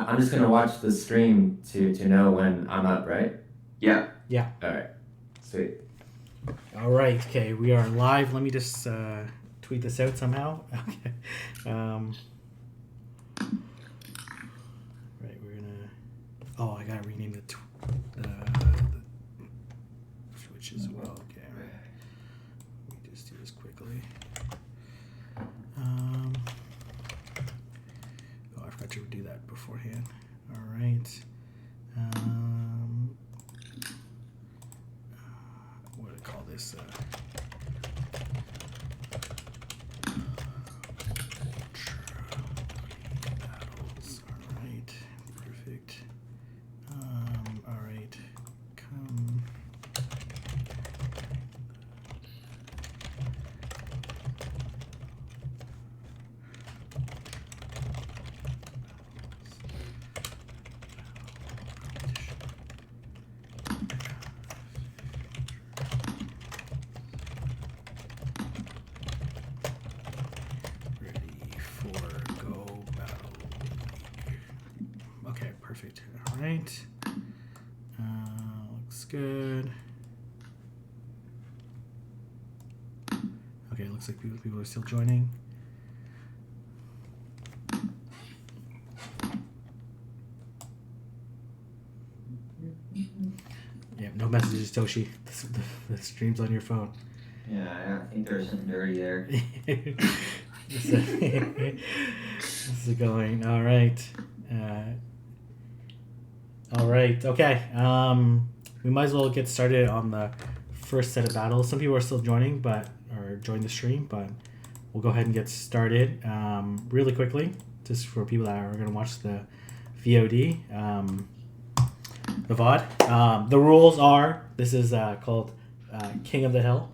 I'm just gonna watch the stream to know when I'm up, right? Yeah. Yeah. All right. Sweet. All right. Okay, we are live. Let me just tweet this out somehow. Okay. Right, we're gonna. Oh, I gotta rename the Twitch as well. Okay. All right. Let me just do this quickly. Oh, I forgot to do that beforehand. All right. What do I call this? Battles. All right. Perfect. All right. Come. Okay, perfect. All right. Looks good. Okay, looks like people are still joining. Yeah, no messages, Toshi. The stream's on your phone. Yeah, I think there's something dirty there. This is going. All right. All right. Okay. We might as well get started on the first set of battles. Some people are still joining, or join the stream, but we'll go ahead and get started really quickly, just for people that are going to watch the VOD, the VOD. The rules are: this is called King of the Hill,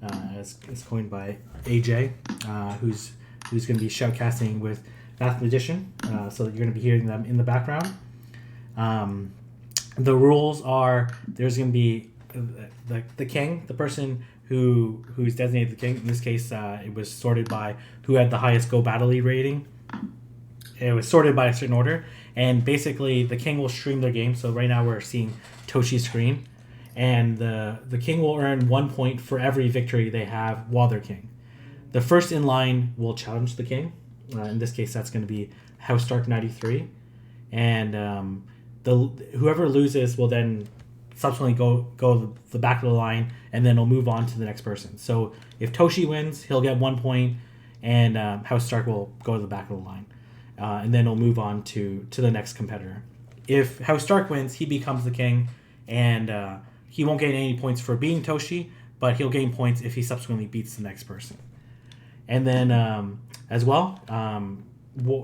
as coined by AJ, who's going to be shoutcasting with Mathematician, so that you're going to be hearing them in the background. The rules are: there's going to be the king, the person who's designated the king. In this case, it was sorted by who had the highest Go Battle League rating. It was sorted by a certain order, and basically the king will stream their game. So right now we're seeing Toshi's screen, and the king will earn 1 point for every victory they have while they're king. The first in line will challenge the king. In this case, that's going to be House Stark 93, and whoever loses will then subsequently go the back of the line, and then it'll move on to the next person. So if Toshi wins, he'll get 1 point, and House Stark will go to the back of the line, and then it'll move on to the next competitor. If House Stark wins, he becomes the king, and he won't gain any points for beating Toshi, but he'll gain points if he subsequently beats the next person. And then as well,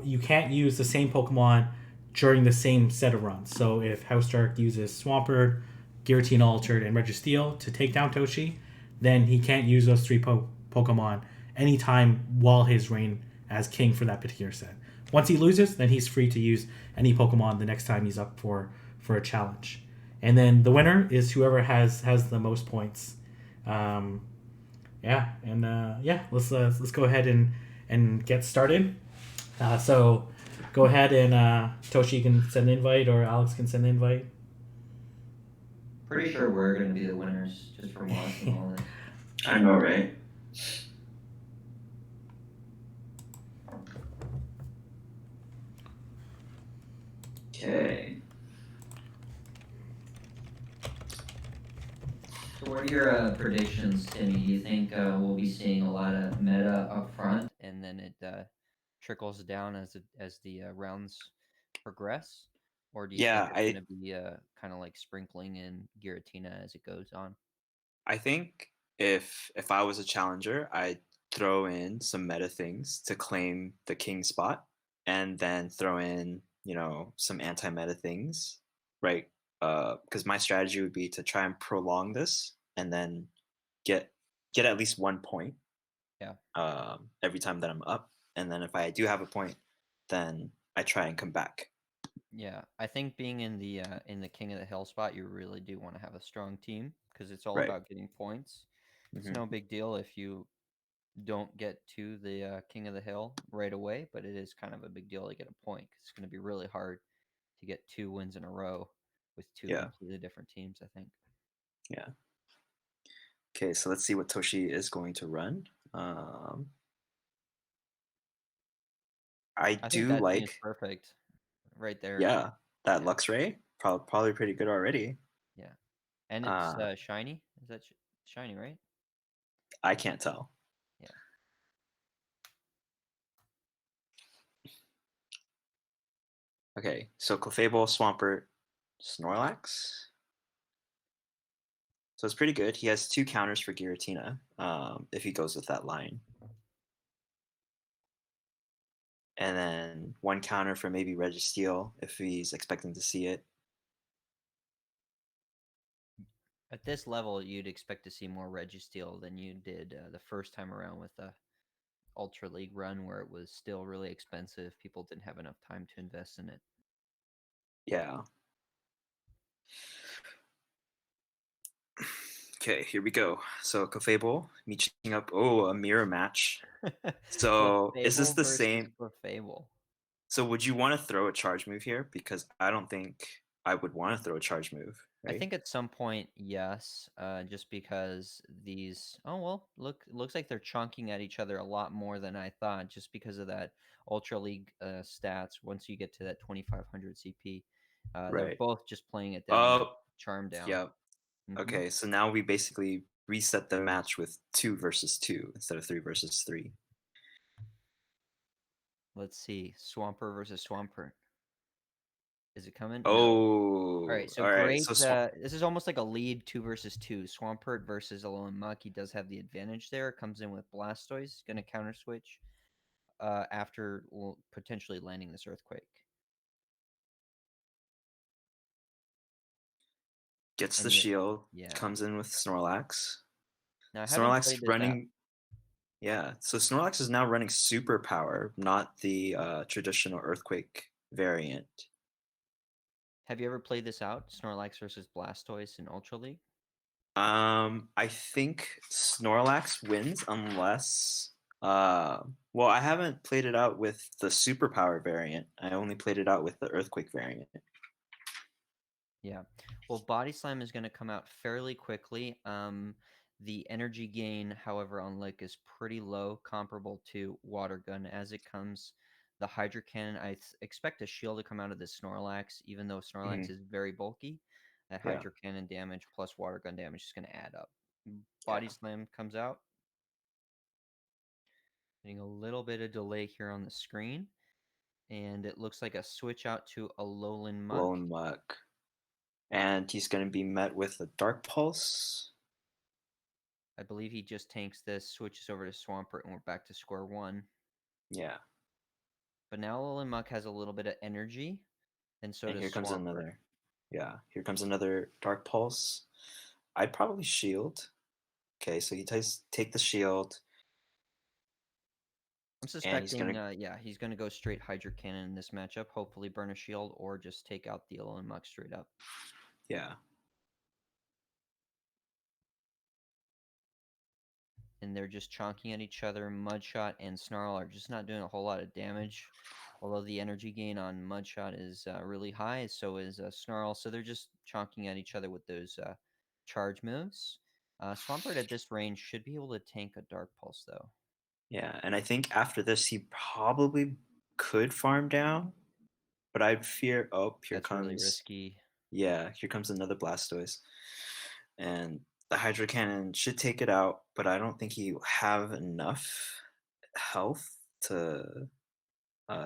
you can't use the same Pokemon during the same set of runs. So if House Stark uses Swampert, Giratina Altered, and Registeel to take down Toshi, then he can't use those three Pokemon anytime while his reign as king for that particular set. Once he loses, then he's free to use any Pokemon the next time he's up for a challenge. And then the winner is whoever has the most points. Let's go ahead and get started. So go ahead and Toshi can send the invite, or Alex can send the invite. Pretty sure we're going to be the winners just from watching all this. I know, right? Okay. So what are your predictions, Timmy? Do you think we'll be seeing a lot of meta up front, and then it trickles down as the rounds progress? Or do you think it's going to be kind of like sprinkling in Giratina as it goes on? I think if I was a challenger, I'd throw in some meta things to claim the king spot, and then throw in, some anti-meta things, right? Because my strategy would be to try and prolong this, and then get at least 1 point. Yeah. Every time that I'm up, and then if I do have a point, then I try and come back. Yeah, I think being in the King of the Hill spot, you really do want to have a strong team, because it's all Right. about getting points. It's no big deal if you don't get to the King of the Hill right away, but it is kind of a big deal to get a point, 'cause it's going to be really hard to get 2 wins in a row with 2 Yeah. completely different teams, I think. Yeah. Okay, so let's see what Toshi is going to run. I I think do that seems like, perfect right there. yeah, that Yeah. Luxray. Probably pretty good already. Yeah. And it's Uh, shiny. Is that shiny, right? I can't tell. Yeah. Okay, so Clefable, Swampert, Snorlax. So it's pretty good. He has 2 counters for Giratina, if he goes with that line. And then 1 counter for maybe Registeel if he's expecting to see it. At this level, you'd expect to see more Registeel than you did the first time around with the Ultra League run, where it was still really expensive. People didn't have enough time to invest in it. Yeah. Okay, here we go. So Clefable meeting up. Oh, a mirror match. So is this Clefable the versus same? Clefable. So would you want to throw a charge move here? Because I don't think I would want to throw a charge move, I right? think at some point, yes, just because these. Oh well, looks like they're chunking at each other a lot more than I thought, just because of that Ultra League stats. Once you get to that 2500 CP, they're Right. both just playing it down, Oh, charm down. yeah. Hmm. Okay, so now we basically reset the match with 2 versus 2 instead of 3 versus 3. Let's see, Swampert versus Swampert. Is it coming? No. All Oh, right, so all right. great. So This is almost like a lead 2 versus 2. Swampert versus Alolan Muck. He does have the advantage there. Comes in with Blastoise, going to counter switch after potentially landing this Earthquake. gets And the yeah, shield, yeah. comes in with Snorlax. Now I haven't Snorlax played this app. running, yeah. So Snorlax is now running Superpower, not the traditional Earthquake variant. Have you ever played this out? Snorlax versus Blastoise in Ultra League? I think Snorlax wins unless, well, I haven't played it out with the Superpower variant. I only played it out with the Earthquake variant. Yeah. Well, Body Slam is going to come out fairly quickly. The energy gain, however, on Lick is pretty low, comparable to Water Gun. As it comes, the Hydro Cannon, I expect a shield to come out of the Snorlax, even though Snorlax is very bulky. That Yeah, Hydro Cannon damage plus Water Gun damage is going to add up. Body yeah. Slam comes out. Getting a little bit of delay here on the screen. And it looks like a switch out to a Alolan Muck. Lone Muck. And he's going to be met with a Dark Pulse. I believe he just tanks this, switches over to Swampert, and we're back to square one. Yeah. But now Alolan Muck has a little bit of energy, and so And does here comes Swampert. another. Yeah, here comes another Dark Pulse. I'd probably shield. Okay, so he take the shield. I'm And he's suspecting, gonna, yeah, he's going to go straight Hydro Cannon in this matchup. Hopefully burn a shield or just take out the Alolan Muck straight up. yeah, And they're just chonking at each other. Mudshot and Snarl are just not doing a whole lot of damage. Although the energy gain on Mudshot is really high, so is Snarl. So they're just chonking at each other with those charge moves. Swampert at this range should be able to tank a Dark Pulse, though. yeah. And I think after this, he probably could farm down, but I fear. Oh, here That's really comes. risky. Yeah, here comes another Blastoise, and the Hydro Cannon should take it out, but I don't think he will have enough health to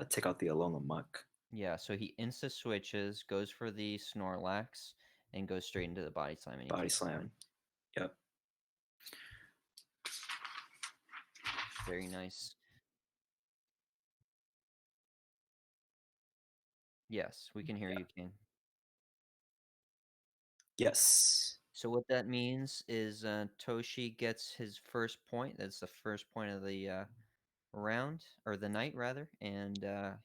take out the Alolan Muck. Yeah, so he insta switches, goes for the Snorlax, and goes straight into the Body Slam, and he Body takes it down. Slam. Yep. Very nice. Yes, we can hear you, King. Yes. So what that means is Toshi gets his first point. That's the first point of the round, or the night, rather. And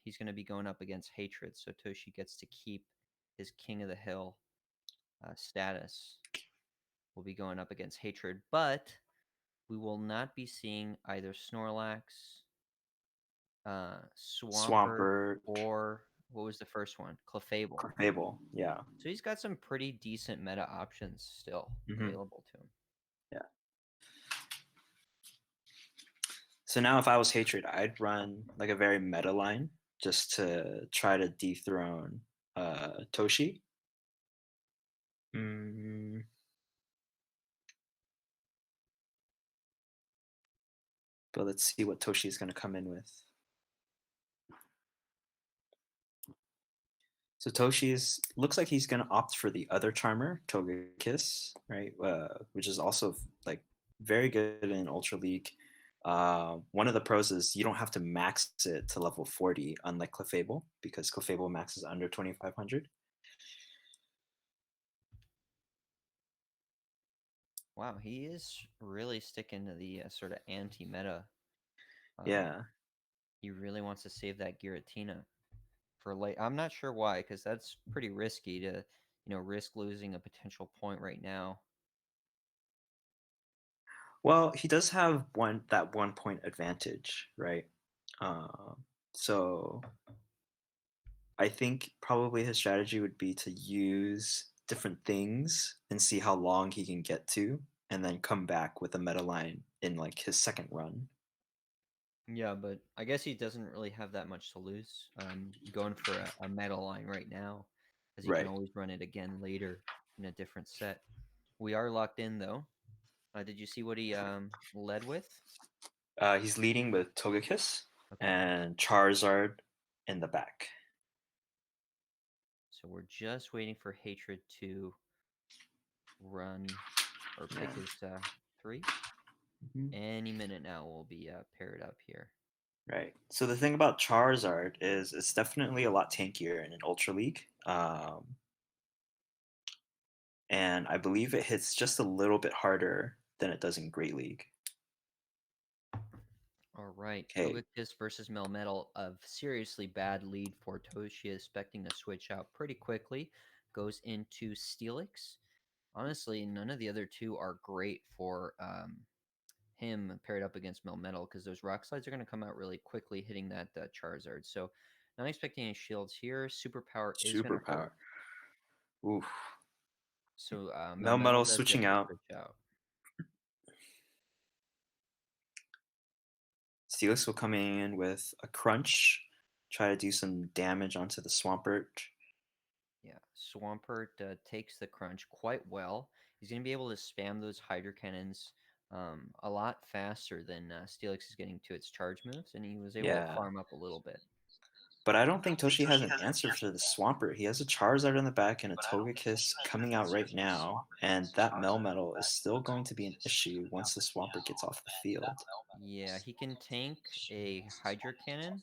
he's going to be going up against Hatred. So Toshi gets to keep his King of the Hill status. We'll be going up against Hatred. But we will not be seeing either Snorlax, Swampert, Swampert. or What was the first one? Clefable. Fable, yeah. So he's got some pretty decent meta options still Mhm. available to him. Yeah. So now if I was Hatred, I'd run like a very meta line just to try to dethrone Toshi. Mm, but let's see what Toshi is going to come in with. So Toshi's looks like he's going to opt for the other Charmer, Togekiss, right? Which is also like very good in Ultra League. One of the pros is you don't have to max it to level 40, unlike Clefable, because Clefable maxes under 2500. Wow, he is really sticking to the sort of anti-meta. Yeah. He really wants to save that Giratina for late. I'm not sure why, because that's pretty risky to, risk losing a potential point right now. Well, he does have that 1 point advantage, right? Um, so I think probably his strategy would be to use different things and see how long he can get to, and then come back with a meta line in like his second run. Yeah, but I guess he doesn't really have that much to lose. Going for a meta line right now, as he can Right. always run it again later in a different set. We are locked in though. Did you see what he led with? He's leading with Togekiss Okay, and Charizard in the back. so we're just waiting for Hatred to run or pick Yeah. his 3. Mhm. Any minute now we'll be paired up here. Right. So the thing about Charizard is it's definitely a lot tankier in an Ultra League. And I believe it hits just a little bit harder than it does in Great League. All right, Okay. Togekiss versus Melmetal, a seriously bad lead for Toshi, expecting to switch out pretty quickly. Goes into Steelix. Honestly, none of the other two are great for him paired up against Melmetal because those Rock Slides are going to come out really quickly, hitting that Charizard. So, not expecting any shields here. Superpower is going to Superpower. hurt. Oof. So, Melmetal Melmetal does switching get to out. switch out. Steelix will come in with a crunch, try to do some damage onto the Swampert. Yeah, Swampert takes the crunch quite well. He's going to be able to spam those Hydro Cannons a lot faster than Steelix is getting to its charge moves, and he was able to Yeah. farm up a little bit. But I don't think Toshi has an answer for the Swampert. He has a Charizard in the back and a Togekiss coming out right now, and that Melmetal is still going to be an issue once the Swampert gets off the field. Yeah, he can tank a Hydro Cannon,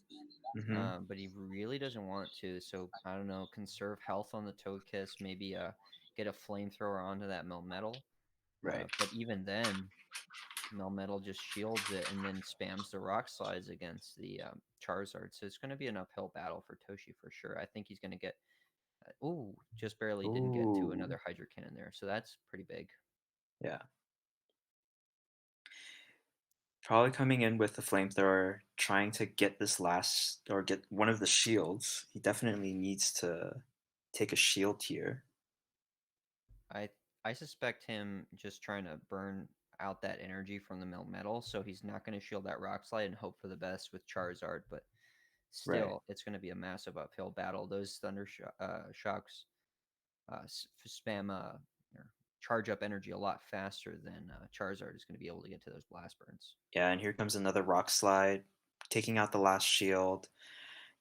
Mm-hmm. but he really doesn't want to. So I don't know, conserve health on the Togekiss, maybe get a flamethrower onto that Melmetal. Right. But even then, Melmetal just shields it and then spams the rock slides against the Charizard. So it's going to be an uphill battle for Toshi for sure. I think he's going to get. Ooh, just barely didn't get to Ooh. another Hydro Cannon there. So that's pretty big. Yeah. Probably coming in with the flamethrower, trying to get this last or get one of the shields. He definitely needs to take a shield here. I I suspect him just trying to burn out that energy from the Melmetal, so he's not going to shield that Rock Slide and hope for the best with Charizard. But Right. still, it's going to be a massive uphill battle. Those Shocks spam or charge up energy a lot faster than Charizard is going to be able to get to those blast burns. Yeah, and here comes another rock slide, taking out the last shield.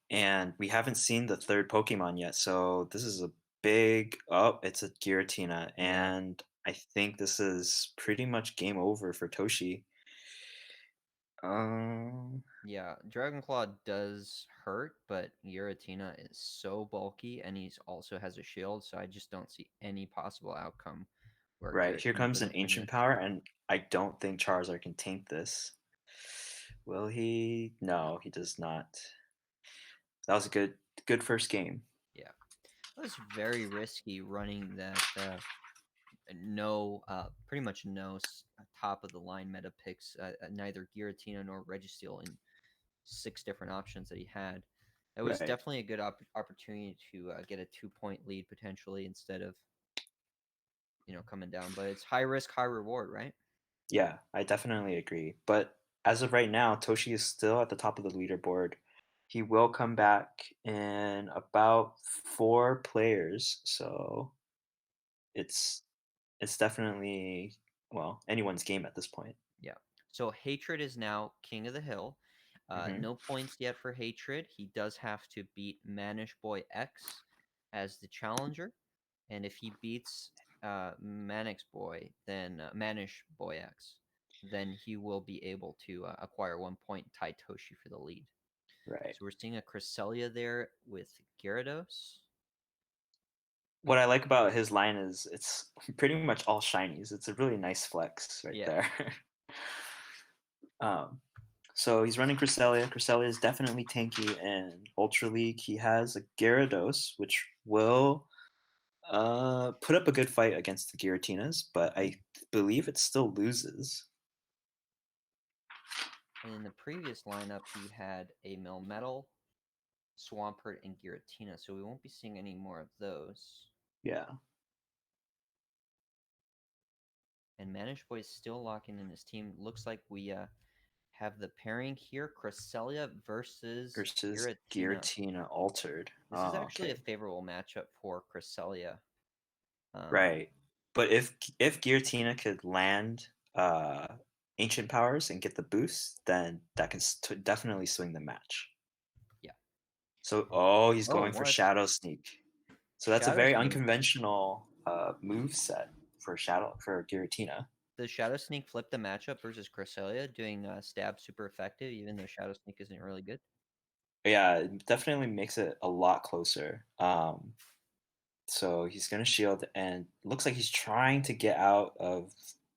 And we haven't seen the third Pokemon yet, so this is a big it's a Giratina, Yeah, and I think this is pretty much game over for Toshi. Um, yeah. Dragon Claw does hurt, but Giratina is so bulky, and he's also has a shield, so I just don't see any possible outcome where right, here Giratina comes an doesn't win Ancient this. Power, and I don't think Charizard can tank this. Will he? No, he does not. That was a good first game. Yeah, it was very risky running that pretty much no top of the line meta picks, neither Giratina nor Registeel in 6 different options that he had. It was Right. definitely a good opportunity to get a 2-point lead potentially instead of coming down. But it's high risk, high reward, right? Yeah, I definitely agree. But as of right now, Toshi is still at the top of the leaderboard. He will come back in about 4 players, so it's definitely, well, anyone's game at this point. Yeah. So Hatred is now king of the hill. Mhm. No points yet for Hatred. He does have to beat Mannish Boy X as the challenger, and if he beats Mannish Boy X, then he will be able to acquire 1 point and tie Toshi for the lead. Right. So we're seeing a Cresselia there with Gyarados. What I like about his line is it's pretty much all shinies. It's a really nice flex right Yeah. there. um, so he's running Cresselia. Cresselia is definitely tanky in Ultra League. He has a Gyarados, which will put up a good fight against the Giratinas, but I believe it still loses. And in the previous lineup, he had a Melmetal, Swampert, and Giratina, so we won't be seeing any more of those. Yeah. And Mannish Boy is still locking in his team. Looks like we have the pairing here: Cresselia versus Giratina. Giratina altered. This is actually okay. a favorable matchup for Cresselia. Right. But if Giratina could land Ancient Powers and get the boost, then that can definitely swing the match. Yeah. So, he's going for what? Shadow Sneak. So that's a Shadow very Sneak? unconventional move set for Giratina. Does Shadow Sneak flip the matchup versus Cresselia, doing stab super effective, even though Shadow Sneak isn't really good? Yeah, it definitely makes it a lot closer. So he's gonna shield, and looks like he's trying to get out of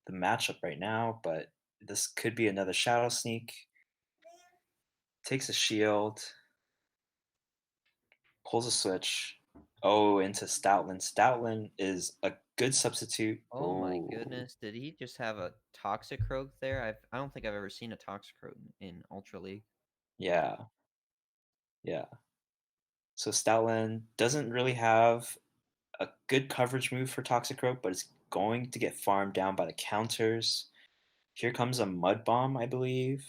the matchup right now, but this could be another Shadow Sneak. Takes a shield, pulls a switch. Oh, into Stoutland. Stoutland is a good substitute. Oh my goodness! Did he just have a Toxicroak there? I don't think I've ever seen a Toxicroak in Ultra League. Yeah, yeah. So Stoutland doesn't really have a good coverage move for Toxicroak, but it's going to get farmed down by the counters. Here comes a Mud Bomb, I believe.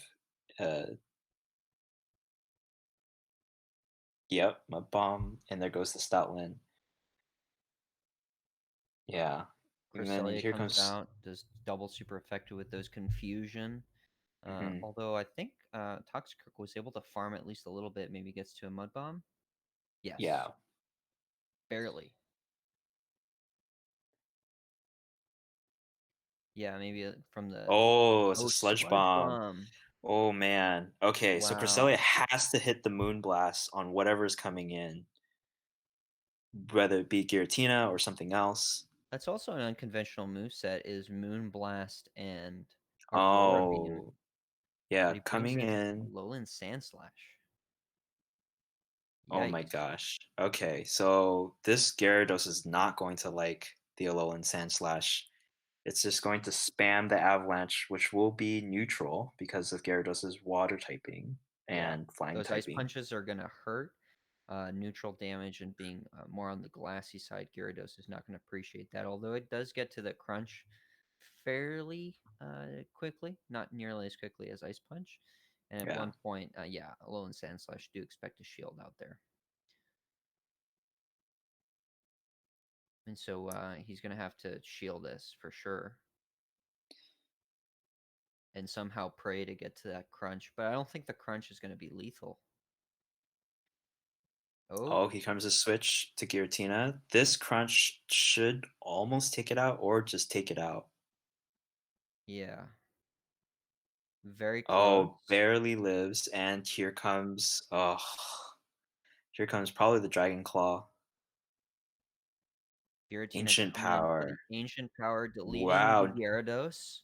Yep, Mud Bomb, and there goes the Stoutland. Yeah. And then Cresselia here comes comes. out, does double super effective with those confusion. Mhm. Although I think Toxicroak was able to farm at least a little bit, maybe gets to a Mud Bomb. Yes. Yeah. Barely. Yeah, maybe from the Oh, it's a Sludge Bomb. Bomb. Oh man. Okay, so Wow. Cresselia has to hit the Moon Blast on whatever's coming in, whether it be Giratina or something else. That's also an unconventional moveset is Moon Blast and Aurora Beam. Oh, yeah, But he brings coming in in. Alolan Sandslash. Oh my Yikes. gosh. Okay, so this Gyarados is not going to like the Alolan Sandslash. It's just going to spam the Avalanche, which will be neutral because of Gyarados' water typing Yeah. and flying Those ice typing. punches are going to hurt. Neutral damage and being more on the glassy side, Gyarados is not going to appreciate that. Although it does get to the crunch fairly quickly, not nearly as quickly as Ice Punch. And at Yeah. one point, Alolan Sandslash do expect a shield out there. And so he's going to have to shield this for sure. And somehow pray to get to that crunch. But I don't think the crunch is going to be lethal. Oh, he comes to switch to Giratina. This crunch should almost take it out or just take it out. Yeah. Very close. Oh, barely lives. And here comes probably the Dragon Claw. Giratina Ancient coming in for the Power. Ancient Power, deleting the Wow. Gyarados,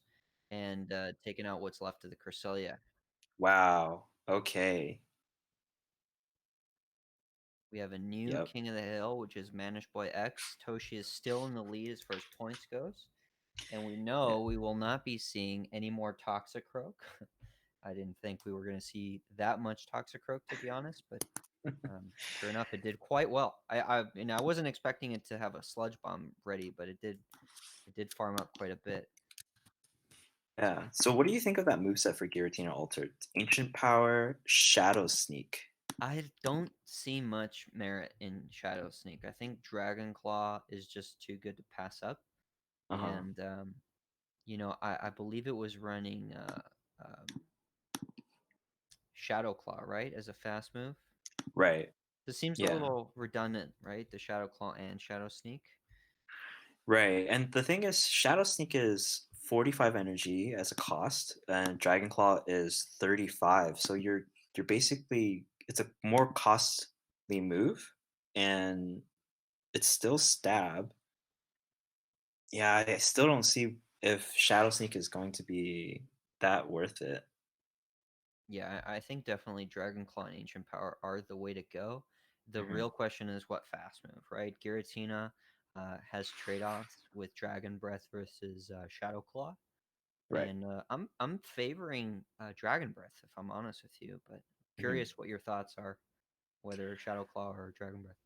and taking out what's left of the Cresselia. Wow. Okay. We have a new Yep. King of the Hill, which is Mannish Boy X. Toshi is still in the lead as far as points goes. And we know we will not be seeing any more Toxicroak. I didn't think we were going to see that much Toxicroak, to be honest, but Sure enough, it did quite well. I wasn't expecting it to have a sludge bomb ready, but it did farm up quite a bit. Yeah. So what do you think of that moveset for Giratina Altered? Ancient Power, Shadow Sneak. I don't see much merit in Shadow Sneak. I think Dragon Claw is just too good to pass up. Uh-huh. And I believe it was running Shadow Claw, right, as a fast move. Right. This seems a Yeah. little redundant, right? The Shadow Claw and Shadow Sneak. Right. And the thing is, Shadow Sneak is 45 energy as a cost, and Dragon Claw is 35. So you're basically, it's a more costly move, and it's still stab. Yeah, I still don't see if Shadow Sneak is going to be that worth it. Yeah, I think definitely Dragon Claw and Ancient Power are the way to go. The Mhm. real question is what fast move, right? Giratina has trade-offs with Dragon Breath versus Shadow Claw, Right. and I'm favoring Dragon Breath if I'm honest with you, but Mhm. curious what your thoughts are, whether Shadow Claw or Dragon Breath.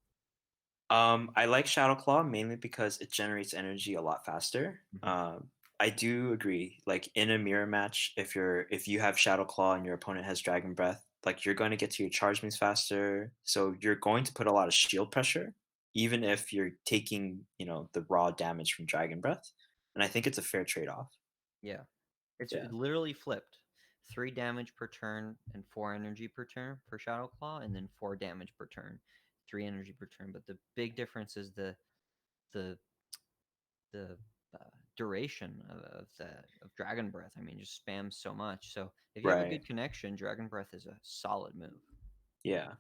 I like Shadow Claw mainly because it generates energy a lot faster. Mhm. I do agree. Like in a mirror match, if you have Shadow Claw and your opponent has Dragon Breath, like you're going to get to your charge moves faster. So you're going to put a lot of shield pressure, even if you're taking, the raw damage from Dragon Breath. And I think it's a fair trade-off. Yeah, Yeah. it literally flipped. 3 damage per turn and 4 energy per turn for Shadow Claw, and then 4 damage per turn, 3 energy per turn. But the big difference is the the duration of Dragon Breath. I mean, just spams so much. So if you have a Right. good connection, Dragon Breath is a solid move. Yeah.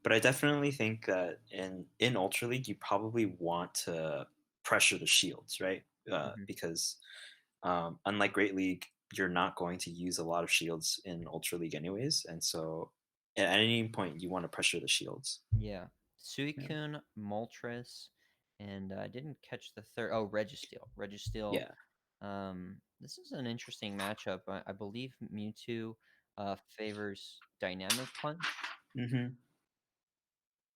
But I definitely think that in Ultra League, you probably want to pressure the shields, right? Hmm. Because unlike Great League, you're not going to use a lot of shields in Ultra League anyways, and so at any point you want to pressure the shields. Yeah, Yeah. Suicune, Moltres, and I didn't catch the third. Oh, Registeel. Registeel. Yeah. This is an interesting matchup. I believe Mewtwo favors Dynamic Punch, Hmm.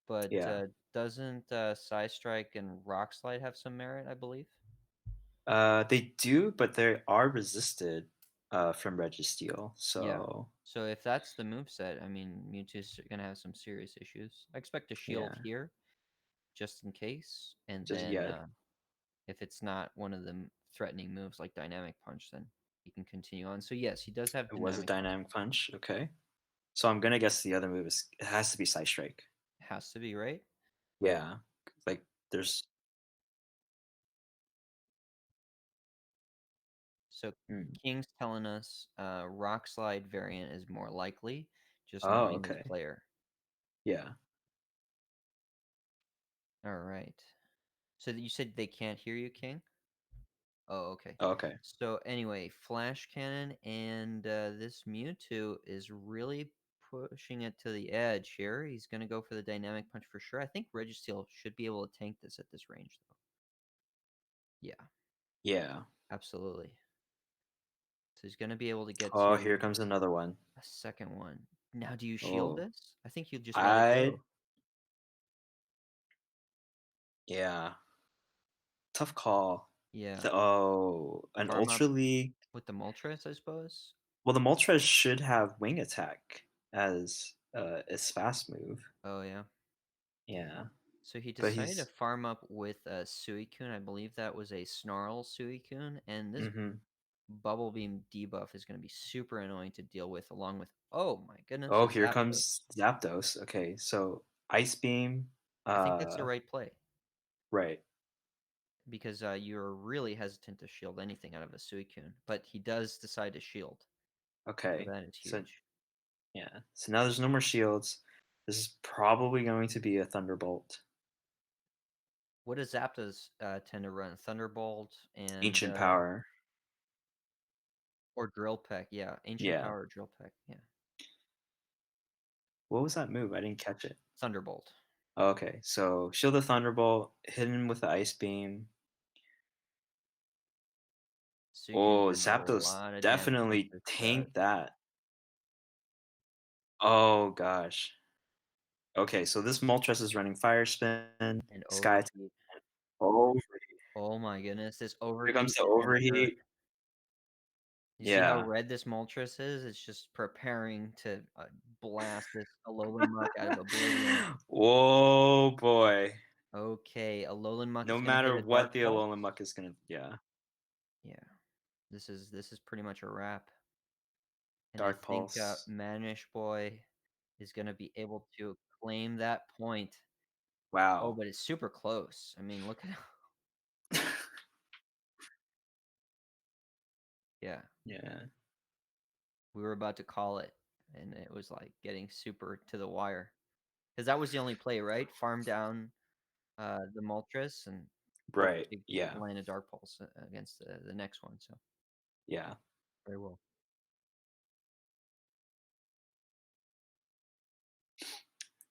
but Yeah. doesn't Side Strike and Rock Slide have some merit? I believe. They do, but they are resisted from Registeel. Yeah. So So if that's the move set, I mean, Mewtwo's gonna have some serious issues. I expect a shield yeah, here, just in case, and just then yeah, if it's not one of the threatening moves like Dynamic Punch, then he can continue on. So yes, he does have it was a Dynamic Punch. dynamic punch. Okay. So I'm gonna guess the other move is it has to be Side Strike. It has to be right. Yeah. Like there's So mm. King's telling us Rock Slide variant is more likely, just Oh, knowing his okay. player. Yeah. All right. So you said they can't hear you, King? Oh, okay. Oh, okay. So anyway, Flash Cannon and this Mewtwo is really pushing it to the edge here. He's going to go for the Dynamic Punch for sure. I think Registeel should be able to tank this at this range, though. Yeah, Yeah. absolutely. So he's going to be able to get Oh, to here comes another one. a second one. Now, do you shield Oh, this? I think you'll just let it I go. yeah. Tough call. Yeah. An Farm up Ultra League. with the Moltres, I suppose. Well, the Moltres should have Wing Attack as its fast move. Oh, yeah. Yeah, So he but decided to he's. farm up with a Suicune. I believe that was a Snarl Suicune. And this Hmm. Bubble Beam debuff is going to be super annoying to deal with, along with, oh my goodness, Oh, a here Zapdos. comes Zapdos. Okay, so Ice Beam. I think that's the right play Right. because you're really hesitant to shield anything out of a Suicune. But he does decide to shield. So Okay. that is So huge. yeah. So now there's no more shields. This is probably going to be a Thunderbolt. What does Zapdos tend to run? Thunderbolt and Ancient Power. or Drill Peck? Yeah, Ancient Yeah. Power or Drill Peck. Yeah, What was that move? I didn't catch it. Thunderbolt. Okay, so shield the Thunderbolt, hit him with the Ice Beam. Suicune's Oh, gonna do a Zapdos lot of damage with definitely this. tanked that. Oh gosh. Okay, so this Moltres is running Fire Spin, And Sky overheat. Attack, Overheat. Oh my goodness, this Here overheat comes the is gonna hurt. Overheat. You see how Yeah. red this Moltres is? It's just preparing to blast this Alolan Muck out of Oblivion. Whoa, boy. Okay, Alolan Muck No is gonna hit matter a what Dark the Pulse. Alolan Muck is gonna, yeah. Yeah, this is pretty much a wrap. And I Dark think Pulse. Mannish Boy is gonna be able to claim that point. Oh, Wow. but it's super close. I mean, look at how. Yeah, Yeah. we were about to call it, and it was like getting super to the wire. Because that was the only play, right? Farm down the Moltres and hope Right. to Yeah. land a Dark Pulse against the next one. So Yeah. very well.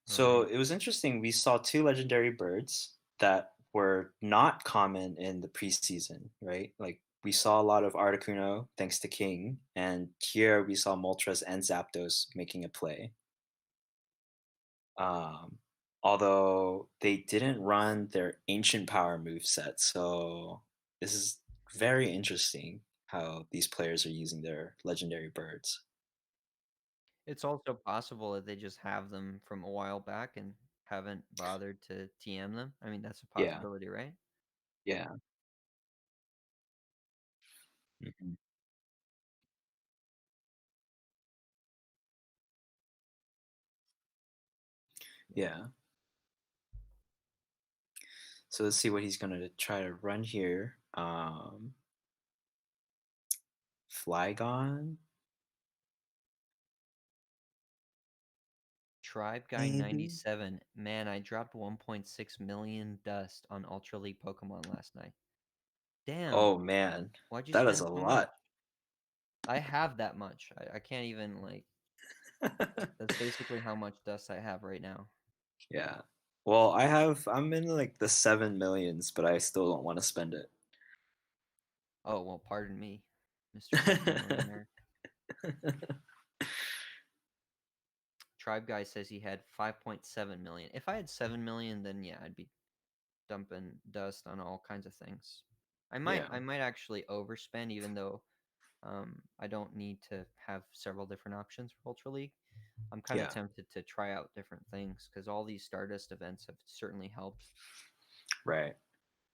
So Right. it was interesting. We saw two legendary birds that were not common in the preseason, right? Like we saw a lot of Articuno thanks to King, and here we saw Moltres and Zapdos making a play. Um, although they didn't run their ancient power move set, so this is very interesting how these players are using their legendary birds. It's also possible that they just have them from a while back and haven't bothered to TM them. I mean, that's a Yeah, possibility, right? yeah. Mhm. Yeah. So let's see what he's gonna try to run here. Flygon, Tribe Guy maybe. 97. Man, I dropped 1.6 million dust on Ultra League Pokemon last night. Damn. Oh man, Why'd you that is spend a so much? lot. I have that much. I can't even like that's basically how much dust I have right now. Yeah. Well, I'm in like the 7 millions, but I still don't want to spend it. Oh, well, pardon me, Mr. Multimillionaire. Tribe Guy says he had 5.7 million. If I had 7 million, then yeah, I'd be dumping dust on all kinds of things. I Yeah. might actually overspend, even though I don't need to have several different options for Ultra League. I'm kind of Yeah. tempted to try out different things because all these Stardust events have certainly helped. Right.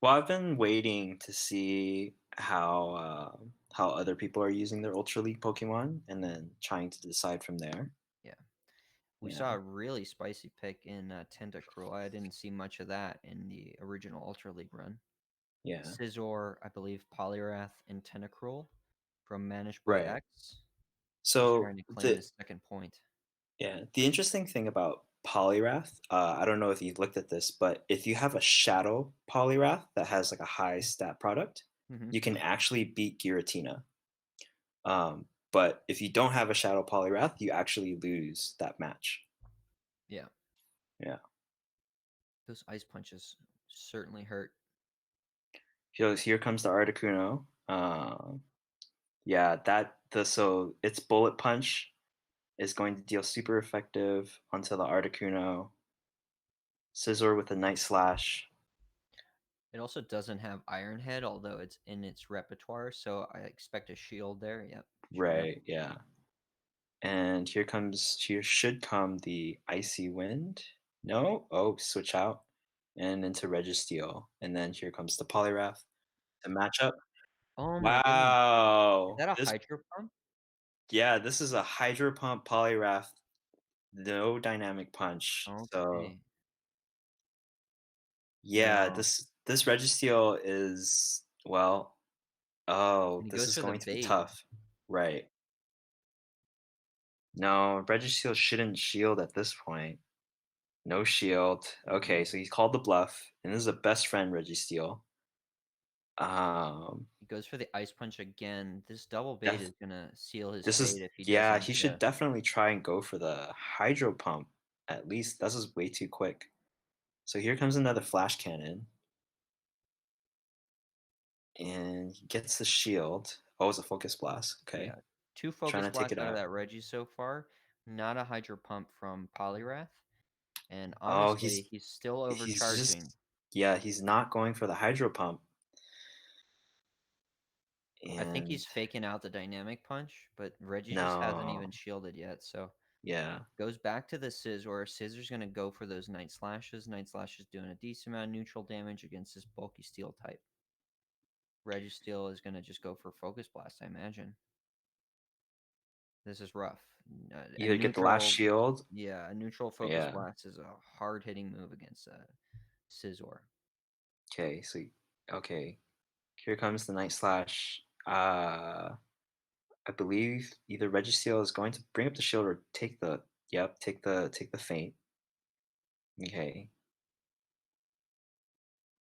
Well, I've been waiting to see how other people are using their Ultra League Pokemon, and then trying to decide from there. Yeah. We Yeah. saw a really spicy pick in Tentacruel. I didn't see much of that in the original Ultra League run. Yeah. Scizor, I believe, Poliwrath, and Tentacruel from Mannish Boy Right. X. He's So trying to claim his second point. the interesting thing about Poliwrath, I don't know if you looked at this, but if you have a Shadow Poliwrath that has like a high stat product, Mm-hmm. you can actually beat Giratina. But if you don't have a Shadow Poliwrath, you actually lose that match. Yeah. Yeah. Those ice punches certainly hurt. Here comes the Articuno. Yeah, so its Bullet Punch is going to deal super effective onto the Articuno. Scizor with a Night Slash. It also doesn't have Iron Head, although it's in its repertoire, so I expect a shield there. Yep. Sure enough. Right, yeah. And here should come the Icy Wind. No? Oh, switch out. And into Registeel. And then here comes the Poliwrath to match up. Oh my goodness. Is Wow. that a Hydro Pump? This is a Hydro Pump Poliwrath, no dynamic punch. So Okay. yeah, No. this Registeel is, well, oh, And he this goes is for the going to be bait. tough. Right. No, Registeel shouldn't shield at this point. No shield. Okay, so he's called the bluff, and this is a best friend Registeel. He goes for the Ice Punch again. This double bait Def- is gonna seal his this fate is if he yeah, doesn't. he should definitely try and go for the Hydro Pump. At least this is way too quick. So here comes another Flash Cannon. And he gets the shield. Oh, it's a Focus Blast. Okay. Yeah. 2 Trying Focus to take Blasts it out of out. that Reggie so far. Not a Hydro Pump from Poliwrath. And Oh, honestly, he's still he's overcharging. just yeah, he's not going for the hydro pump. I think And he's faking out the dynamic punch, but Reggie just hasn't no, even shielded yet. So yeah. goes back to the Scizor. Scissor's going to go for those Night Slashes. Night Slash is doing a decent amount of neutral damage against this bulky steel type. Registeel is going to just go for Focus Blast, I imagine. This is rough. A Either get the last neutral, shield. yeah, a neutral Focus Yeah. Blast is a hard-hitting move against Scizor. Okay, so okay. Here comes the Night Slash. I believe either Registeel is going to bring up the shield or take the take the feint. Okay.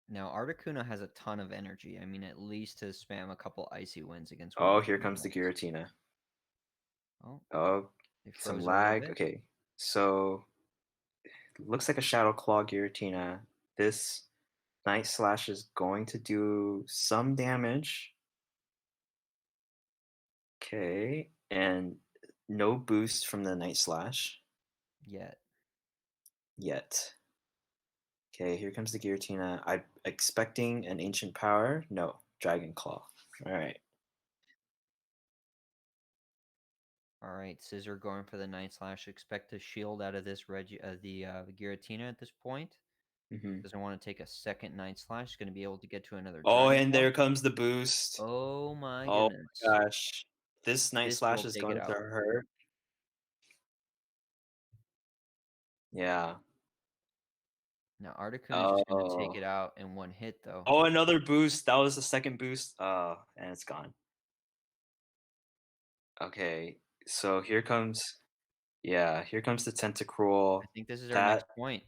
Now, Articuno has a ton of energy. I mean, at least to spam a couple Icy Winds against one Oh, of here these comes the types. Giratina. Oh, Oh, they some froze a little lag. bit. Okay, so looks like a Shadow Claw Giratina. This Night Slash is going to do some damage. Okay, and no boost from the Night Slash yet. Okay, here comes the Giratina. I'm expecting an Ancient Power. No, Dragon Claw. All right. All right, Scissor going for the Night Slash. Expect a shield out of this the Giratina at this point. Mm-hmm. Doesn't want to take a second Night Slash. He's going to be able to get to another Oh, Dragon and Claw. there comes the boost. Oh my Oh goodness. my gosh. This Night This Slash will is take it going to out. hurt. Yeah. Now, Articuno is just going to take Oh. it out in one hit, though. Oh, another boost. That was the second boost. And it's gone. Okay. So here comes here comes the Tentacruel. I think this is our That next point.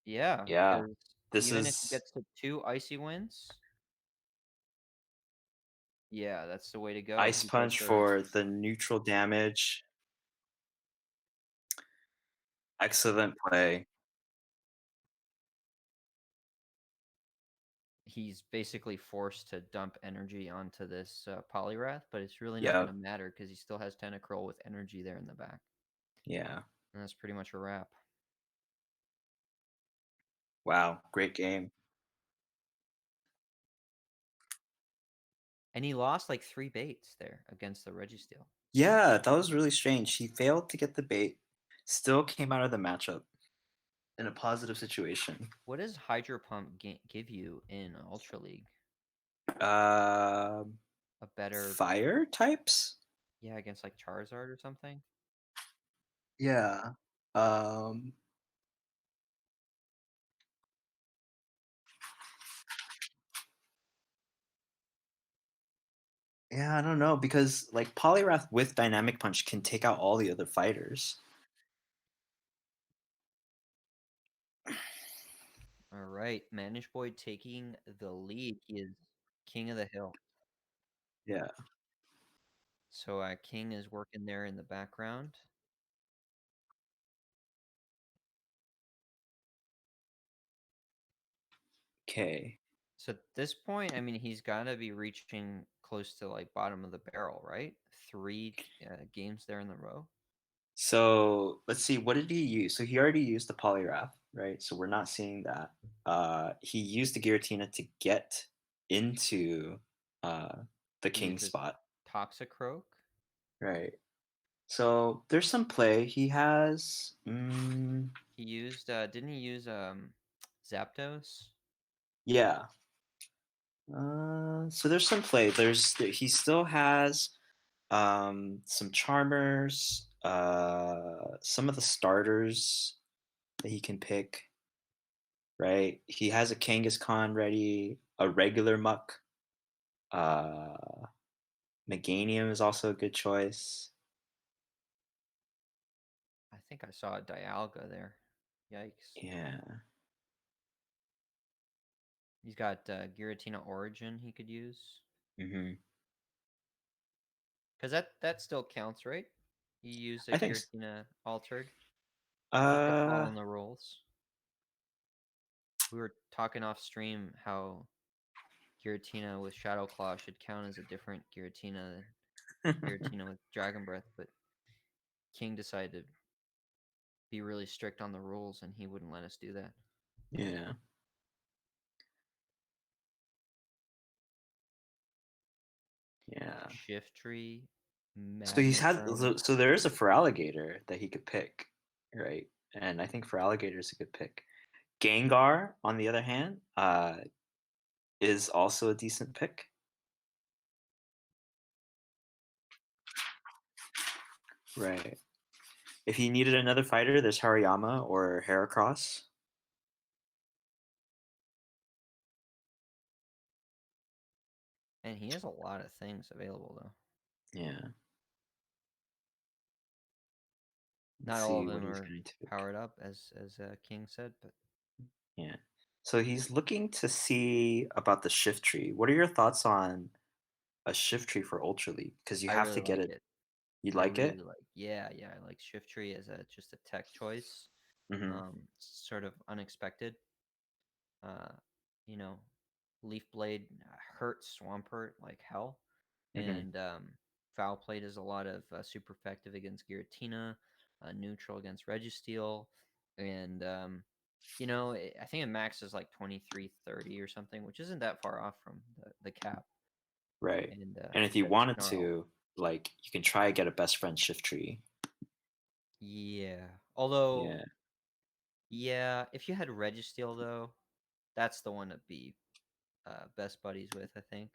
Yeah, yeah. because This even if he is gets to 2 Icy Winds, yeah, that's the way to go. Ice He does Punch those. for the neutral damage. Excellent play. He's basically forced to dump energy onto this Poliwrath, but it's really not going Yep. to matter because he still has Tentacruel with energy there in the back. Yeah. And that's pretty much a wrap. Wow. Great game. And he lost like 3 baits there against the Registeel. Yeah, that was really strange. He failed to get the bait. Still came out of the matchup in a positive situation. What does Hydro Pump give you in Ultra League? Uh, A better, Fire types? yeah, against like Charizard or something? Yeah. Um, yeah, I don't know because like Poliwrath with Dynamic Punch can take out all the other fighters. All right, Mannish Boy taking the lead. He is king of the hill. Yeah. So King is working there in the background. Okay. So at this point, I mean, he's got to be reaching close to like bottom of the barrel, right? 3 games there in the row. So let's see. What did he use? So he already used the Poliwrath, right? So we're not seeing that. He used the Giratina to get into the He king uses spot, Toxicroak. right? So there's some play. He has. He used, didn't he use Zapdos? Yeah. So there's some play. He still has some charmers, some of the starters that he can pick. Right. He has a Kangaskhan ready, a regular Muck. Meganium is also a good choice. I think I saw a Dialga there. Yikes. Yeah. He's got Giratina Origin he could use. Mm-hmm. Because that still counts, right? He used a I think. Giratina Altered. He kept Uh. following the rules. We were talking off stream how Giratina with Shadow Claw should count as a different Giratina than Giratina with Dragon Breath, but King decided to be really strict on the rules, and he wouldn't let us do that. Yeah. Yeah. Shift tree. So he's had Magneton. so there is a Feraligatr that he could pick, right? And I think Feraligatr is a good pick. Gengar, on the other hand, is also a decent pick. Right. If he needed another fighter, there's Hariyama or Heracross. And he has a lot of things available, though. Yeah. Not Let's all of see what them he's are going to pick. powered up, as Kieng said, but Yeah. So he's looking to see about the shift tree. What are your thoughts on a shift tree for Ultra League? Because you I have really to get like it. it. You I like really it? like. Yeah, I like Shift Tree as just a tech choice. Mm-hmm. Sort of unexpected. Uh, you know, Leaf Blade hurts Swampert like hell, Mm-hmm. and Foul Play does a lot of super effective against Giratina, neutral against Registeel, and I think it maxes like 2330 or something, which isn't that far off from the cap. Right. And And if you that wanted snarl. to, like, you can try get a best friend shift tree. Yeah. Although, Yeah. yeah, if you had Registeel though, that's the one to be best buddies with, I think,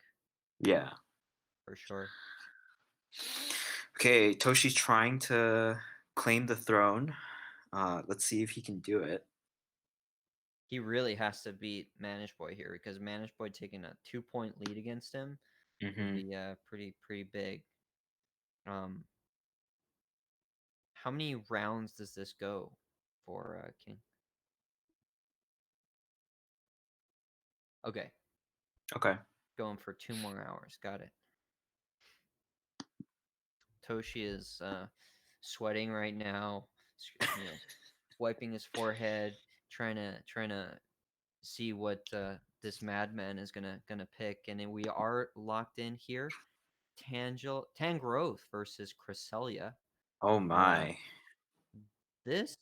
Yeah. for sure. Okay, Toshi's trying to claim the throne. Let's see if he can do it. He really has to beat Mannish Boy here because Mannish Boy taking a 2-point lead against him would Mm-hmm. be pretty big. How many rounds does this go for King? Okay, Okay. going for 2 more hours. Got it. Toshi is sweating right now, wiping his forehead, trying to see what this madman is gonna pick, and then we are locked in here. Tangrowth versus Cresselia. Oh my. This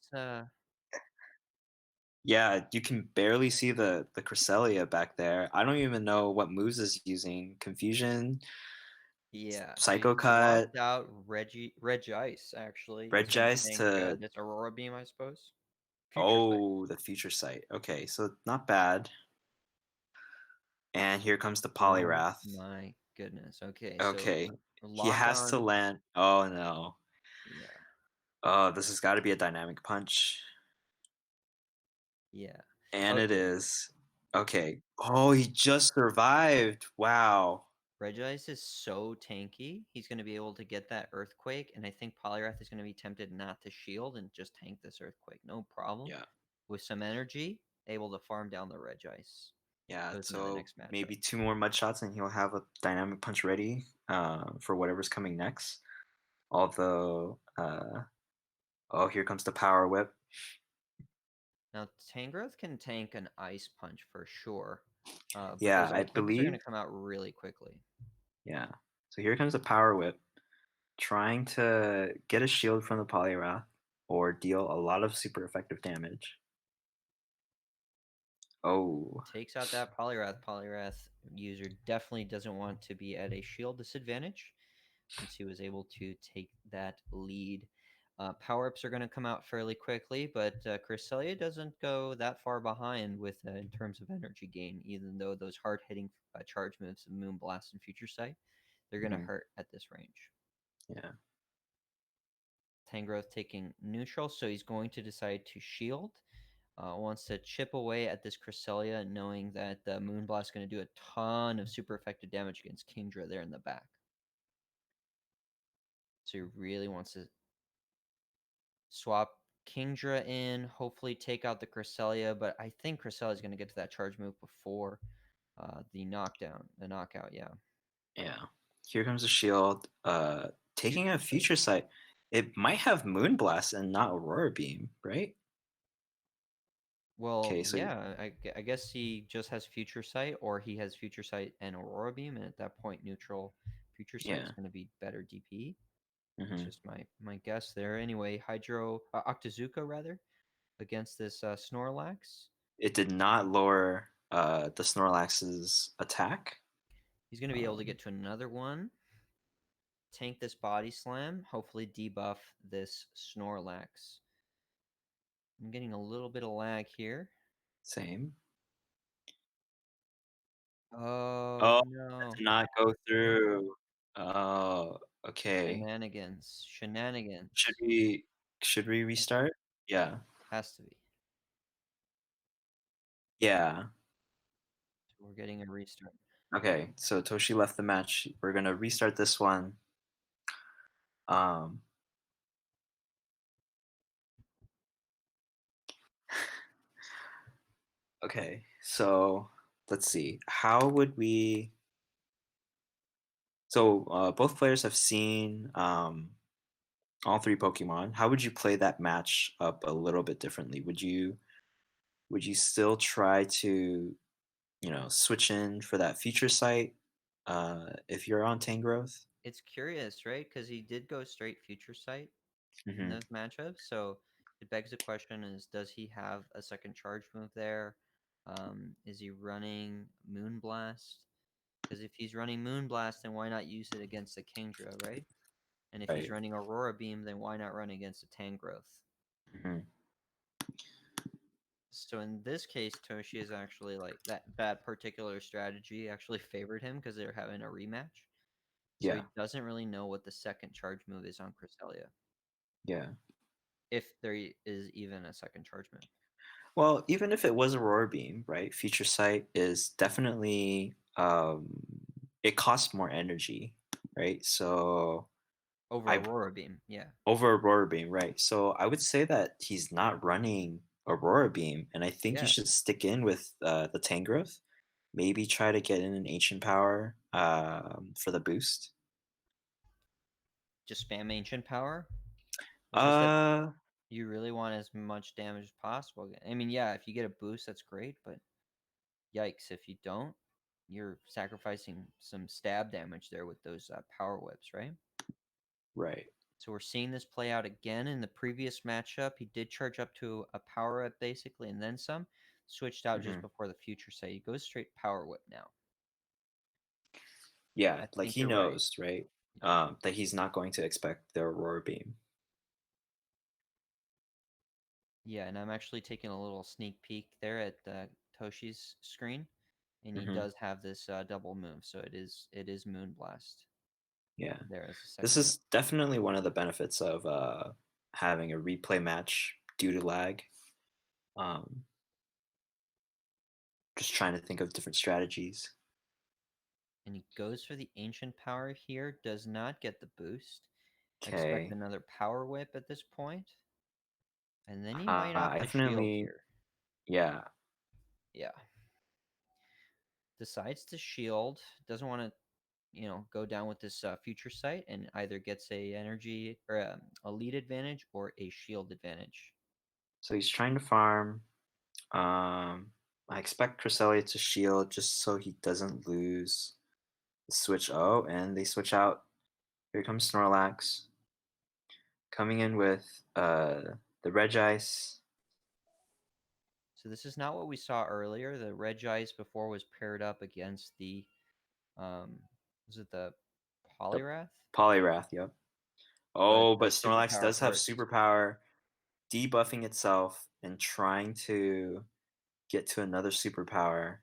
Yeah, you can barely see the Cresselia back there. I don't even know what moves is using. Confusion, yeah, so he Psycho Cut, swapped out Regice actually. He's gonna Regice tank to this Aurora Beam, I suppose. Future Sight. oh the Future Sight. Okay, so not bad. And here comes the Oh Polyrath. my goodness. Okay, so Okay, he lock has to on. land. Oh no. Yeah, Oh, this has got to be a dynamic punch. yeah. And it Okay, is. Okay. Oh, he just survived. Wow. Regice is so tanky. He's going to be able to get that Earthquake, and I think Polyrath is going to be tempted not to shield and just tank this Earthquake. No problem. Yeah. With some energy, able to farm down the Regice. Yeah. Goes into the So next matchup. maybe 2 more mud shots and he'll have a dynamic punch ready for whatever's coming next. Although, oh, here comes the power whip. Now, Tangrowth can tank an Ice Punch for sure, but Yeah, those I items are going believe. to come out really quickly. Yeah. So here comes the power whip, trying to get a shield from the Polyrath or deal a lot of super effective damage. Oh. Takes out that Polyrath. Polyrath user definitely doesn't want to be at a shield disadvantage since he was able to take that lead. Power-ups are going to come out fairly quickly, but Cresselia doesn't go that far behind with in terms of energy gain, even though those hard-hitting charge moves of Moonblast and Future Sight, they're going to hurt at this range. Yeah. Tangrowth taking neutral, so he's going to decide to shield. Wants to chip away at this Cresselia, knowing that the Moonblast is going to do a ton of super effective damage against Kingdra there in the back. So he really wants to swap Kingdra in, hopefully take out the Cresselia, but I think Cresselia is going to get to that charge move before the knockout, yeah. Yeah. Here comes the shield. Taking a future sight. It might have Moonblast and not Aurora Beam, right? Well, Okay, so yeah, I guess he just has Future Sight, or he has Future Sight and Aurora Beam, and at that point, neutral Future Sight is yeah, going to be better DP. That's Mhm. just my guess there. Anyway, Octazooka rather against this Snorlax. It did not lower the Snorlax's attack. He's going to be able to get to another one. Tank this Body Slam. Hopefully debuff this Snorlax. I'm getting a little bit of lag here. Same. Oh, Oh, no. that did not go through. Oh, okay. Shenanigans. Should we restart? Yeah. Has to be. Yeah. So we're getting a restart. Okay. So Toshi left the match. We're gonna restart this one. Okay. So let's see. How would we? So both players have seen all three Pokemon. How would you play that match up a little bit differently? Would you still try to, switch in for that future sight if you're on Tangrowth? It's curious, right? Because he did go straight Future Sight in Mm-hmm. those matchups. So it begs the question: is does he have a second charge move there? Is he running Moonblast? Because if he's running Moonblast, then why not use it against the Kingdra, right? And if he's Right. running Aurora Beam, then why not run against a Tangrowth? Mm-hmm. So in this case, Toshi is actually that particular strategy actually favored him because they're having a rematch. So Yeah. he doesn't really know what the second charge move is on Cresselia, Yeah. if there is even a second charge move. Well, even if it was Aurora Beam, right? Future Sight is definitely it costs more energy, right? So Over I Aurora Beam, yeah. over Aurora Beam, right? So I would say that he's not running Aurora Beam, and I think you Yeah. should stick in with the Tangrowth. Maybe try to get in an Ancient Power for the boost. Just spam Ancient Power? Was this that Uh, you really want as much damage as possible? I mean, yeah, if you get a boost, that's great, but yikes, if you don't, you're sacrificing some stab damage there with those Power Whips, right? right. So we're seeing this play out again in the previous matchup. He did charge up to a Power Whip basically, and then some. Switched out just Mhm. before the Future Sight. He goes straight Power Whip now. Yeah, I like think he you're right. knows, right? That he's not going to expect the Aurora Beam. Yeah, and I'm actually taking a little sneak peek there at Toshi's screen, and he Mhm. does have this double move, so it is Moonblast Yeah. there as a This second move. is definitely one of the benefits of having a replay match due to lag. Just trying to think of different strategies. And he goes for the Ancient Power here, does not get the boost. Expect Okay. another Power Whip at this point, and then he might I opt to shield definitely, here. yeah. Yeah. Decides to shield, doesn't want to go down with this Future Sight, and either gets a energy or a lead advantage or a shield advantage. So he's trying to farm. I expect Cresselia to shield just so he doesn't lose the switch. Oh, and they switch out. Here comes Snorlax. Coming in with the Regice. So this is not what we saw earlier. The Regice before was paired up against the was it the The Polyrath? Poliwrath, yep. But Oh, the but Snorlax superpower does have first. superpower, debuffing itself and trying to get to another superpower.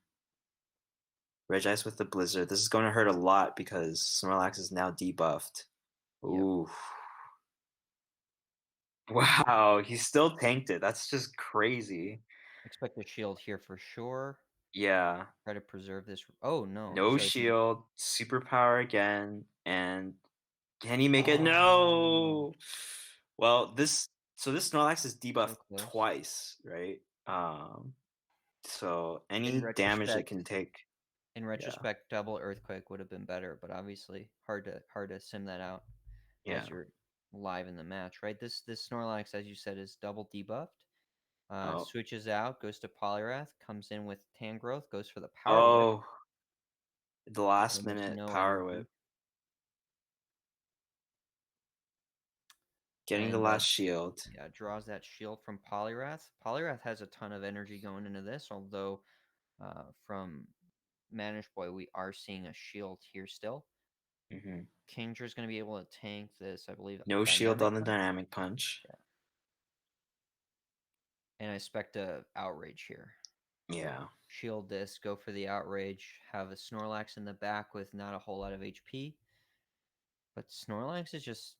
Regice with the Blizzard. This is going to hurt a lot because Snorlax is now debuffed. Yep. Ooh. Wow, he still tanked it. That's just crazy. Expect a shield here for sure. Yeah. Try to preserve this. Oh no. No So he shield, superpower again, and can he make it? Oh, No. Well, this Snorlax is so debuffed close. twice, right? So In any damage it retrospect, can take, yeah, double earthquake would have been better, but obviously hard to sim that out yeah. as you're live in the match, right? This Snorlax, as you said, is double debuffed. Oh, Switches out, goes to Polyrath, comes in with Tangrowth, goes for the Power Whip oh, the with last almost minute no power energy. whip. Getting the And, last shield. yeah, draws that shield from Poliwrath. Poliwrath has a ton of energy going into this, although from Mannish Boy, we are seeing a shield here still. Hmm. Kingdra's going to be able to tank this, I believe. No shield on the Punch. dynamic punch. Yeah. And I expect a outrage here. Yeah. Shield this, go for the outrage, have a Snorlax in the back with not a whole lot of HP. But Snorlax is just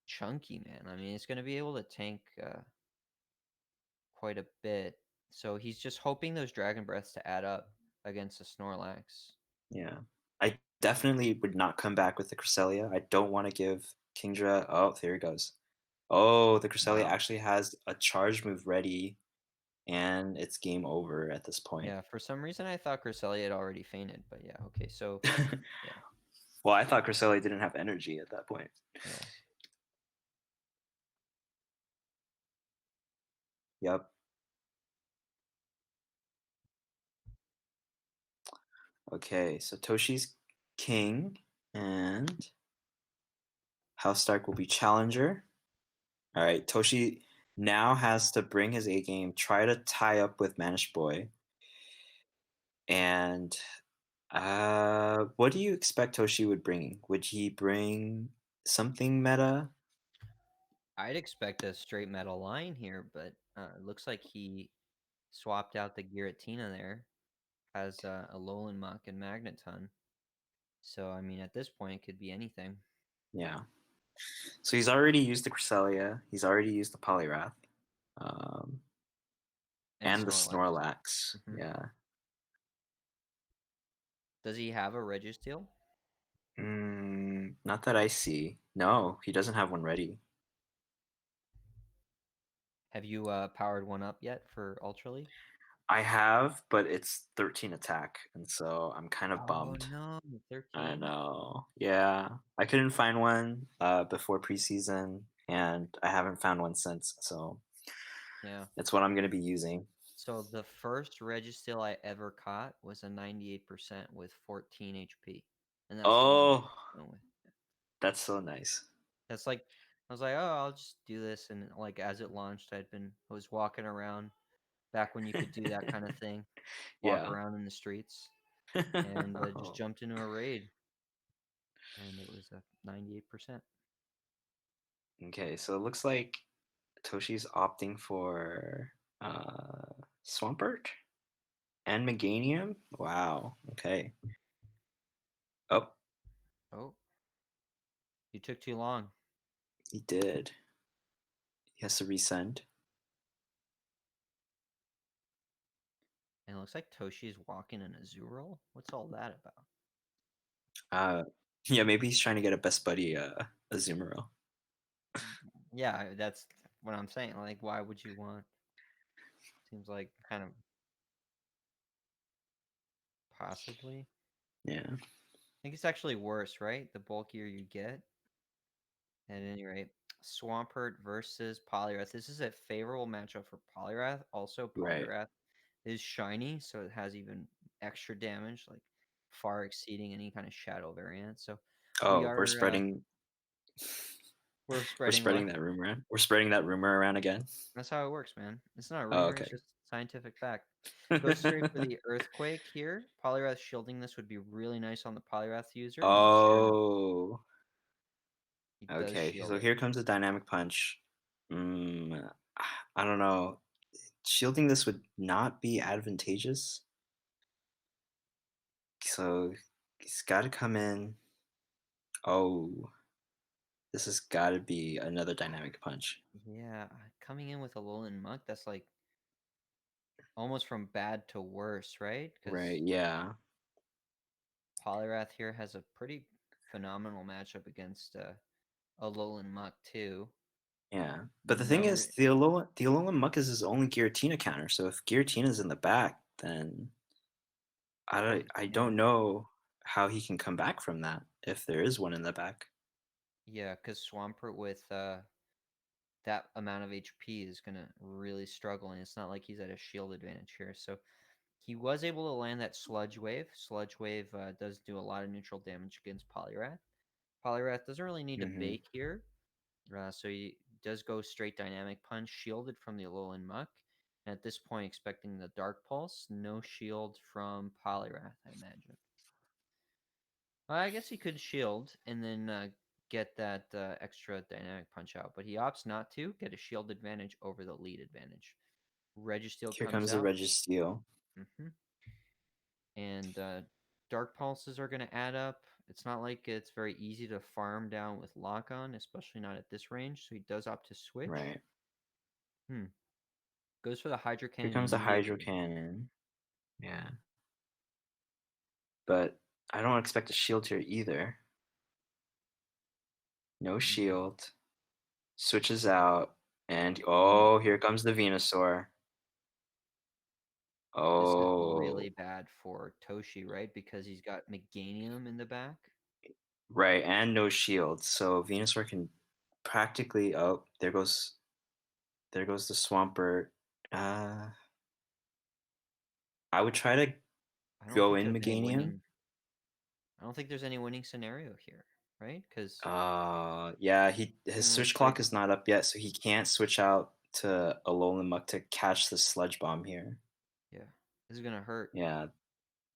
chunky, man. I mean, it's going to be able to tank quite a bit. So he's just hoping those Dragon Breaths to add up against the Snorlax. Yeah. I definitely would not come back with the Cresselia. I don't want to give Kingdra. Oh, there he goes. Oh, the Cresselia Wow. actually has a charge move ready, and it's game over at this point. Yeah, for some reason I thought Cresselia had already fainted, but yeah, okay, so yeah. Well, I thought Cresselia didn't have energy at that point. Yeah. Yep. Okay, so Toshi's king, and House Stark will be challenger. All right, Toshi now has to bring his A game, try to tie up with Mannish Boy. And what do you expect Toshi would bring? Would he bring something meta? I'd expect a straight metal line here, but it looks like he swapped out the Giratina there. Has a Alolan Muck and Magneton. So, I mean, at this point, it could be anything. Yeah. So he's already used the Cresselia. He's already used the Poliwrath. And the Snorlax. Mhm. Yeah. Does he have a Registeel? Not that I see. No, he doesn't have one ready. Have you powered one up yet for Ultra League? I have, but it's 13 attack, and so I'm kind of bummed. No, 13. I know. Yeah. I couldn't find one before preseason, and I haven't found one since, so Yeah. it's what I'm going to be using. So the first Registeel I ever caught was a 98% with 14 HP. And that's the one Oh, I went with. that's so nice. That's like I was like, oh, I'll just do this, and like as it launched, I was walking around back when you could do that kind of thing, walk Yeah. around in the streets, and just jumped into a raid, and it was a 98%. Okay, so it looks like Toshi's opting for Swampert and Meganium. Wow. Okay. Oh, Oh, you took too long. he did. He has to resend. And it looks like Toshi's walking in a Azurill. What's all that about? Yeah, maybe he's trying to get a best buddy, Azumarill. Yeah, that's what I'm saying. Like, why would you want? Seems like kind of possibly. Yeah. I think it's actually worse, right? The bulkier you get. At any rate, Swampert versus Poliwrath. This is a favorable matchup for Poliwrath. Also, Right. Poliwrath is shiny, so it has even extra damage, like far exceeding any kind of shadow variant. So we Oh, are we're spreading. we're We're spreading spreading what? that rumor around. We're spreading that rumor around again. That's how it works, man. It's not a Oh, rumor, okay. it's just scientific fact. Goes straight for the Earthquake here. Poliwrath shielding this would be really nice on the Poliwrath user. Oh. He does Okay. shield So it. here comes a dynamic punch. I don't know. Shielding this would not be advantageous. So he's got to come in. Oh, this has got to be another dynamic punch. Yeah, coming in with a Alolan Muck, that's like almost from bad to worse, right? Because Right. Yeah. Poliwrath here has a pretty phenomenal matchup against Alolan Muck too. Yeah. But the thing No, is, the Alolan Muck is his only Giratina counter. So if Giratina's in the back, then I don't know how he can come back from that if there is one in the back. yeah, because Swampert with that amount of HP is gonna really struggle, and it's not like he's at a shield advantage here. So he was able to land that Sludge Wave. Sludge Wave does do a lot of neutral damage against Poliwrath. Poliwrath doesn't really need to Mm-hmm. bake here, so he does go straight Dynamic Punch, shielded from the Alolan Muck. And at this point, expecting the Dark Pulse, no shield from Poliwrath, I imagine. I guess he could shield and then get that extra Dynamic Punch out, but he opts not to get a shield advantage over the lead advantage. Registeel Here comes comes the out. Registeel. And Dark Pulses are going to add up. It's not like it's very easy to farm down with Lock On, especially not at this range, so he does opt to switch. Right. Goes for the Hydro Cannon. Here comes the Hydro immediately. Cannon. Yeah. But I don't expect a shield here either. No shield. Switches out. And oh, here comes the Venusaur. This is Oh, really bad for Toshi, right? Because he's got Meganium in the back. right, and no shield. So Venusaur can practically there goes the Swampert. I would try to go in Meganium. I don't think there's any winning scenario here, right? Because yeah, his switch clock is not up yet, so he can't switch out to Alolan Muck to catch the Sludge Bomb here. Yeah, this is gonna hurt. Yeah,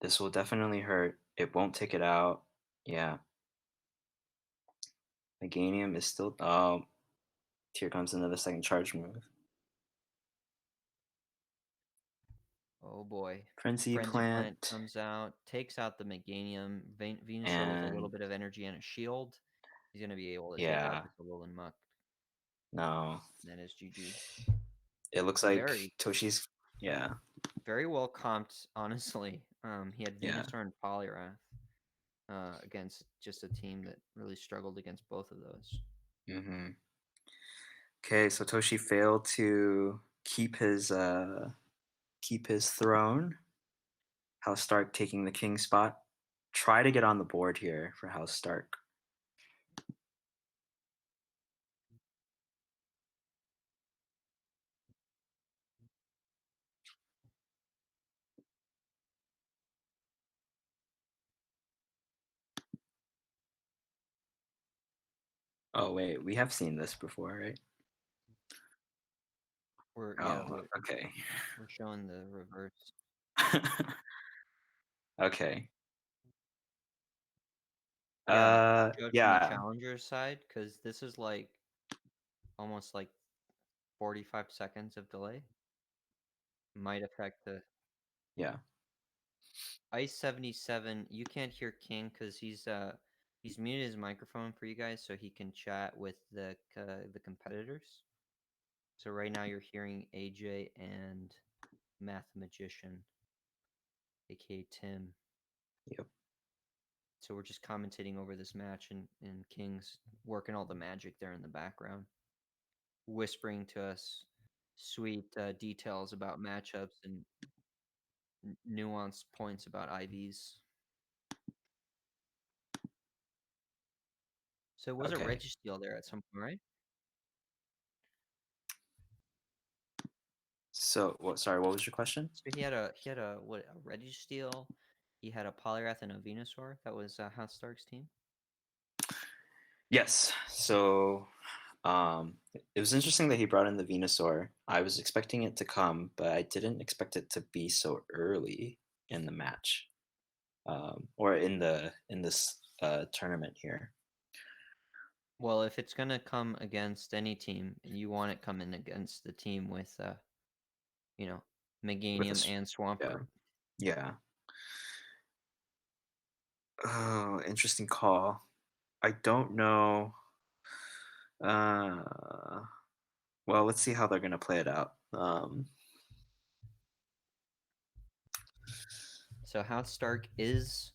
this will definitely hurt. It won't take it out. Yeah. Meganium is still here comes another second charge move. Oh boy. Frenzy Plant Plant comes out, takes out the Meganium. Venusaur with a little bit of energy and a shield. He's going to be able to take out this Alolan Muck. No. That is GG. It looks like Toshi's, very well comped, honestly. He had Venusaur and Poliwrath against just a team that really struggled against both of those. Okay, so Toshi failed to keep his throne. House Stark taking the king spot. Try to get on the board here for House Stark. Oh wait, we have seen this before, right? Okay. We're showing the reverse. Okay. Yeah, from the challenger side, because this is like almost like 45 seconds of delay. Might affect the Ice 77. You can't hear King because he's muted his microphone for you guys so he can chat with the competitors. So right now you're hearing AJ and Math Magician, aka Tim. Yep. So we're just commentating over this match, and King's working all the magic there in the background, whispering to us sweet details about matchups and nuanced points about IVs. So it was a Registeel there at some point, right? So sorry, what was your question? So he had a Registeel, he had a Poliwrath and a Venusaur. That was House Stark's team. Yes. So it was interesting that he brought in the Venusaur. I was expecting it to come, but I didn't expect it to be so early in the match, or in this tournament here. Well, if it's gonna come against any team, you want it coming against the team with, Meganium and Swampert. Yeah. Oh, interesting call. I don't know. Well, let's see how they're gonna play it out. So House Stark is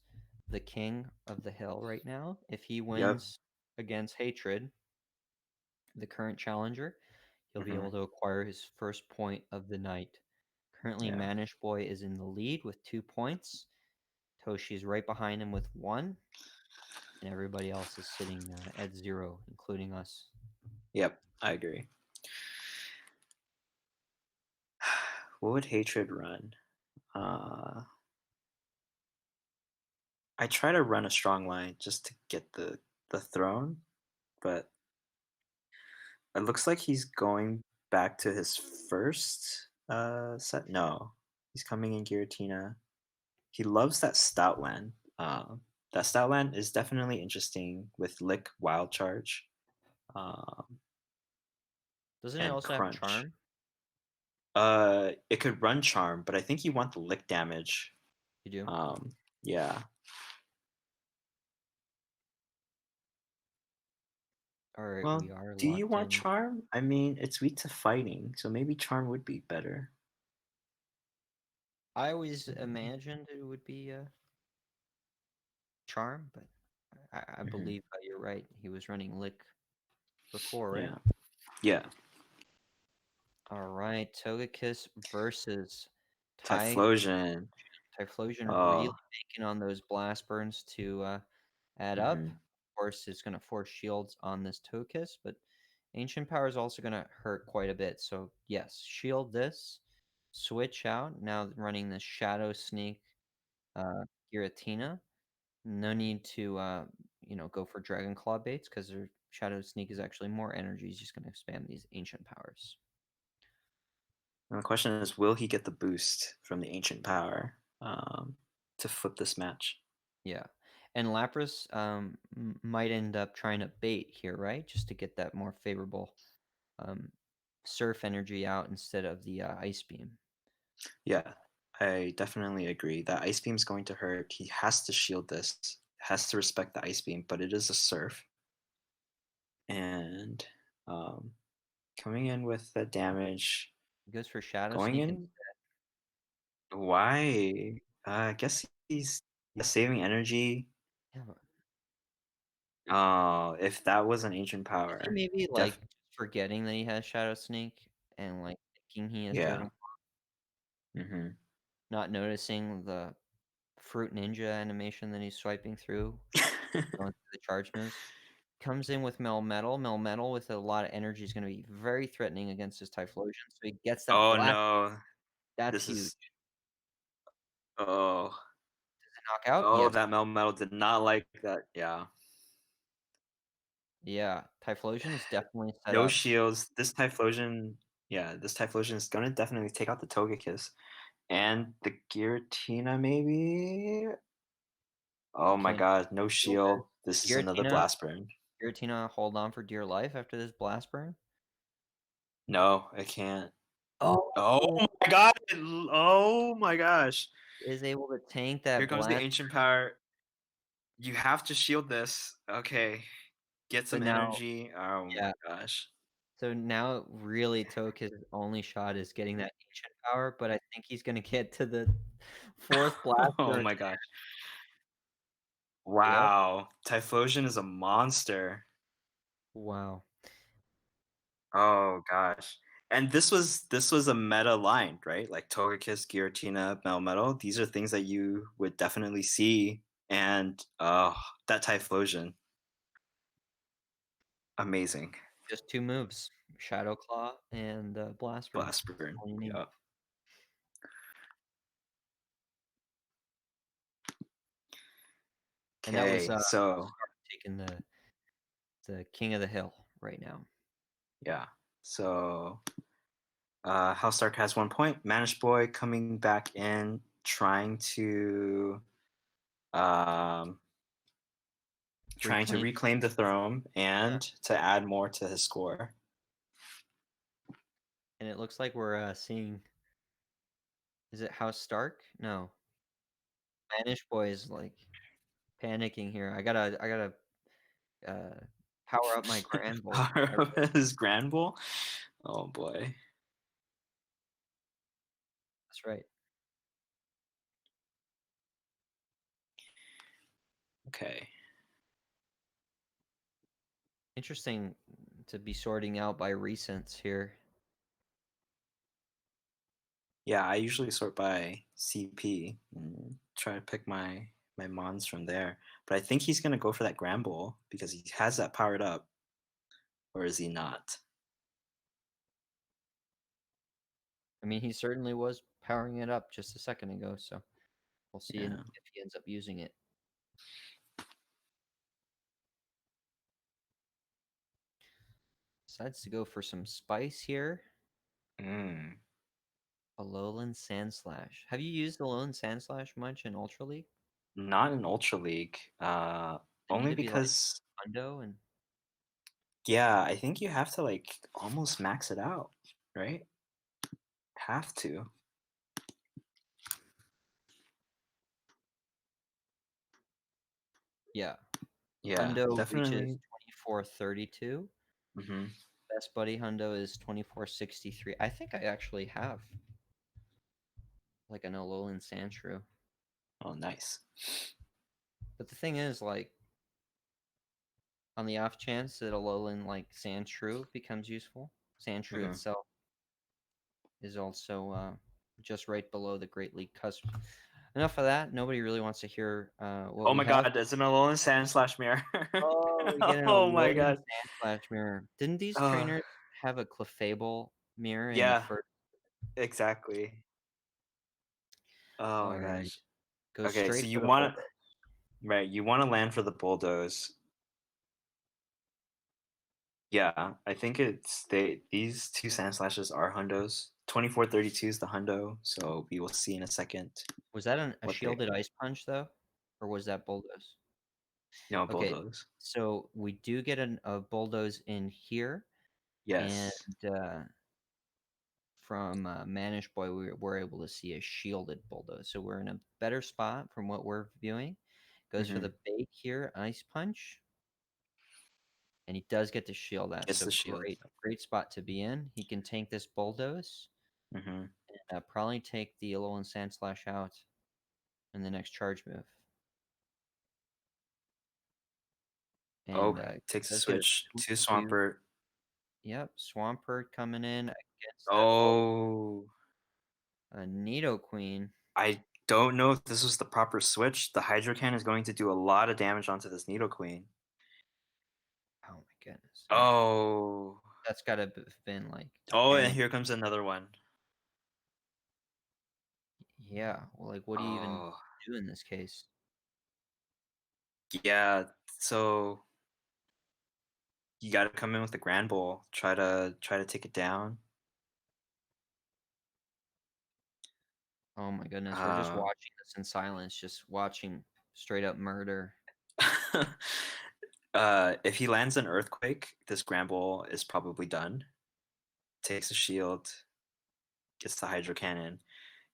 the king of the hill right now. If he wins against Hatred, the current challenger, he'll be able to acquire his first point of the night. Currently, Mannish Boy is in the lead with 2 points. Toshi is right behind him with 1. And everybody else is sitting at 0, including us. Yep, I agree. What would Hatred run? I try to run a strong line just to get the throne, but It looks like he's going back to his first set. No, he's coming in Giratina. He loves that Stoutland. That Stoutland is definitely interesting with Lick, Wild Charge, Doesn't it and also have Crunch. charm? It could run Charm, but I think you want the Lick damage. You do? Yeah. All right, Well, we are do you locked want in. Charm? I mean, it's weak to fighting, so maybe Charm would be better. I always imagined it would be charm, but I Mhm. believe you're right. He was running Lick before, right? Yeah. Yeah. All right, Togekiss versus Typhlosion. Typhlosion, really Oh. banking on those blast burns to add up. Mhm. Of course, it's going to force shields on this Togekiss, but Ancient Power is also going to hurt quite a bit. So yes, shield this, switch out. Now running the Shadow Sneak Giratina. No need to go for Dragon Claw baits because their Shadow Sneak is actually more energy. He's just going to spam these Ancient Powers. And the question is, will he get the boost from the Ancient Power to flip this match? Yeah. And Lapras might end up trying to bait here, right? Just to get that more favorable Surf energy out instead of the Ice Beam. Yeah, I definitely agree. That Ice Beam's going to hurt. He has to shield this, has to respect the Ice Beam, but it is a Surf. And coming in with the damage. He goes for Shadow Going Sneak in? instead. Why? I guess he's saving energy. Yeah, but Oh, if that was an Ancient is he Power. maybe like forgetting that he has Shadow Sneak and like thinking he has Yeah. Dragon, Mm-hmm. not noticing the Fruit Ninja animation that he's swiping through, going through the charge moves. Comes in with Melmetal. Melmetal with a lot of energy is going to be very threatening against his Typhlosion. So he gets that Oh blast. no. That's This huge. is oh. Knockout? Oh, Yes. that Melmetal did not like that. Yeah. Yeah. Typhlosion is definitely set No up. shields. This Typhlosion, yeah, this Typhlosion is gonna definitely take out the Togekiss. And the Giratina, maybe? Oh my Can god, no shield. This is another Giratina, Blast Burn. Giratina hold on for dear life after this blast burn? No, I can't. Oh, Oh my god! Oh my gosh. is able to tank Here that comes the blast. Ancient Power. You have to shield this. Okay. Get some But now, energy. Oh my yeah. gosh. So now really Togekiss' only shot is getting that ancient power, but I think he's gonna get to the fourth blast Oh burn. my gosh. Yep. Wow. Typhlosion is a monster. Wow. Oh gosh. And this was a meta line, right? Like Togekiss, Giratina, Melmetal. These are things that you would definitely see. And that Typhlosion. Amazing. Just 2 moves. Shadow Claw and Blast Burn. Blast That's burn. all you need. Yeah. And that was Okay, so taking the king of the hill right now. yeah. So Hellstark has 1 point. Mannish Boy coming back in, trying to reclaim the throne and to add more to his score. And it looks like we're seeing. Is it House Stark? No. Mannish Boy is like panicking here. I gotta power up my Grand Bull. His Grand Bull? Oh boy. That's right. Okay. Interesting to be sorting out by recents here. Yeah, I usually sort by CP and try to pick my mons from there. But I think he's gonna go for that Grand Bull because he has that powered up. Or is he not? I mean, he certainly was powering it up just a second ago, so we'll see Yeah. if he ends up using it. decides to go for some spice here. Mm. Alolan Sandslash. Have you used Alolan Sandslash much in Ultra League? Not in Ultra League. They need Only to be like because Hundo and yeah, I think you have to like almost max it out, right? Have to. yeah. Yeah, Hundo reaches definitely. 2432. Hmm. Best buddy Hundo is 2463. I think I actually have like an Alolan Sandshrew. Oh, nice. But the thing is, like, on the off chance that Alolan like Sandshrew becomes useful, Sandshrew Hmm. itself is also just right below the Great League cusp. Enough of that. Nobody really wants to hear what Oh we my have. god, it's an Alolan Sandslash mirror. Oh, we get an Oh my Alolan god. Sandslash mirror. Didn't these Oh, trainers have a Clefable mirror in the yeah, first? exactly. Oh my All right, gosh. goes Okay, so straight for you the want bulldoze. to right, you want to land for the bulldoze. Yeah, I think it's these two Sandslashes are hundos. 2432 is the hundo, so we will see in a second Was that a what they shielded ice punch though, or was that bulldoze? no Okay, bulldoze. so we do get a bulldoze in here, and Yes. from Mannish Boy, we're able to see a shielded bulldoze. So we're in a better spot from what we're viewing. Goes for Hmm. the bait here, ice punch, and he does get to shield that. Gets So the shield. great spot to be in. He can tank this bulldoze Hmm. and probably take the Alolan Sandslash out in the next charge move. Oh, And takes a does get a switch to to Swampert. yep, Swampert coming in against that bull, Oh, a Nidoqueen. I don't know if this was the proper switch. The Hydro Can is going to do a lot of damage onto this Nidoqueen. Oh my goodness. Yeah. Oh. That's gotta have been like Oh, and damage. here comes another one. Yeah. Well, like, what do you even Oh, do in this case? yeah. So you got to come in with the Grand Bull. Try to take it down. Oh my goodness. We're just Uh, watching this in silence, just watching straight up murder. if he lands an Earthquake, this Grand Bull is probably done. Takes a shield, gets the Hydro Cannon.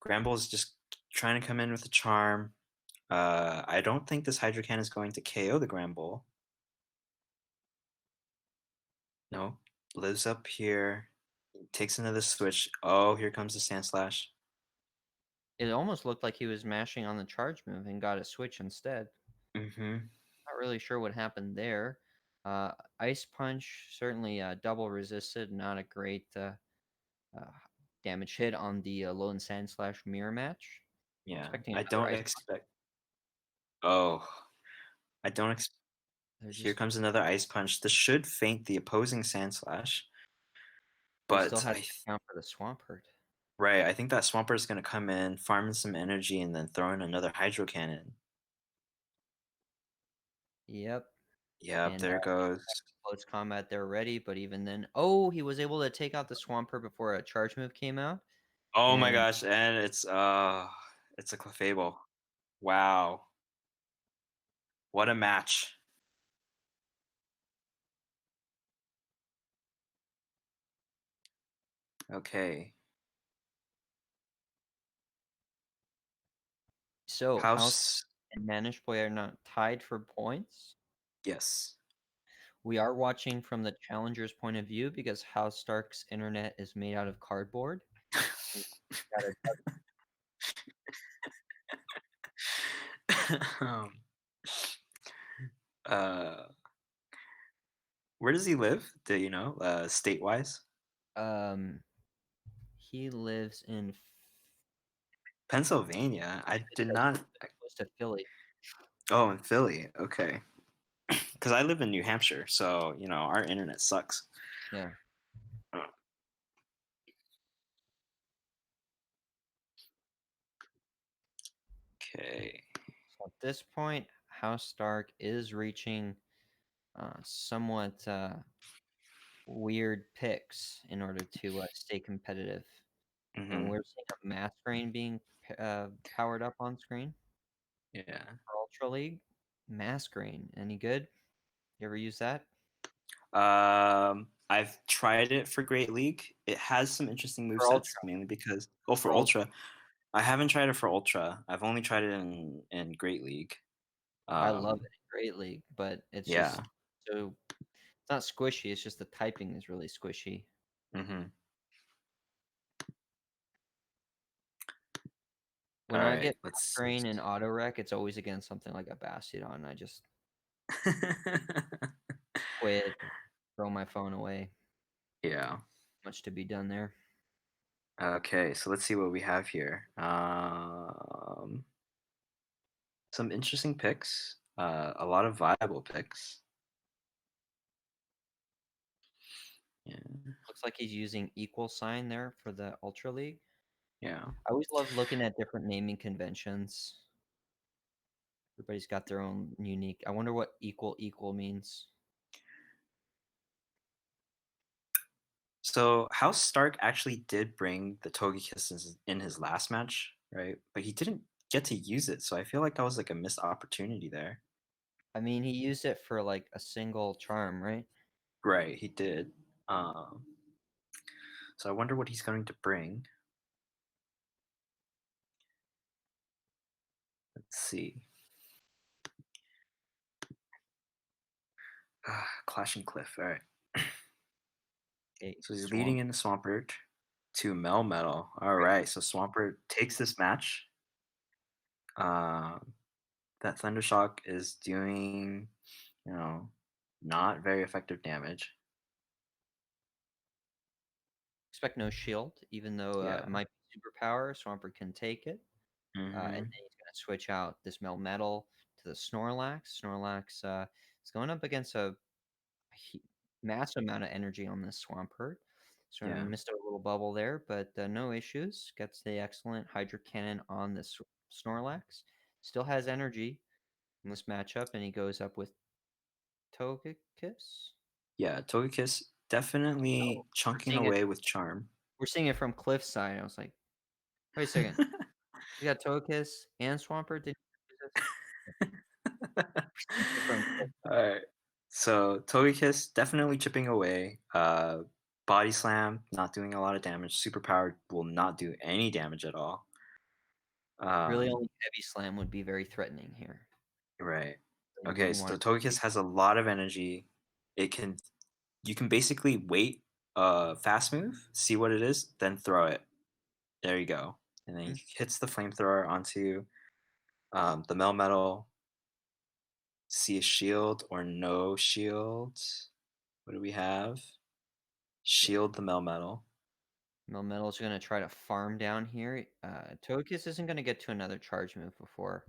Grand Bull is just trying to come in with a Charm. I don't think this Hydro Cannon is going to KO the Grand Bull. No, lives up here. Takes another switch. Oh, here comes the Sandslash. It almost looked like he was mashing on the charge move and got a switch instead. Mm-hmm. Not really sure what happened there. Uh, Ice Punch certainly double resisted. Not a great damage hit on the Lone Sandslash mirror match. Yeah, Expecting I another don't Ice. expect. Oh, I don't expect. They're Here just comes another Ice Punch. This should feint the opposing Sandslash. we still But had to account for the Swampert. right, I think that Swampert is going to come in, farm in some energy, and then throw in another Hydro Cannon. Yep. Yep, And there it goes. close combat there ready, but even then, oh, he was able to take out the Swampert before a charge move came out. Oh my And gosh, and it's a Clefable. Wow. What a match. Okay. so House House. and Mannish Boy are not tied for points. Yes. We are watching from the challenger's point of view because House Stark's internet is made out of cardboard. He's got a um, uh, where does he live? Do you know? State-wise? he lives in Pennsylvania. I did not. close to Philly. Oh, in Philly. Okay. Because I live in New Hampshire, so our internet sucks. Yeah. Okay. So at this point, House Stark is reaching somewhat weird picks in order to stay competitive. And Mhm. we're seeing a Mascarene being powered up on screen Yeah. for Ultra League. Mascarene, any good? You ever use that? I've tried it for Great League. It has some interesting For Ultra. movesets, mainly because for For Ultra. Ultra. I haven't tried it for Ultra. I've only tried it in Great League. I love it in Great League, but it's Yeah. just so it's not squishy. It's just the typing is really squishy. Mhm. When All I right. get Let's. Mascarene and auto rec, it's always against something like a Bastiodon. I just quit, throw my phone away. Yeah. Much to be done there. Okay, so let's see what we have here. Some interesting picks. A lot of viable picks. Yeah. Looks like he's using equal sign there for the Ultra League. Yeah. I always love looking at different naming conventions. Everybody's got their own unique. I wonder what equal means. So House Stark actually did bring the Togekiss in his last match, right? But he didn't get to use it, so I feel like that was like a missed opportunity there. I mean, he used it for like a single charm, right? Right, he did. So I wonder what he's going to bring. Let's see. Clashing Cliff. All right. Okay, So he's Swamp. leading into Swampert to Melmetal. All right. So Swampert takes this match. That Thundershock is doing, not very effective damage. Expect no shield, even though it Yeah. might be superpower. Swampert can take it. And Mhm. then he's going to switch out this Melmetal to the Snorlax. Snorlax is going up against a massive amount of energy on this Swampert. So Yeah. missed a little bubble there, but no issues. Gets the excellent Hydro Cannon on this Snorlax. Still has energy in this matchup, and he goes up with Togekiss. Yeah. Togekiss Oh, definitely we're chunking seeing it. away with Charm. We're seeing it from Cliff's side. I was like, wait a second. You got Togekiss and Swampert. Did you use this? From Cliff. All right. So Togekiss definitely chipping away. Body Slam not doing a lot of damage. Superpower will not do any damage at all. Really, only Heavy Slam would be very threatening here. Right. You Okay, wouldn't so want Togekiss has a lot of energy. You can basically wait fast move, see what it is, then throw it. There you go. And then he hits the flamethrower onto the Melmetal. See a shield or no shield. What do we have? Shield the Melmetal. Melmetal's going to try to farm down here. Togekiss isn't going to get to another charge move before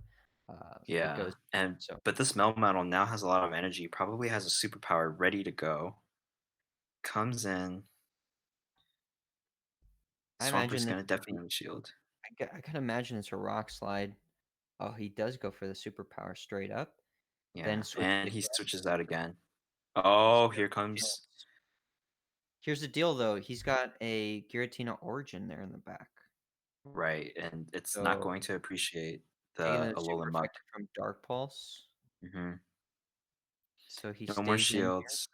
it Yeah. goes. And So but this Melmetal now has a lot of energy, probably has a superpower ready to go. Comes in. I Swamper's imagine this. gonna definitely shield. I can imagine it's a rock slide. Oh, he does go for the superpower straight up. Yeah. Then switch And it he again. switches out again. Oh, here comes. Shields. Here's the deal, though. He's got a Giratina Origin there in the back. Right, and it's not So going to appreciate taking the the super Alolan Muck. effective from Dark Pulse. Hmm. So he No more stays in here. shields.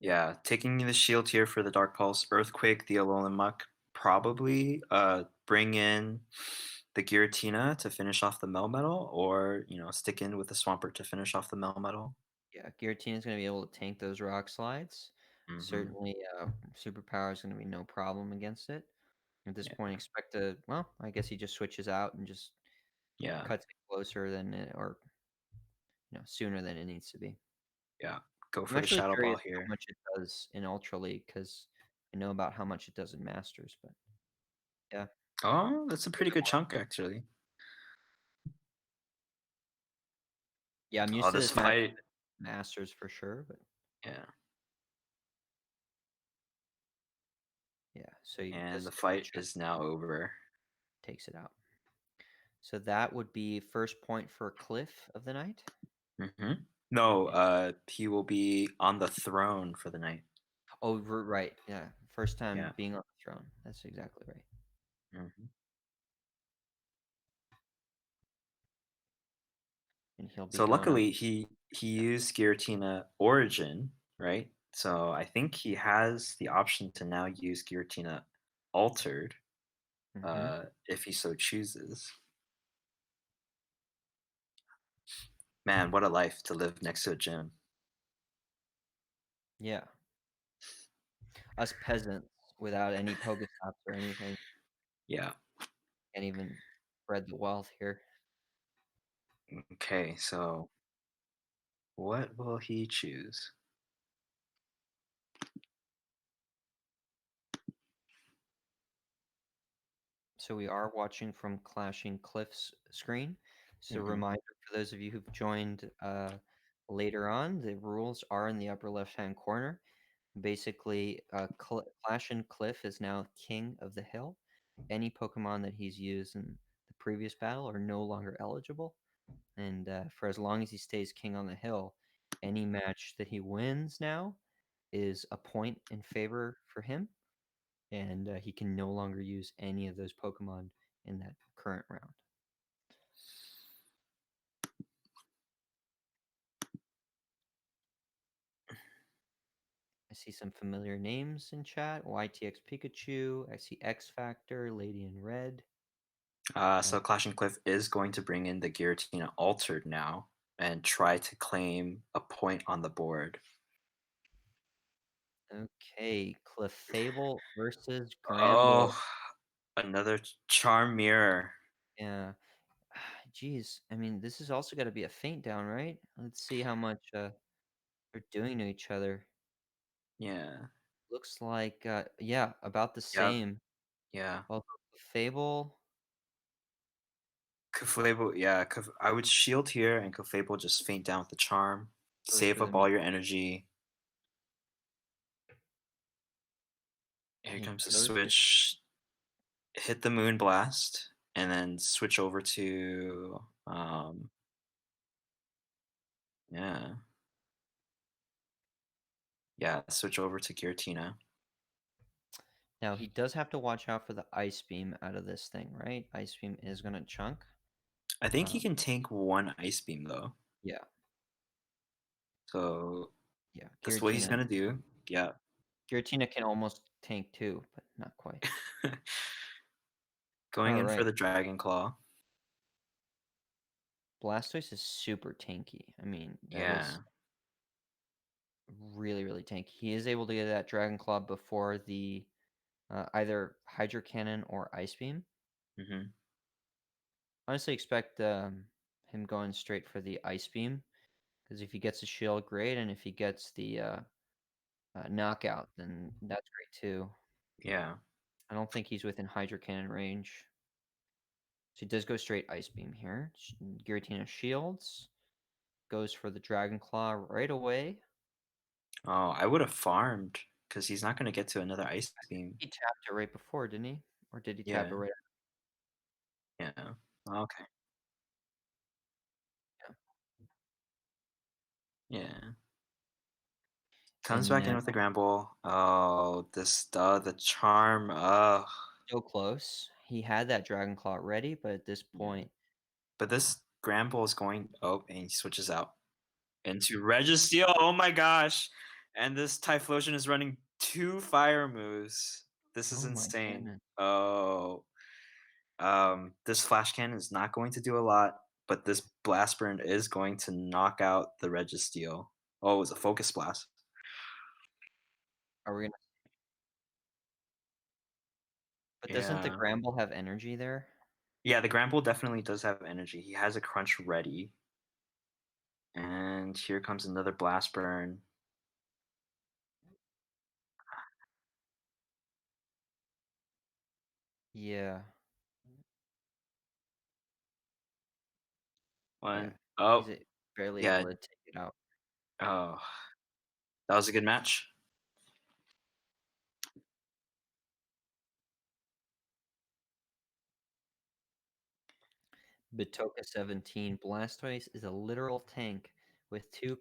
Yeah, taking the shield here for the Dark Pulse, Earthquake, the Alolan Muck, probably bring in the Giratina to finish off the Melmetal, or stick in with the Swampert to finish off the Melmetal. Yeah, Giratina's going to be able to tank those rock slides. Hmm. Certainly, superpower is going to be no problem against it. At this Yeah. point, expect a well. I guess he just switches out and just Yeah, cuts it closer than it, or sooner than it needs to be. yeah. Go I'm for the actually Shadow Ball curious how here. much it does in Ultra League because I know about how much it does in Masters, but yeah, Oh, that's a a little pretty bit good more. chunk, actually. Yeah, I'm Oh, used to this this match fight. Masters for sure, but Yeah, yeah. So he and does the hit the fight chest, is now over. takes it out. So that would be first point for Cliff of the night. No, he will be on the throne for the night. Oh, right. Yeah. First time Yeah. being on the throne. That's exactly right. Mhm. And he'll be So going up. luckily he used Giratina Origin, right? So I think he has the option to now use Giratina Altered, Mhm. if he so chooses. Man, what a life to live next to a gym. Yeah. Us peasants without any Pokestops or anything Yeah. can't even spread the wealth here. Okay, so what will he choose? So we are watching from Clashing Cliff's screen. So Mhm. reminder for those of you who've joined later on, the rules are in the upper left-hand corner. Basically, Clash and Cliff is now king of the hill. Any Pokemon that he's used in the previous battle are no longer eligible. And for as long as he stays king on the hill, any match that he wins now is a point in favor for him, and he can no longer use any of those Pokemon in that current round. I see some familiar names in chat. YTX Pikachu. I see X Factor, Lady in Red. So Clash and Cliff is going to bring in the Giratina Altered now and try to claim a point on the board. Okay, Clefable versus Oh, Gramble. another Charm Mirror. Yeah. Geez, I mean, this is also got to be a faint down, right? Let's see how much they're doing to each other. Yeah. Looks like, yeah, about the Yep. same. Yeah. Although Fable, Clefable, yeah, I would shield here and Clefable just faint down with the charm. goes Save for the up all your energy. Here he comes the goes for switch. Hit the Moon Blast and then switch over to yeah. Yeah, switch over to Giratina. now he does have to watch out for the Ice Beam out of this thing, right? Ice Beam is gonna chunk. I think he can tank one Ice Beam though. Yeah, So yeah. that's what he's Giratina, gonna do. Yeah. Giratina can almost tank too, but not quite. Going All in for right, the Dragon Claw. Blastoise is super tanky. I mean, that is Yeah. really, really tanky. He is able to get that Dragon Claw before the either Hydro Cannon or Ice Beam. Mm-hmm. Honestly, expect him going straight for the Ice Beam because if he gets a shield, great, and if he gets the knockout, then that's great too. Yeah. I don't think he's within Hydro Cannon range. So he does go straight Ice Beam here. Giratina shields. Goes for the Dragon Claw right away. Oh, I would have farmed because he's not gonna get to another Ice Beam. He tapped it right before, didn't he? Or did he tap it Yeah. right Yeah. Okay. after? Yeah. Comes And back in now, with the Gramble. Oh, the charm. Oh, so close. He had that Dragon Claw ready, but at this yeah. point, But this Gramble is going. Oh, and he switches out into Registeel. Oh my gosh! And this Typhlosion is running 2 fire moves. This is oh my insane. goodness. Oh, this Flash Cannon is not going to do a lot, but this Blast Burn is going to knock out the Registeel. Oh, it was a Focus Blast. Are we gonna? But doesn't the Yeah. Gramble have energy there? Yeah, the Gramble definitely does have energy. He has a Crunch ready. And here comes another Blast Burn. Yeah. Yeah. One. He's Oh, barely yeah. able to take it out. Oh, that was a good match. Bitoka 17. Blastoise is a literal tank with two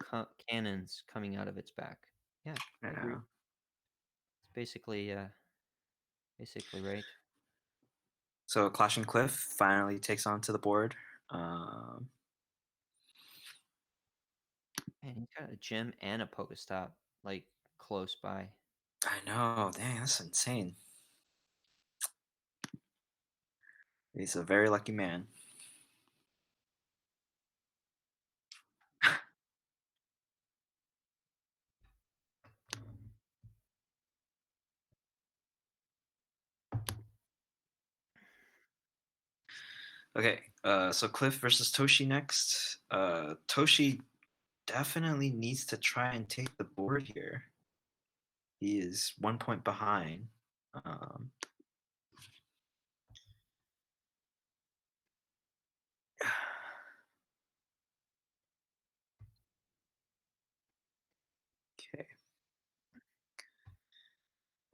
cannons coming out of its back. Yeah, I agree. Yeah. It's basically right. So Clashing Cliff finally takes onto the board. Um, Man, he's got a gym and a Pokestop like close by. I know, dang, that's insane. He's a very lucky man. Okay, so Cliff versus Toshi next. Toshi definitely needs to try and take the board here. He is 1 point behind. Okay.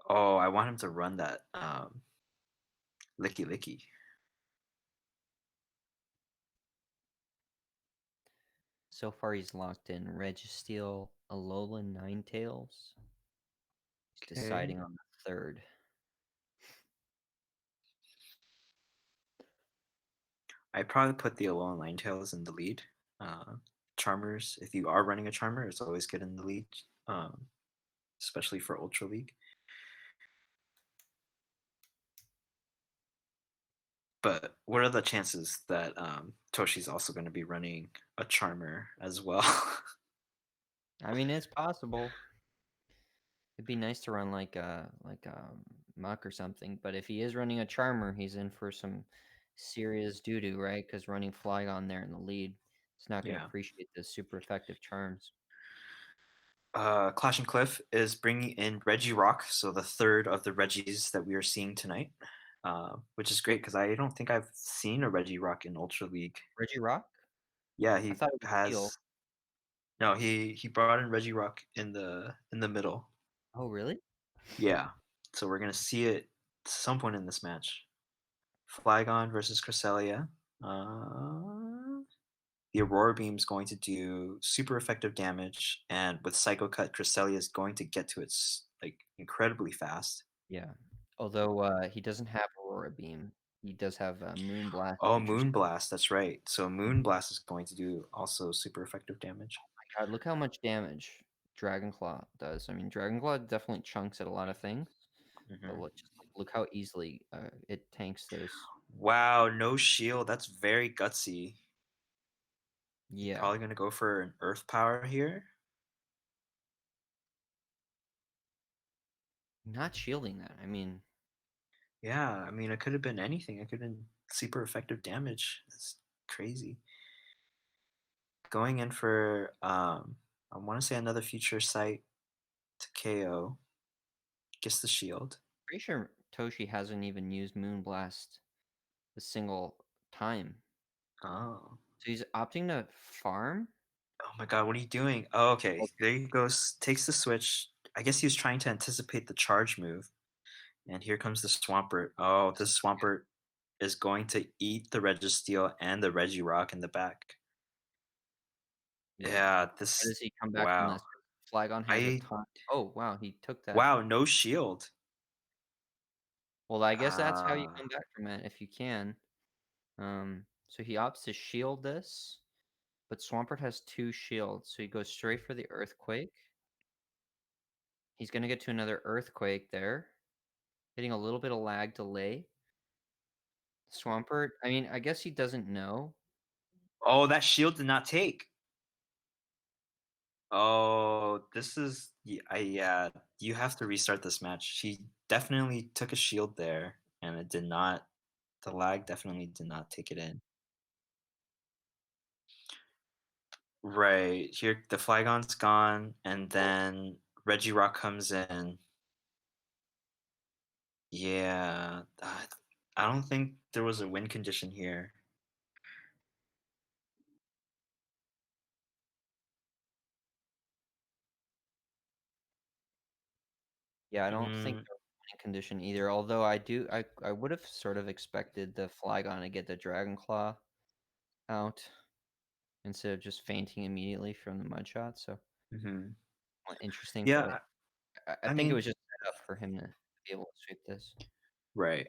Oh, I want him to run that Licky Licky. So far, he's locked in Registeel, Alolan Ninetales. He's Okay. deciding on the third. I probably put the Alolan Ninetales in the lead. Charmers, if you are running a Charmer, it's always good in the lead, especially for Ultra League. But what are the chances that Toshi's also going to be running a Charmer as well? I mean, it's possible. It'd be nice to run like a Muck or something, but if he is running a Charmer, he's in for some serious doo-doo, right? Because running Flygon there in the lead, it's not going to Yeah. appreciate the super effective charms. Clash and Cliff is bringing in Regirock, so the third of the Reggies that we are seeing tonight, which is great because I don't think I've seen a Regirock in Ultra League. Regirock? Yeah, I he thought it was has. Steel. No, he brought in Regirock in the middle. Oh, really? Yeah, so we're gonna see it at some point in this match. Flygon versus Cresselia. The Aurora Beam is going to do super effective damage, and with Psycho Cut, Cresselia is going to get to its like incredibly fast. Yeah. Although he doesn't have Aurora Beam, he does have Moon Blast. Oh, which is- Moon Blast, that's right. So Moon Blast is going to do also super effective damage. my God, look how much damage Dragon Claw does. I mean, Dragon Claw definitely chunks at a lot of things, but look how easily it tanks those. Wow, no shield. That's very gutsy. Yeah. Probably going to go for an Earth Power here. Not shielding that. I mean, Yeah, I mean, it could have been anything. It could have been super effective damage. It's crazy. Going in for, I want to say another Future Sight to KO. Gets the shield. pretty sure Toshi hasn't even used Moon Blast a single time. Oh. So he's opting to farm? Oh my god, what are you doing? Oh, okay. There he goes. Takes the switch. I guess he was trying to anticipate the charge move. And here comes the Swampert. Oh, this Swampert is going to eat the Registeel and the Regirock in the back. Yeah, this. How does he come back from Wow. this? Flygon has a ton. Oh, wow, he took that. Wow, no shield. Well, I guess that's how you come back from it, if you can. So he opts to shield this, but Swampert has 2 shields, so he goes straight for the Earthquake. He's going to get to another Earthquake there, hitting a little bit of lag delay. Swampert, I mean, I guess he doesn't know. Oh, that shield did not take. Oh, this is yeah. You have to restart this match. He definitely took a shield there, and it did not. The lag definitely did not take it in. Right here, the Flygon's gone, and then Regirock comes in. Yeah, I don't think there was a win condition here. Yeah, I don't think there was a winning condition either. Although I would have sort of expected the Flygon to get the Dragon Claw out. instead of just fainting immediately from the mud shot. So Hmm. interesting Yeah, play. I I think it mean, was just set up for him to be able to sweep this. right.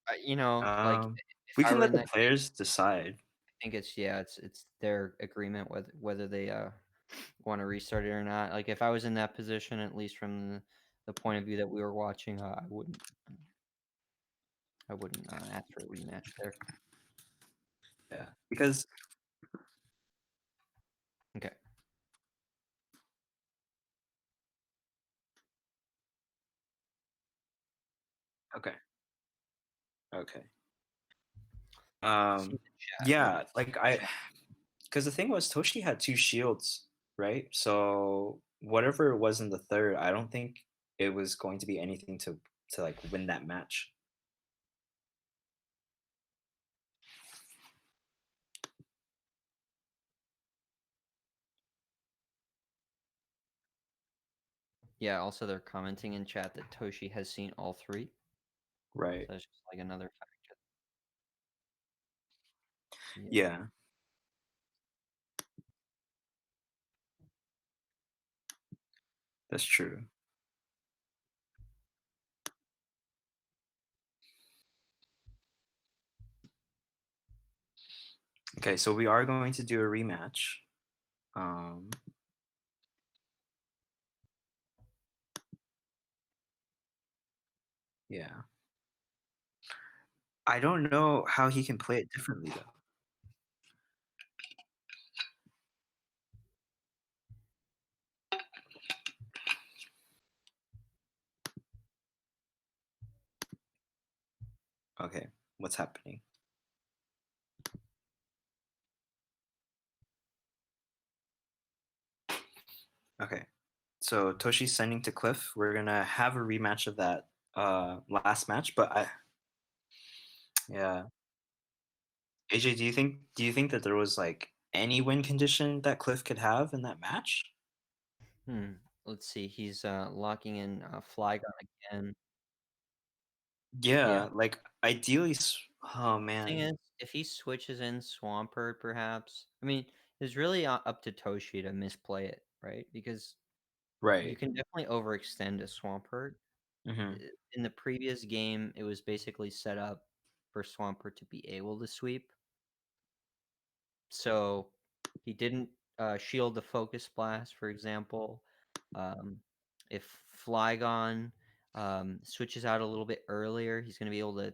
Like Um, if we I can were let in the that game, players decide. I think it's their agreement whether they want to restart it or not. Like if I was in that position, at least from the point of view that we were watching, I wouldn't ask for a rematch there. Yeah, because Okay. okay, okay. See the chat. Yeah, like because the thing was Toshi had 2 shields, right? So whatever it was in the third, I don't think it was going to be anything to like win that match. Yeah. Also, they're commenting in chat that Toshi has seen all three. Right. So that's just like another factor. Yeah. Yeah, that's true. Okay, so we are going to do a rematch. Yeah. I don't know how he can play it differently though. Okay, what's happening? Okay, so Toshi's sending to Cliff. We're gonna have a rematch of that last match, but yeah. AJ, do you think that there was like any win condition that Cliff could have in that match? Hmm. Let's see. He's locking in Flygon again. Yeah. Yeah, like ideally. Oh Thing man, is, if he switches in Swampert, perhaps. I mean, it's really up to Toshi to misplay it, right? Because you right. can definitely overextend a Swampert. Hmm. In the previous game, it was basically set up for Swampert to be able to sweep. So he didn't shield the Focus Blast, for example. Um, if Flygon switches out a little bit earlier, he's going to be able to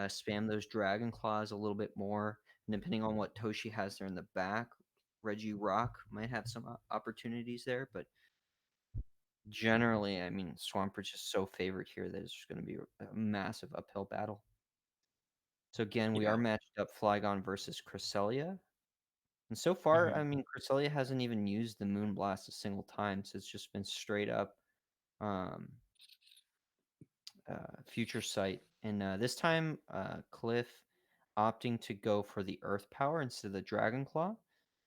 spam those Dragon Claws a little bit more. And depending on what Toshi has there in the back, Regirock might have some opportunities there. But generally, I mean, Swampert's just so favored here that it's just going to be a massive uphill battle. So again, we are Yeah. matched up Flygon versus Cresselia. And so far, Hmm. I mean, Cresselia hasn't even used the Moonblast a single time, so it's just been straight up um, Future Sight. And this time, Cliff opting to go for the Earth Power instead of the Dragon Claw,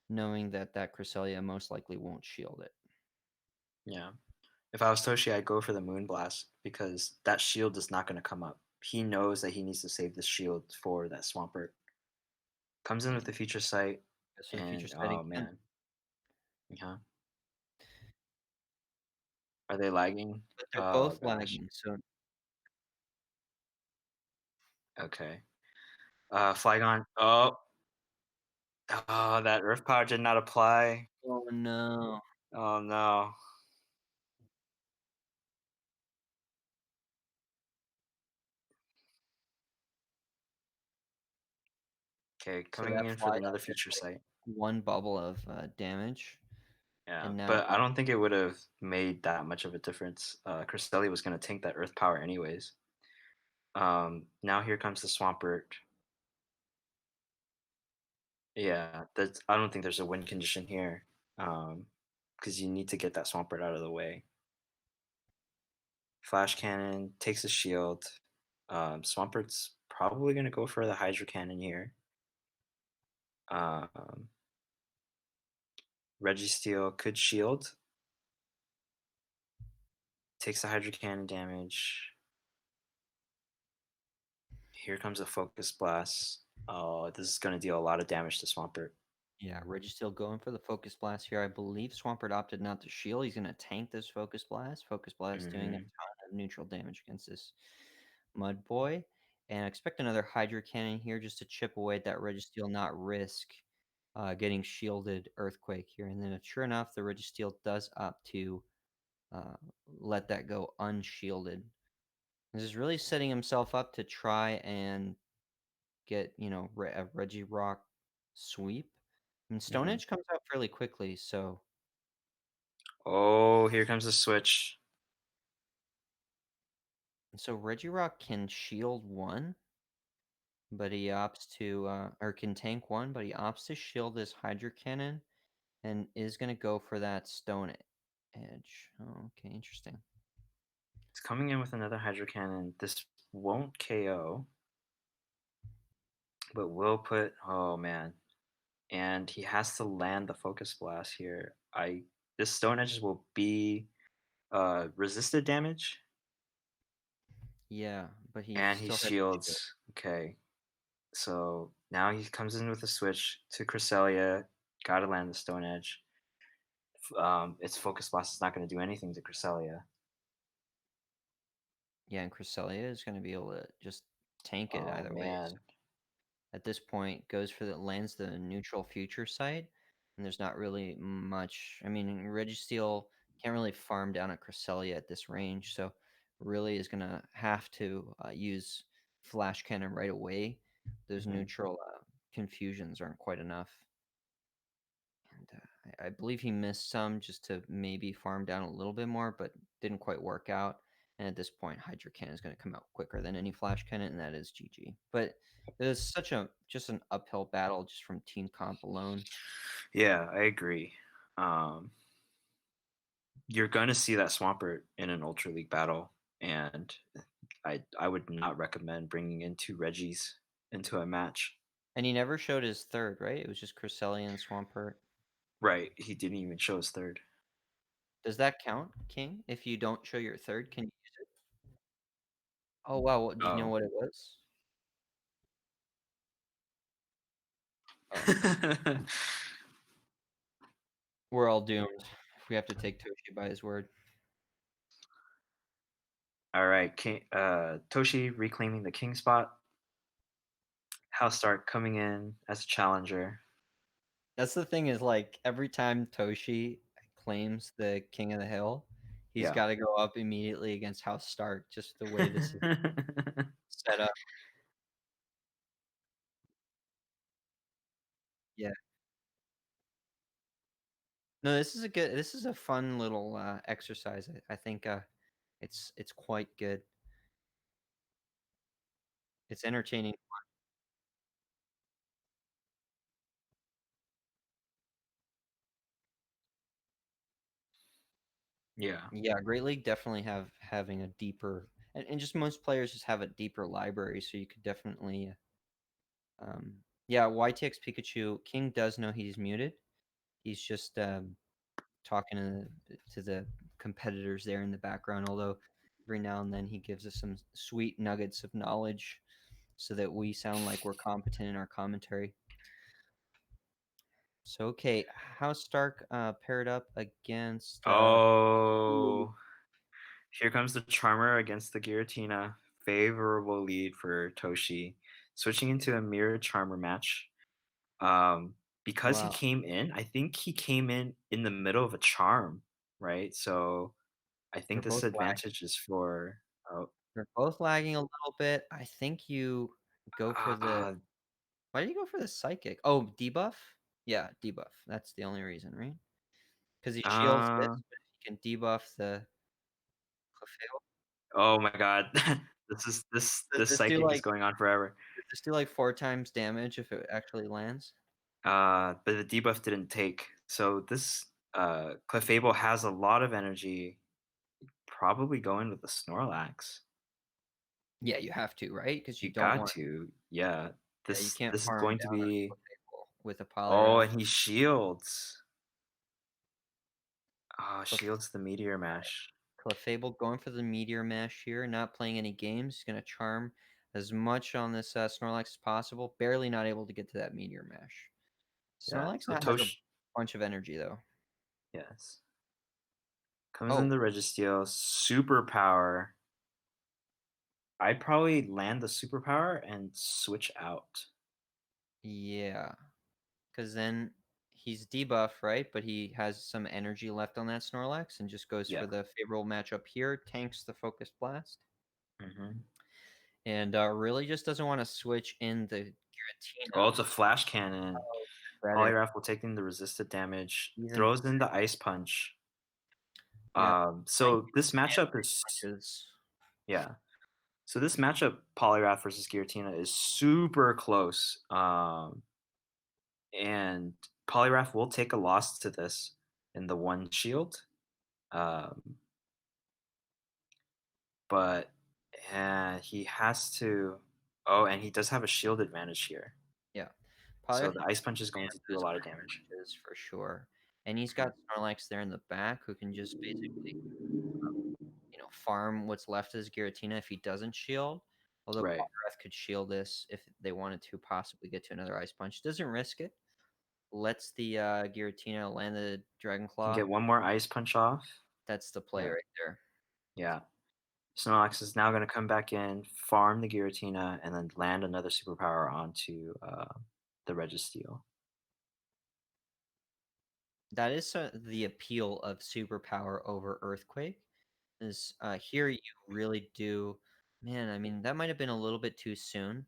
knowing that Cresselia most likely won't shield it. Yeah. If I was Toshi, I'd go for the Moonblast because that shield is not going to come up. He knows that he needs to save the shield for that Swampert. Comes in with the Future Sight, So the Future and Sight oh again. man, yeah. Are they lagging? But they're Oh both gosh. lagging, so Okay. Flygon. Oh, that Earth Power did not apply. oh no. Oh no. Okay, So coming that in for Flygon another did Future like Sight. one bubble of damage, Yeah, and now but I don't think it would have made that much of a difference. Cresselia was going to tank that Earth Power anyways. Now here comes the Swampert. Yeah, that's. I don't think there's a win condition here, because you need to get that Swampert out of the way. Flash Cannon takes a shield. Swampert's probably going to go for the Hydro Cannon here. Um, Registeel could shield. Takes the Hydro Cannon damage. Here comes a Focus Blast. Oh, this is going to deal a lot of damage to Swampert. Yeah, Registeel going for the Focus Blast here. I believe Swampert opted not to shield. He's going to tank this Focus Blast. Focus Blast doing a ton of neutral damage against this Mud Boy. And I expect another Hydro Cannon here just to chip away at that Registeel, not risk getting shielded Earthquake here. And then sure enough, the Registeel does opt to let that go unshielded. This is really setting himself up to try and get, a Regirock sweep. And Stone Edge comes out fairly quickly, so. Oh, here comes the switch. So Regirock can shield one, but he opts to, or can tank one, but he opts to shield this Hydro Cannon and is going to go for that Stone Edge. Oh, okay, interesting. It's coming in with another Hydro Cannon. This won't KO, but will put. Oh man, and he has to land the Focus Blast here. This Stone Edge will be resisted damage. Yeah, but he And he still has shields. Okay, so now he comes in with a switch to Cresselia. Gotta land the Stone Edge. Its Focus Blast is not going to do anything to Cresselia. Yeah, and Cresselia is going to be able to just tank it Oh either way. man. At this point, goes for lands the neutral future site, and there's not really much. I mean, Registeel can't really farm down a Cresselia at this range, so really is gonna have to use Flash Cannon right away. Those neutral confusions aren't quite enough. And I believe he missed some just to maybe farm down a little bit more, but didn't quite work out. And at this point, Hydro Cannon is going to come out quicker than any Flash Cannon, and that is GG. But it was just an uphill battle just from team comp alone. Yeah, I agree. You're going to see that Swampert in an Ultra League battle, and I would not recommend bringing in two Reggies into a match. And he never showed his third, right? It was just Cresselia and Swampert. Right, he didn't even show his third. Does that count, King? If you don't show your third, can you use it? Oh, wow. Do you know what it was? Oh. We're all doomed if we have to take Toshi by his word. All right, Toshi reclaiming the king spot. House Stark coming in as a challenger. That's the thing is, like, every time Toshi claims the King of the Hill, he's got to go up immediately against House Stark, just the way this is set up. Yeah. No, this is a fun little exercise. I think it's quite good. It's entertaining. Yeah. Yeah, Great League definitely having a deeper and just most players just have a deeper library, so you could definitely yeah, YTX Pikachu King does know he's muted. He's just talking to the competitors there in the background, although every now and then he gives us some sweet nuggets of knowledge so that we sound like we're competent in our commentary. So, okay, House Stark paired up against... Here comes the Charmer against the Giratina. Favorable lead for Toshi. Switching into a Mirror Charmer match. Because he came in, I think he came in the middle of a Charm, right? So I think this advantage is for... They're both lagging a little bit. I think you go for the... Why do you go for the Psychic? Oh, debuff? Yeah, debuff. That's the only reason, right? Because he shields this, but he can debuff the Clefable. Oh my god. this Psychic is going on forever. Does this do like 4 times damage if it actually lands? But the debuff didn't take. So this Clefable has a lot of energy. Probably going with the Snorlax. Yeah, you have to, right? Because You don't got want to. Yeah. you can't This is farm going to down a be... Clefable with a Oh, Poliwrath. and he shields. Shields the Meteor Mash. Clefable going for the Meteor Mash here, not playing any games. He's going to charm as much on this Snorlax as possible. Barely not able to get to that Meteor Mash. Snorlax So now has a bunch of energy, though. Yes. Comes in the Registeel, Superpower. I'd probably land the Superpower and switch out. Yeah. Because then he's debuffed, right? But he has some energy left on that Snorlax and just goes for the favorable matchup here, tanks the Focus Blast. And really just doesn't want to switch in the Giratina. Oh, it's a Flash Cannon. Poliwrath will take in the resisted damage, throws in the Ice Punch. So this matchup is... Yeah. So this matchup, Poliwrath versus Giratina, is super close. And Poliwrath will take a loss to this in the one shield. But he has to... Oh, and he does have a shield advantage here. Yeah. So the Ice Punch is going to do a lot of damage. For sure. And he's got Snorlax there in the back who can just basically, farm what's left of his Giratina if he doesn't shield. Although Poliwrath could shield this if they wanted to possibly get to another Ice Punch. Doesn't risk it. Lets the Giratina land the Dragon Claw. Get one more Ice Punch off. That's the play right there. Yeah. Snorlax is now going to come back in, farm the Giratina, and then land another Superpower onto the Registeel. That is the appeal of Superpower over Earthquake. Is here you really do... Man, I mean, that might have been a little bit too soon.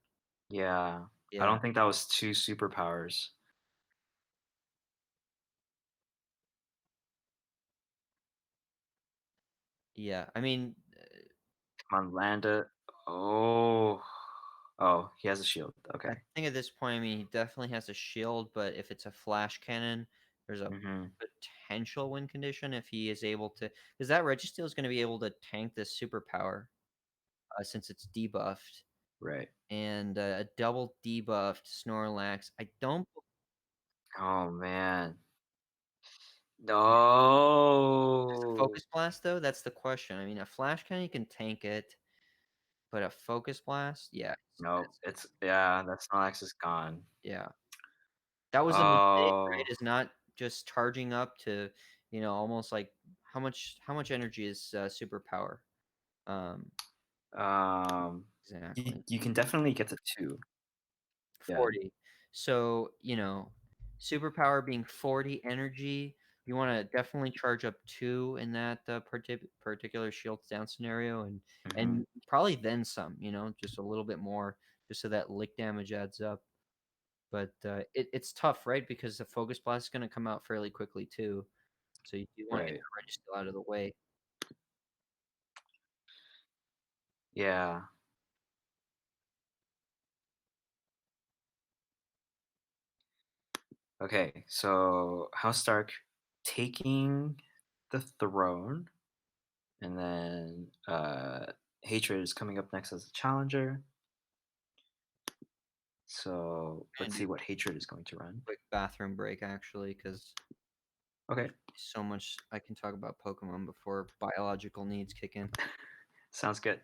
Yeah. I don't think that was 2 Superpowers. Yeah, I mean... Come on, land it. Oh, he has a shield. Okay. I think at this point, I mean, he definitely has a shield, but if it's a Flash Cannon, there's a potential win condition if he is able to... Because that Registeel is going to be able to tank this Superpower since it's debuffed. Right. And a double debuffed Snorlax. I don't... Oh, man. No. Focus Blast, though? That's the question. I mean, a Flash Cannon, you can tank it. But a Focus Blast? Yeah. No, that Snorlax is gone. Yeah. That was a mistake, right? Is not just charging up to, almost like... How much energy is Superpower? Exactly. You can definitely get to 2. 40. Yeah. So, Superpower being 40 energy, you want to definitely charge up 2 in that particular shields down scenario, and probably then some, just a little bit more, just so that lick damage adds up. But it's tough, right? Because the Focus Blast is going to come out fairly quickly too, so you do want to get the Registeel out of the way. Yeah. Okay, so House Stark taking the throne, and then Hatred is coming up next as a challenger. So let's see what Hatred is going to run. Quick bathroom break, actually, because so much I can talk about Pokemon before biological needs kick in. Sounds good.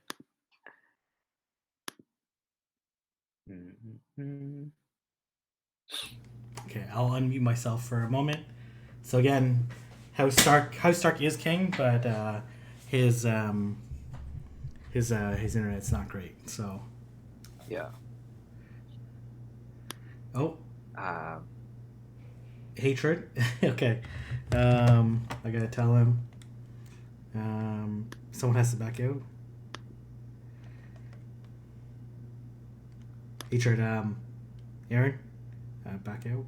Okay, I'll unmute myself for a moment. So again, House Stark is king, but his internet's not great. So yeah. Oh. Hatred. Okay. I gotta tell him. Someone has to back out. Hatred. Aaron. Back out.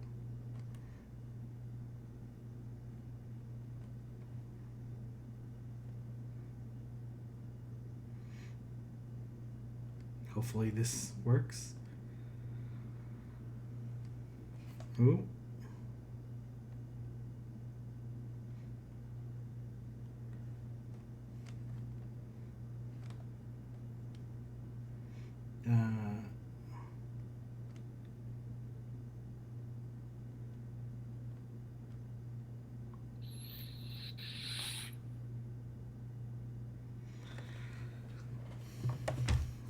Hopefully this works. Ooh.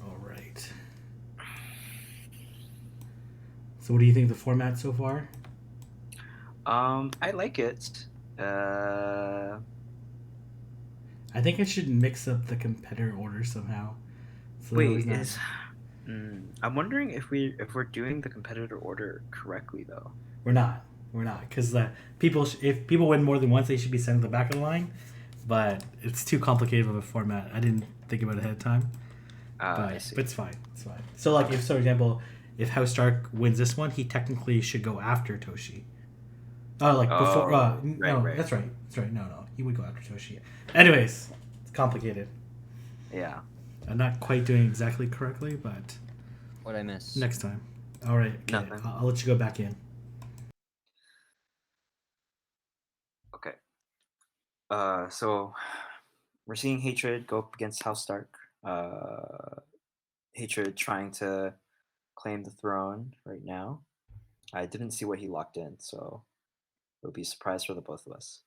All right. So, what do you think of the format so far? I like it. I think I should mix up the competitor order somehow. So there was Wait, not. is I'm wondering if we're doing the competitor order correctly though. We're not. We're not because if people win more than once, they should be sent to the back of the line. But it's too complicated of a format. I didn't think about it ahead of time. I But see. it's fine. It's fine. So like, if for example, if House Stark wins this one, he technically should go after Toshi. Oh, like before. Oh, right, No, right. that's right. That's right. No, he would go after Toshi. Anyways, it's complicated. Yeah. I'm not quite doing exactly correctly, but What I miss? next time. All right. Okay. Nothing. I'll let you go back in. Okay. So we're seeing Hatred go up against House Stark. Hatred trying to claim the throne right now. I didn't see what he locked in, so it would be a surprise for the both of us.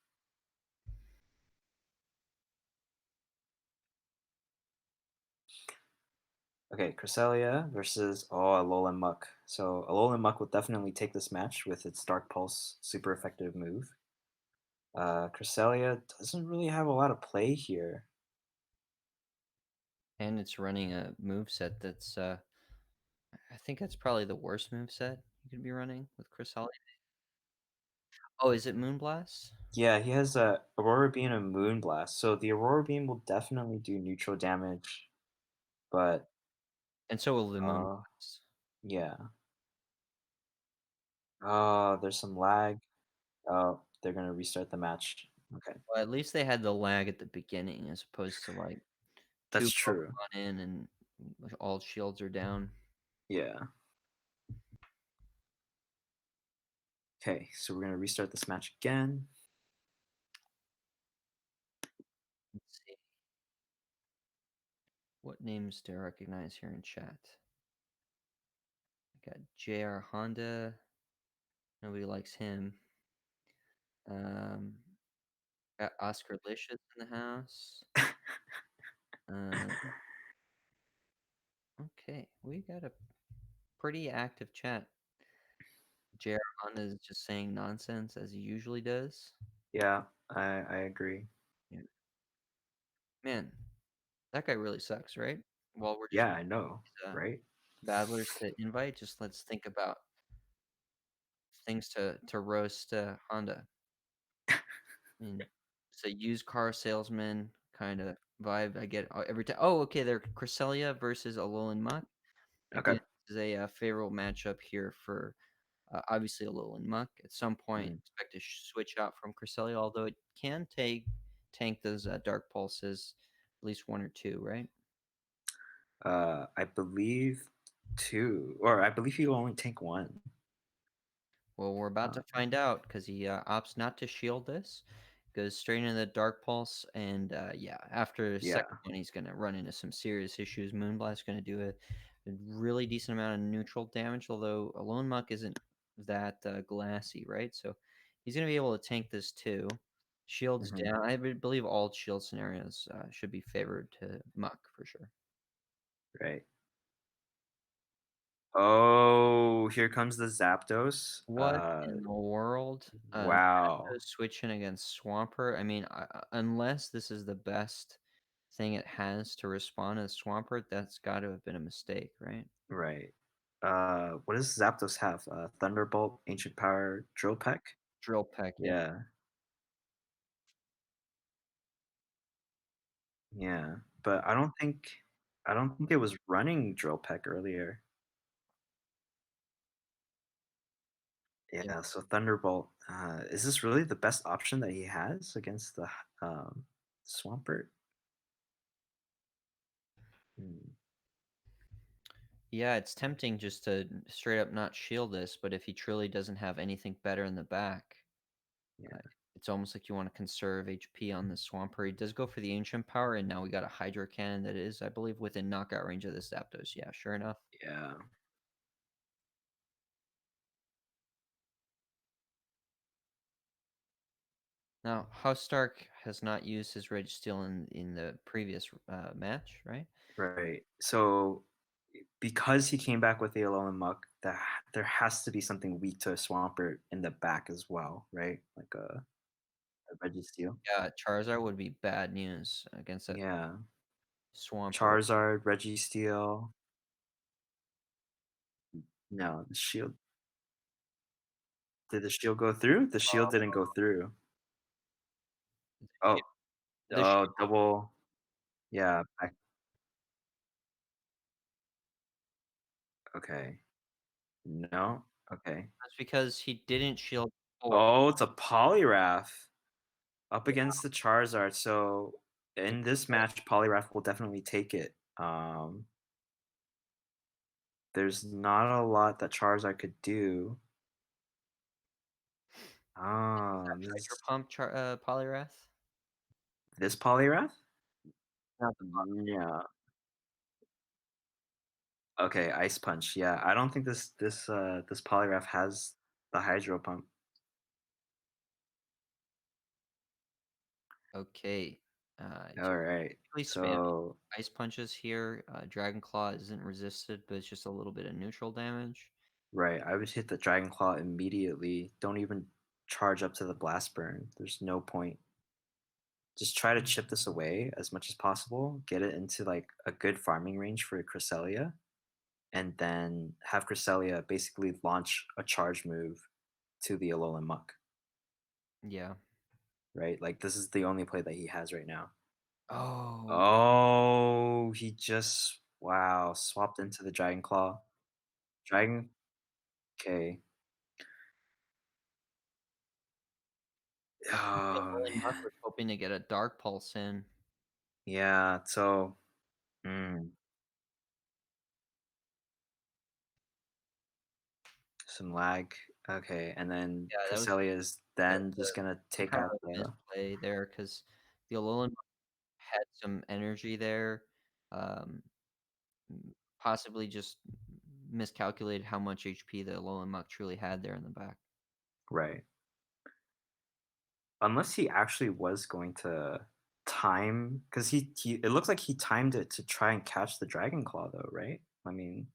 Okay, Cresselia versus Alolan Muck. So Alolan Muck will definitely take this match with its Dark Pulse super effective move. Cresselia doesn't really have a lot of play here. And it's running a move set that's I think that's probably the worst move set you could be running with Cresselia. Oh, is it Moonblast? Yeah, he has a Aurora Beam and Moonblast. So the Aurora Beam will definitely do neutral damage, but And so will the uh, Moonblast. yeah. There's some lag. Oh, they're gonna restart the match. Okay, Well, at least they had the lag at the beginning as opposed to like two that's true. Pokemon in and all shields are down. Yeah. Okay, so we're gonna restart this match again. Let's see. What names do I recognize here in chat? I got JR Honda. Nobody likes him. Um, got Oscar Licious in the house. Uh, okay, we got a pretty active chat. JR Honda is just saying nonsense as he usually does. Yeah, I agree. Yeah. Man, that guy really sucks, right? Well, we're just Yeah, I know, right? battlers to invite. Just let's think about things to roast Honda. I mean, it's a used car salesman kind of vibe I get every time. Oh, okay, they're Cresselia versus Alolan Muck. Okay. Again, this is a favorable matchup here for obviously Alolan Muck. At some point, Mhm. expect to switch out from Cresselia, although it can tank those Dark Pulses, at least one or two, right? I believe two, or I believe you only take one. Well, we're about Uh, to find out because he opts not to shield this. Goes straight into the Dark Pulse, and yeah, after the yeah, second one, he's going to run into some serious issues. Moonblast going to do a really decent amount of neutral damage, although Alone Muck isn't that glassy, right? So he's going to be able to tank this too. Shields hmm down. I believe all shield scenarios should be favored to Muck for sure. right. Oh, here comes the Zapdos. What in the world? Wow. Zapdos switching against Swampert? I mean, unless this is the best thing it has to respond as Swampert, that's got to have been a mistake, right? Right. What does Zapdos have? Thunderbolt, Ancient Power, Drill Peck? Drill Peck, yeah. Yeah, yeah. But I don't think it was running Drill Peck earlier. Yeah. Yeah, so Thunderbolt. Is this really the best option that he has against the Swampert? Hmm, Yeah, it's tempting just to straight up not shield this, but if he truly doesn't have anything better in the back, uh, yeah, it's almost like you want to conserve HP on the Swampert. He does go for the Ancient Power, and now we got a Hydro Cannon that is, I believe, within knockout range of this Zapdos. Yeah, sure enough. yeah. Now, House Stark has not used his Registeel in the previous match, right? Right. So because he came back with the Alolan Muck, there has to be something weak to a Swampert in the back as well, right? Like a Registeel. Yeah, Charizard would be bad news against that Yeah. Swampert. Charizard, Registeel. No, the shield. Did the shield go through? The shield didn't go through. Oh, The oh, shield, double. Yeah. Okay. No. Okay. that's because he didn't shield before. Oh, it's a Poliwrath up Yeah, against the Charizard. So in this match, Poliwrath will definitely take it. There's not a lot that Charizard could do. Hydro Pump Poliwrath. This Poliwrath? Not the Yeah. Okay, Ice Punch. Yeah, I don't think this Poliwrath has the Hydro Pump. Okay. All right. Really spammy So ice punches here. Dragon Claw isn't resisted, but it's just a little bit of neutral damage. right, I would hit the Dragon Claw immediately. Don't even charge up to the Blast Burn. There's no point. Just try to chip this away as much as possible. Get it into like a good farming range for Cresselia, and then have Cresselia basically launch a charge move to the Alolan Muck. Yeah. Right, like this is the only play that he has right now. Oh. Oh, he just wow swapped into the Dragon Claw. Dragon. Okay. The Oh Alolan Muck man. was hoping to get a Dark Pulse in. Yeah. So. Mm, some lag. Okay, and then Yeah, Cresselia is that then was just gonna some take kind out of the. misplay there because the Alolan Muck had some energy there. Um, Possibly just miscalculated how much HP the Alolan Muck truly had there in the back. Right. Unless he actually was going to time, because he it looks like he timed it to try and catch the Dragon Claw, though, right? I mean,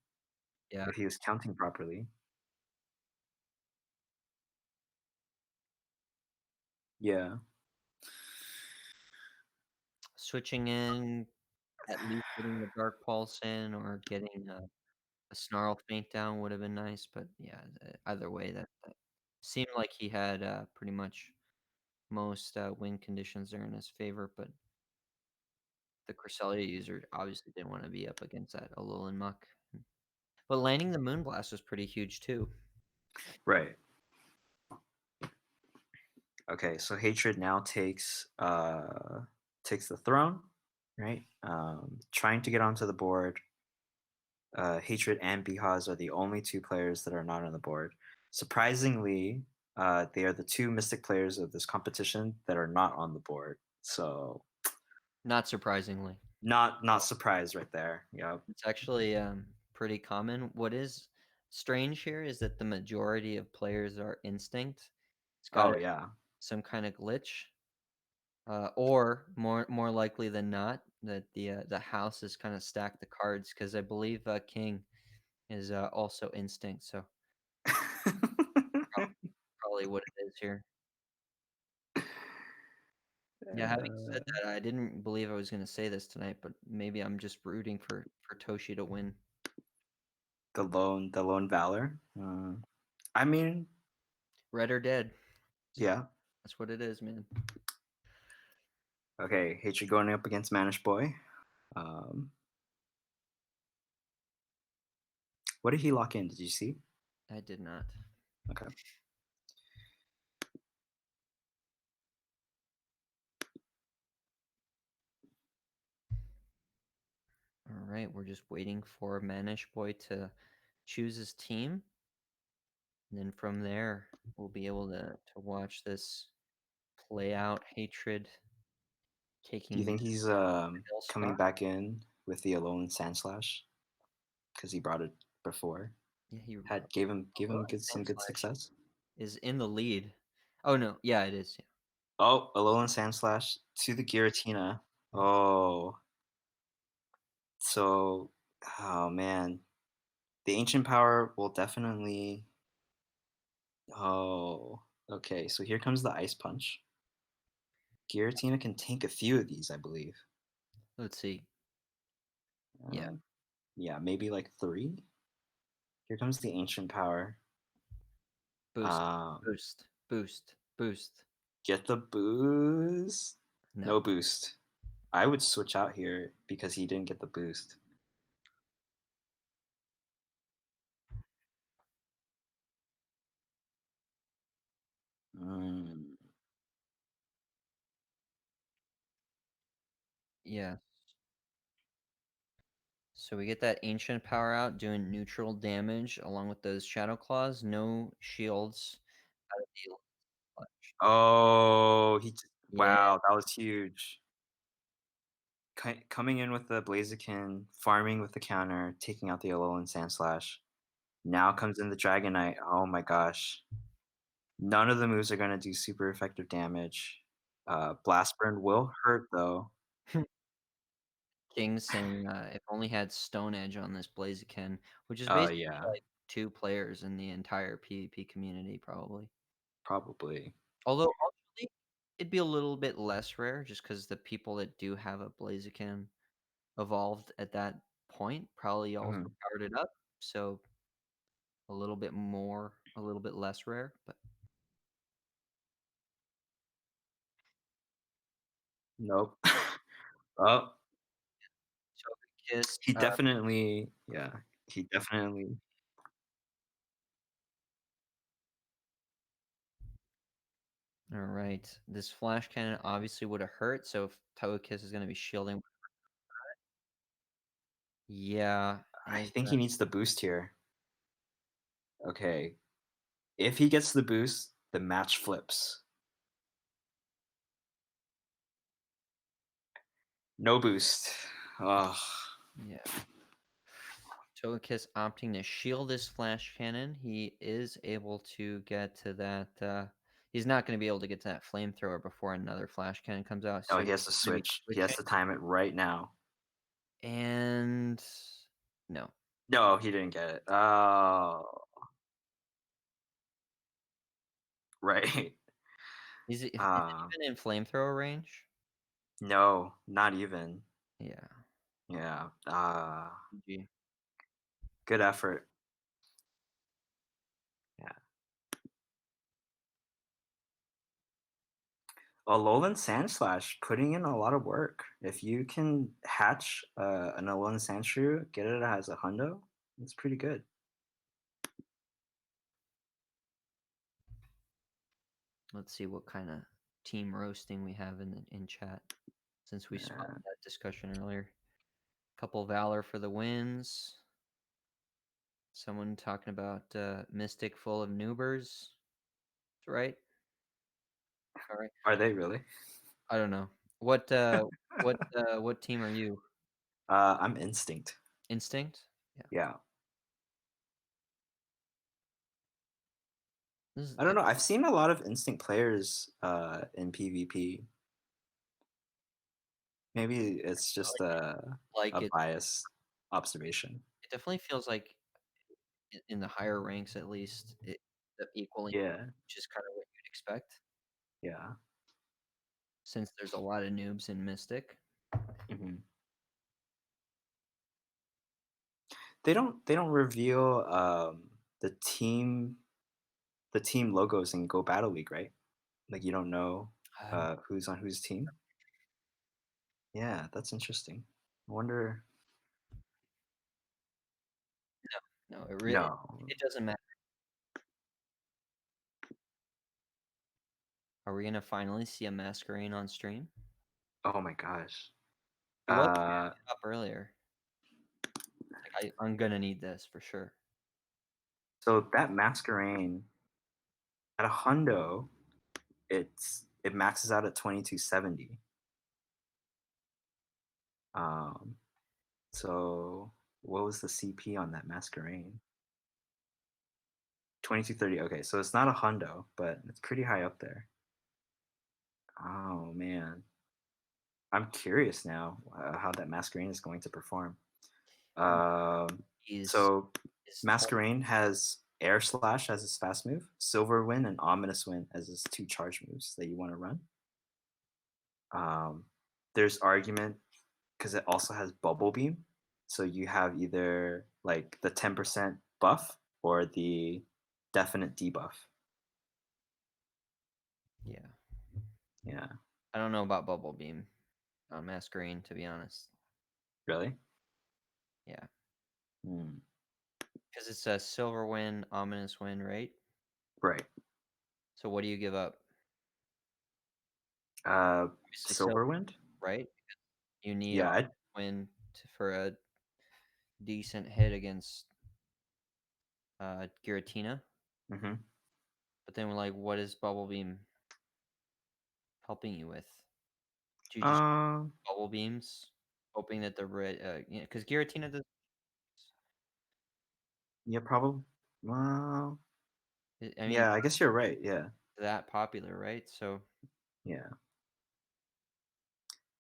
Yeah. if he was counting properly. Yeah. Switching in, at least getting the Dark Pulse in or getting a Snarl Feint down would have been nice, but yeah, either way, that seemed like he had pretty much most win conditions there in his favor, but the Cresselia user obviously didn't want to be up against that Alolan Muck. But landing the Moonblast was pretty huge too. Right. Okay, so Hatred now takes the throne, right? Trying to get onto the board. Hatred and Bihaz are the only two players that are not on the board. Surprisingly, they are the two Mystic players of this competition that are not on the board. So Not surprisingly. not surprised right there. Yeah. It's actually pretty common. What is strange here is that the majority of players are Instinct. It's got Oh yeah. some kind of glitch, or more likely than not, that the house has kind of stacked the cards because I believe King is also Instinct, so probably what it is here. Yeah, having said that, I didn't believe I was going to say this tonight, but maybe I'm just rooting for Toshi to win. The lone valor. I mean, Red or dead. yeah. That's what it is, man. Okay, Hatred going up against Mannish Boy. Um, what did he lock in? Did you see? I did not. Okay. All right, we're just waiting for Mannish Boy to choose his team. And then from there, we'll be able to watch this play out. Hatred Do you taking think he's middle coming spot. back in with the Alolan Sandslash? Because he brought it before. Yeah, he Gave him some good Sandslash success. is in the lead. Oh no, yeah, it is. Yeah. Oh, Alolan Sandslash to the Giratina. Oh. So, oh man. The ancient power will definitely. Oh, okay. So here comes the ice punch. Giratina can tank a few of these, I believe. Let's see. Yeah. Yeah, maybe like 3. Here comes the ancient power. Boost, Um, boost, boost, boost. Get the boost. No. No boost. I would switch out here because he didn't get the boost. Mm. Yeah. So we get that ancient power out, doing neutral damage along with those shadow claws. No shields out of the clutch. Oh, Yeah. wow, that was huge. Coming in with the Blaziken, farming with the counter, taking out the Alolan Sandslash. Now comes in the Dragonite. Oh my gosh. None of the moves are going to do super effective damage. Blast Burn will hurt though. King saying if only had Stone Edge on this Blaziken, which is Oh basically yeah, like 2 players in the entire PvP community, probably. probably. Although ultimately, it'd be a little bit less rare just because the people that do have a Blaziken evolved at that point probably also Mhm. powered it up. So a little bit more, a little bit less rare, but Nope. Oh, Kiss. he definitely, yeah, he definitely. All right, this flash cannon obviously would have hurt. So if Togekiss is going to be shielding, yeah, I as think he needs the boost here. Okay, if he gets the boost, the match flips. No boost. Oh, yeah. Togekiss opting to shield this flash cannon. He is able to get to that. He's not going to be able to get to that flamethrower before another flash cannon comes out. no, So he has to he's gonna be switch. He has switching. to time it right now. And no, No, he didn't get it. Oh, right. is it Uh, even in flamethrower range? no, not even. Yeah. Yeah. GG. Good effort. Yeah. Alolan Sandslash putting in a lot of work. If you can hatch an Alolan Sandshrew, get it as a hundo, it's pretty good. Let's see what kind of team roasting we have in chat since we spun Yeah. that discussion earlier. Couple Valor for the wins. Someone talking about Mystic full of noobers. Right? All right. Are they really? I don't know. What team are you? I'm Instinct. Instinct? Yeah. Yeah. This is I don't know. I've seen a lot of Instinct players in PvP. Maybe it's just like a it bias observation. it definitely feels like in the higher ranks at least the equaling, Yeah. which is kind of what you'd expect Yeah. since there's a lot of noobs in Mystic. Hmm. They don't reveal the team logos in Go Battle League, right? Like you don't know who's on whose team. Yeah, that's interesting. I wonder. No, it really No. it doesn't matter. Are we gonna finally see a Mascarene on stream? Oh my gosh. It was Uh, up earlier. I'm gonna need this for sure. so that Mascarene at a hundo, it maxes out at 2270. So what was the CP on that Mascarene? 2230. Okay, so it's not a hundo, but it's pretty high up there. Oh man, I'm curious now how that Mascarene is going to perform. Is So Is Mascarene has Air Slash as his fast move, Silver Wind and Ominous Wind as his 2 charge moves that you want to run. There's argument because it also has Bubble Beam, so you have either like the 10% buff or the definite debuff. Yeah. Yeah, I don't know about Bubble Beam on Mascarene, to be honest. really? Yeah. Hmm. Because it's a Silver Wind, Ominous Wind, right? Right. So what do you give up? Obviously Silver Wind? right? You need Yeah, Ominous Wind for a decent hit against Giratina. mm-hmm. But then, like, what is Bubble Beam helping you with? Do you just Bubble Beams, hoping that the red, because Giratina does. Yeah, probably. Well, I mean, yeah, I guess you're right. Yeah, that popular, right? So yeah.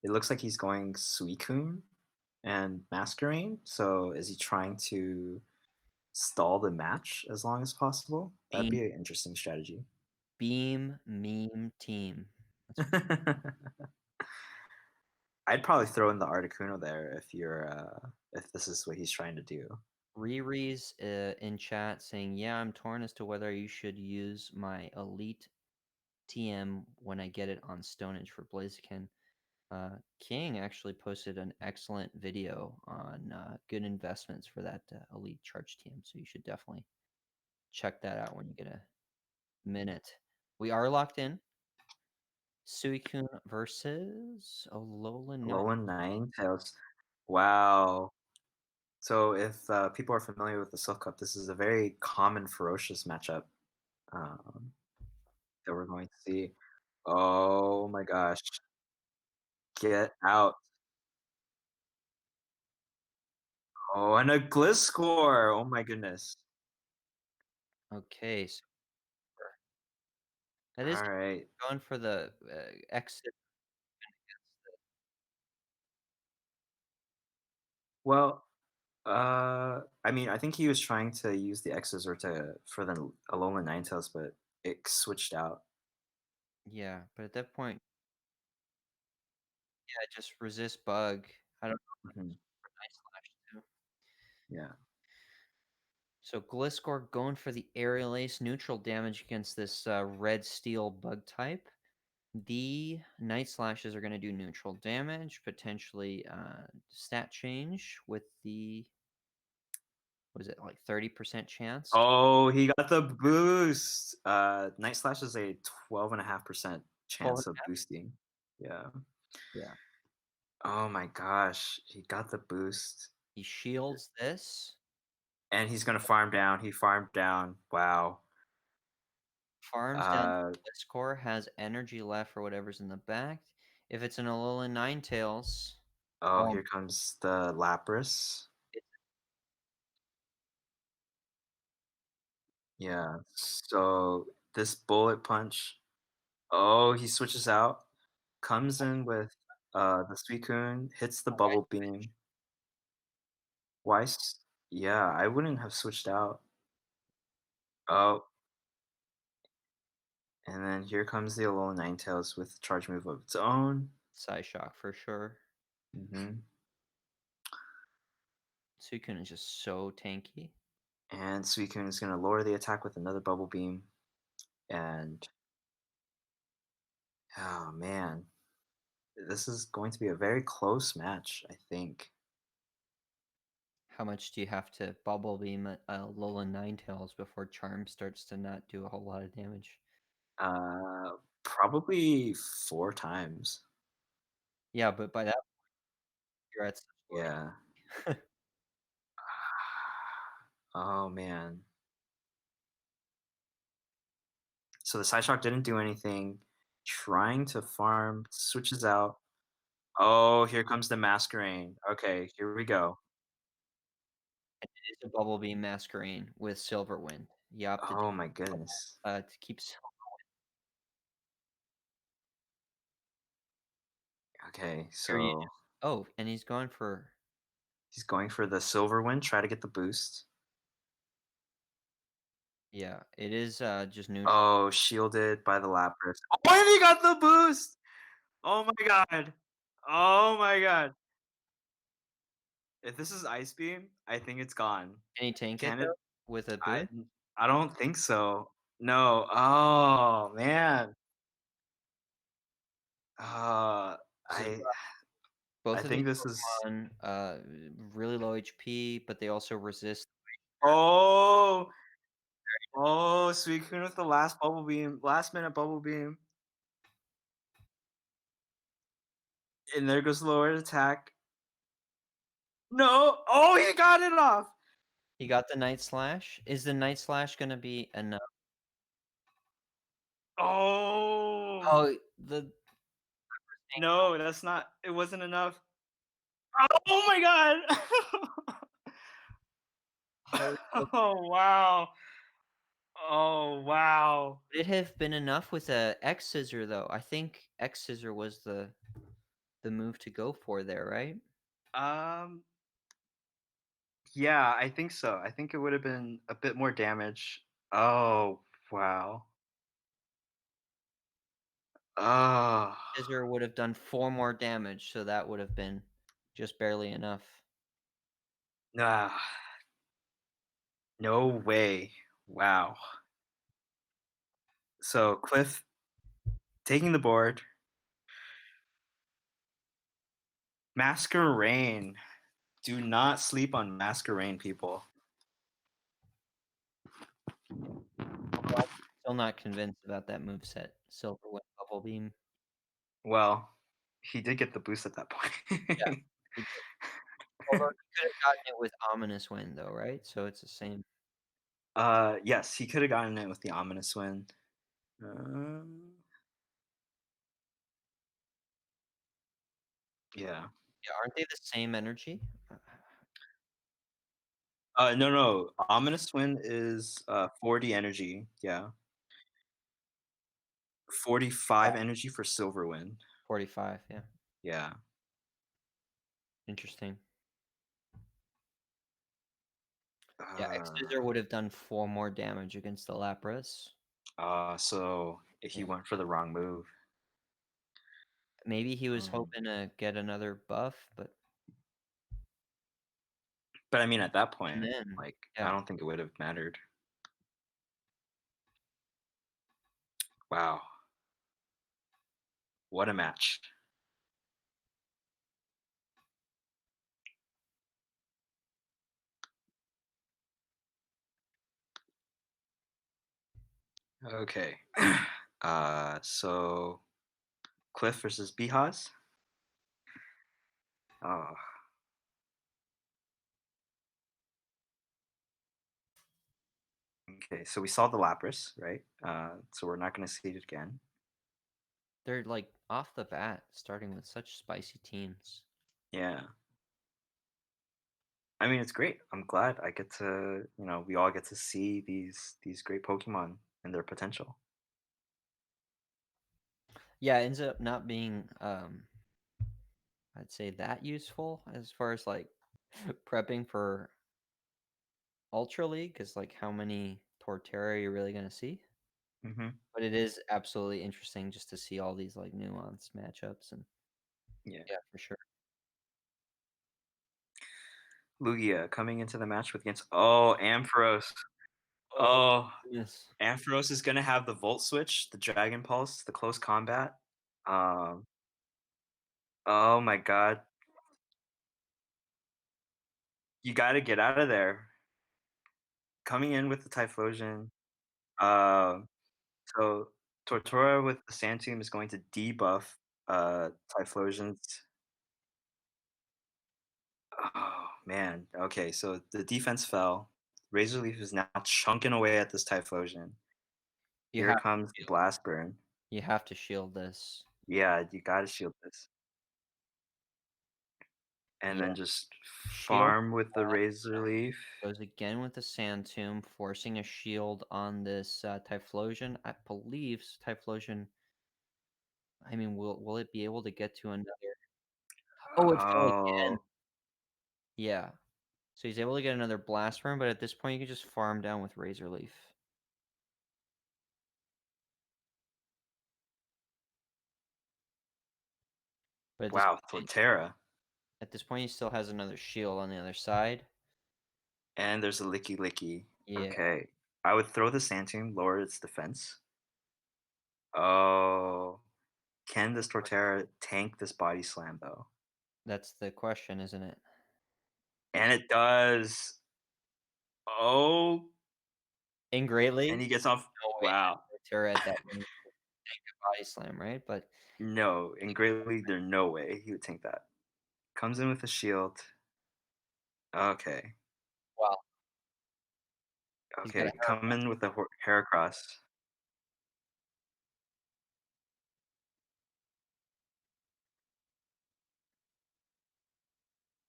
It looks like he's going Suicune and Masquerain. So is he trying to stall the match as long as possible? That'd be an interesting strategy. Beam Meme Team. I'd probably throw in the Articuno there if this is what he's trying to do. Riri's in chat saying, "Yeah, I'm torn as to whether you should use my Elite TM when I get it on Stonehenge for Blaziken." Kieng actually posted an excellent video on good investments for that Elite Charge TM, so you should definitely check that out when you get a minute. We are locked in. Suicune versus Alolan Knight. Alolan Ninetales. Wow. So if people are familiar with the Silk Cup, this is a very common ferocious matchup that we're going to see. Oh my gosh. Get out. Oh, and a Gliscor. Oh my goodness. Okay, so that is All right. going for the exit. Well, I mean, I think he was trying to use the X's or for the Alolan Ninetales, but it switched out. Yeah, but at that point, yeah, just resist bug. I don't know. Mhm. Nice slash too. Yeah. So Gliscor going for the Aerial Ace, neutral damage against this red steel bug type. The Night Slashes are going to do neutral damage, potentially stat change with the, what is it, like 30% chance? Oh, he got the boost. Night Slash is a 12.5% chance of 12.5? boosting. Yeah. Yeah. Oh my gosh, he got the boost. He shields this. And he's gonna farm down. He farmed down. Wow. Farms down. Gliscor has energy left for whatever's in the back. If it's an Alolan Ninetales. Oh, here comes the Lapras. Yeah. So this bullet punch. Oh, he switches out. Comes in with the Suicune, hits the bubble beam. Weiss. Yeah, I wouldn't have switched out. Oh. And then here comes the Alolan Ninetales with charge move of its own. Psyshock for sure. Mm-hmm. Suicune is just so tanky. And Suicune is going to lower the attack with another bubble beam. And oh man, this is going to be a very close match, I think. How much do you have to Bubble Beam Alolan Ninetales before Charm starts to not do a whole lot of damage? Probably 4 times. Yeah, but by that point, you're at Yeah. Oh man. So the Psyshock didn't do anything. Trying to farm, switches out. Oh, here comes the Masquerade. Okay, here we go. It is a Bubble Beam Mascarene with Silver Wind. You have to Oh my goodness. to keep. Okay, Here he so is. Oh, and he's going for. he's going for the Silver Wind, try to get the boost. Yeah, it is just new. Oh, shielded by the Lapras. Oh, and he got the boost! Oh my god. Oh my god. If this is Ice Beam, I think it's gone. Can he tank it Can it? though with a I boon? I don't think so. No. Oh man. Uh, This is I rough. I Both of these think this is. Pokemon, really low HP, but they also resist. Oh, oh, Suicune with the last bubble beam, last minute bubble beam, and there goes lowered attack. No, oh, he got it off. He got the Night Slash. Is the Night Slash gonna be enough? Oh Oh, the no, that's not. It wasn't enough. Oh my god. Holy Oh wow. Oh wow. Would it have been enough with a X Scissor though? I think X Scissor was the move to go for there, right? Um. Yeah, I think so. I think it would have been a bit more damage. Oh wow. Oh. Scissor would have done 4 more damage, so that would have been just barely enough. Nah. No way. Wow. So Cliff taking the board. Mascarene. Do not sleep on Mascarene, people. Still not convinced about that moveset. Silver Wind Bubble Beam. Well, he did get the boost at that point. Yeah, he did. Although he could have gotten it with Ominous Wind though, right? So it's the same. Yes, he could have gotten it with the ominous win. Um, yeah. Yeah, aren't they the same energy? No. Ominous win is 40 energy. Yeah. 45 energy for silver win. 45, yeah. Yeah. Interesting. Yeah, X Uh, Scissor would have done 4 more damage against the Lapras. so he Yeah. went for the wrong move. Maybe he was Um, hoping to get another buff, but but I mean, at that and point, then like, I yeah. don't think it would have mattered. Wow. What a match. Okay. So Cliff versus Bihaz. Oh, okay. So we saw the Lapras, right? So we're not going to see it again. They're like off the bat starting with such spicy teams. Yeah. I mean, it's great. I'm glad I get to, we all get to see these great Pokemon and their potential. Yeah, it ends up not being I'd say that useful as far as like prepping for Ultra League, because like how many Torterra are you really gonna see? Hmm. But it is absolutely interesting just to see all these like nuanced matchups and Yeah. yeah, for sure. Lugia coming into the match with against Ampharos. Oh Oh, goodness. Ampharos is gonna have the Volt Switch, the Dragon Pulse, the close combat. Um, oh my God, you got to get out of there. Coming in with the Typhlosion. Um, so Tortora with the Sand Tomb is going to debuff Typhlosion's. Oh man. Okay, so the defense fell. Razor Leaf is now chunking away at this Typhlosion. You Here have comes the to Blast Burn. you have to shield this. Yeah, you gotta shield this. And Yeah. then just Shield farm with the Razor Leaf. goes again with the Sand Tomb, forcing a shield on this Typhlosion. I believe Typhlosion. I mean, will it be able to get to another? Oh, it fell again. Oh, Yeah. So he's able to get another Blast Burn, but at this point you can just farm down with Razor Leaf. But at Wow, point, Torterra. he still has another shield on the other side. And there's a Licky Licky. Yeah, Okay. I would throw the Sand Tomb, lower its defense. Oh. Can this Torterra tank this Body Slam, though? that's the question, isn't it? And it does. Oh. In Great League, And he gets off. no way Wow. Torterra at that range would tank a body slam, right? But No. In Great League, there's no way he would tank that. Comes in with a shield. Okay. wow, he's got a Okay. Come in with a Heracross.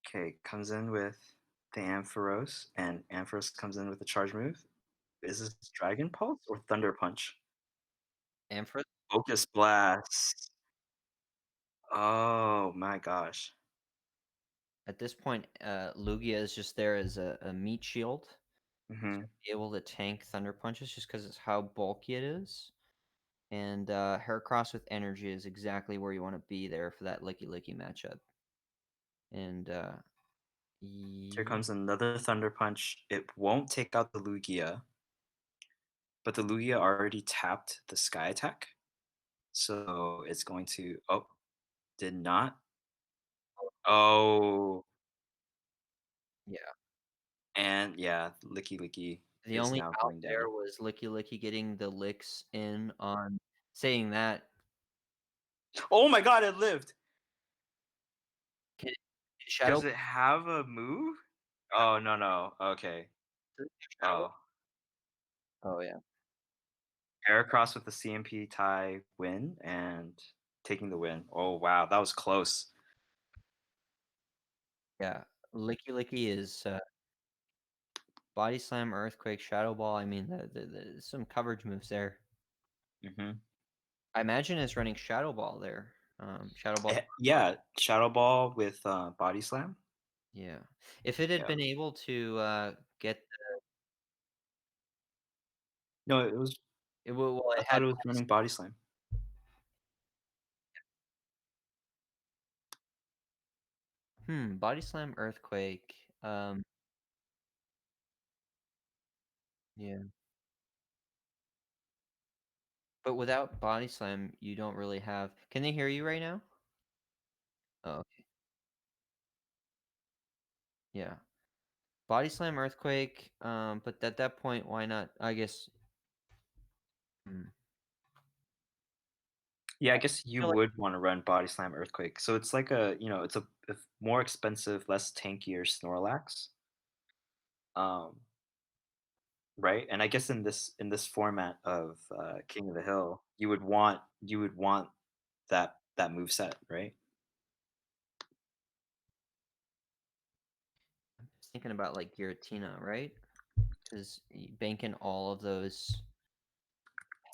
Okay. Comes in with the Ampharos. And Ampharos comes in with a charge move. Is this Dragon Pulse or Thunder Punch? Ampharos. Focus Blast. Oh my gosh. At this point, Lugia is just there as a meat shield. Hmm. Be able to tank Thunder Punches just because it's how bulky it is. And Heracross with energy is exactly where you want to be there for that Licky Licky matchup. And Here comes another Thunder Punch. It won't take out the Lugia, but the Lugia already tapped the Sky Attack. So it's going to. Oh, did not. Oh, yeah, and yeah, Licky Licky the is only now out going there down. was Licky Licky getting the licks in on saying that. Oh my god, it lived! Can Shadow Does it have a move? Oh, no, no. Okay. Shadow? Oh. Oh yeah. Heracross with the CMP tie win and taking the win. Oh, wow. That was close. Yeah, Licky Licky is Body Slam, Earthquake, Shadow Ball. I mean, some coverage moves there. Hmm. I imagine it's running Shadow Ball there. Shadow Ball. Yeah, Shadow Ball with Body Slam. Yeah, if it had Yeah. been able to get No, it was. it, well, I it thought had it was running Body Slam. Body Slam, Earthquake. Yeah, but without Body Slam, you don't really have. Can they hear you right now? Oh, okay. Yeah, Body Slam, Earthquake. But at that point, why not? I guess. Hmm. Yeah, I guess you feel like would want to run Body Slam Earthquake. So it's like a, it's a more expensive, less tankier Snorlax. Um, right? And I guess in this format of King of the Hill, you would want that move set, right? I'm just thinking about like Giratina, right? Because banking all of those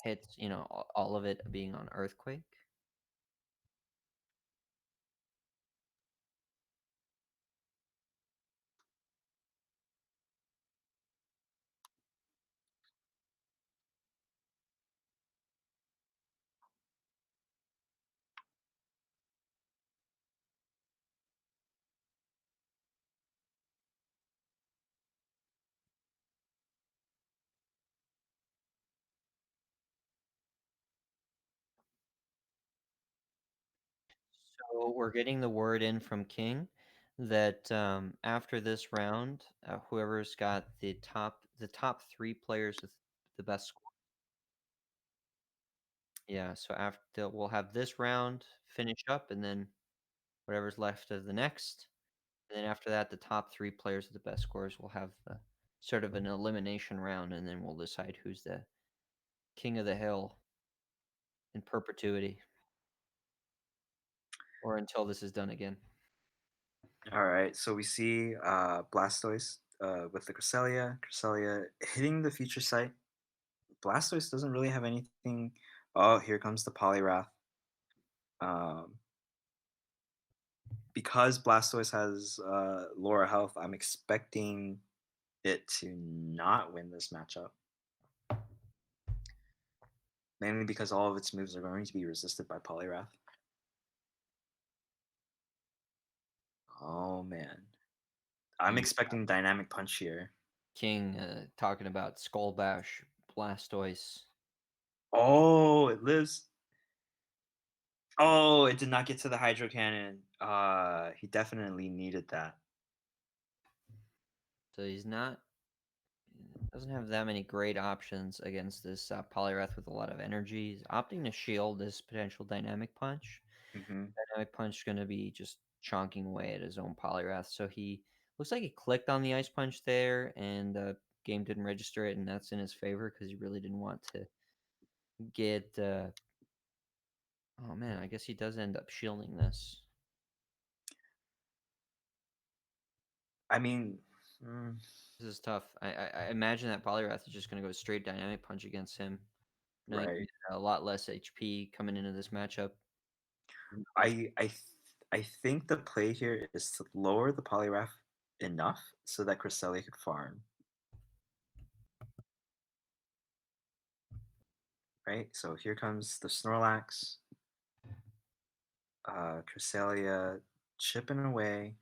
hits, all of it being on Earthquake. So we're getting the word in from King that after this round, whoever's got the top three players with the best score. Yeah, so after we'll have this round finish up, and then whatever's left of the next, and then after that, the top three players with the best scores will have sort of an elimination round, and then we'll decide who's the king of the hill in perpetuity, or until this is done again. All right. So we see Blastoise with the Cresselia. Cresselia hitting the future sight. Blastoise doesn't really have anything. Oh, here comes the Poliwrath. Um, because Blastoise has lower health, I'm expecting it to not win this matchup. Mainly because all of its moves are going to be resisted by Poliwrath. Oh man, I'm Yeah. expecting dynamic punch here. Kieng talking about Skull Bash, Blastoise. Oh, it lives. Oh, it did not get to the Hydro Cannon. He definitely needed that. So he's not doesn't have that many great options against this Poliwrath with a lot of energy. He's opting to shield this potential Dynamic Punch. Mm-hmm. Dynamic Punch is going to be just chonking away at his own Poliwrath. So he looks like he clicked on the Ice Punch there, and the game didn't register it, and that's in his favor because he really didn't want to get. Oh man, I guess he does end up shielding this. I mean, This is tough. I imagine that Poliwrath is just going to go straight Dynamic Punch against him. Knowing right. he had a lot less HP coming into this matchup. I think the play here is to lower the Poliwrath enough so that Cresselia could farm. Right? So here comes the Snorlax. Cresselia chipping away.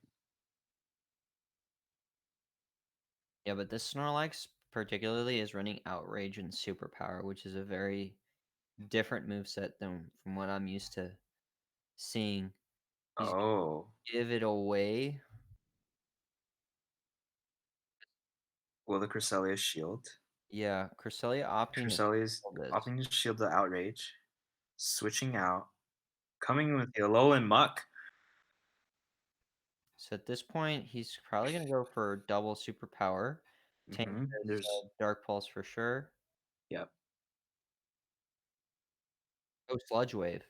Yeah, but this Snorlax particularly is running Outrage and Superpower, which is a very different moveset than from what I'm used to seeing. He's gonna Oh. give it away. Will the Cresselia shield? Yeah, Cresselia opting to Cresselia's shield this. opting to shield the Outrage. Switching out. Coming with the Alolan Muck. So at this point, he's probably gonna go for double Superpower. Tank Mm-hmm. this There's Dark Pulse for sure. yep. Oh, Sludge Wave.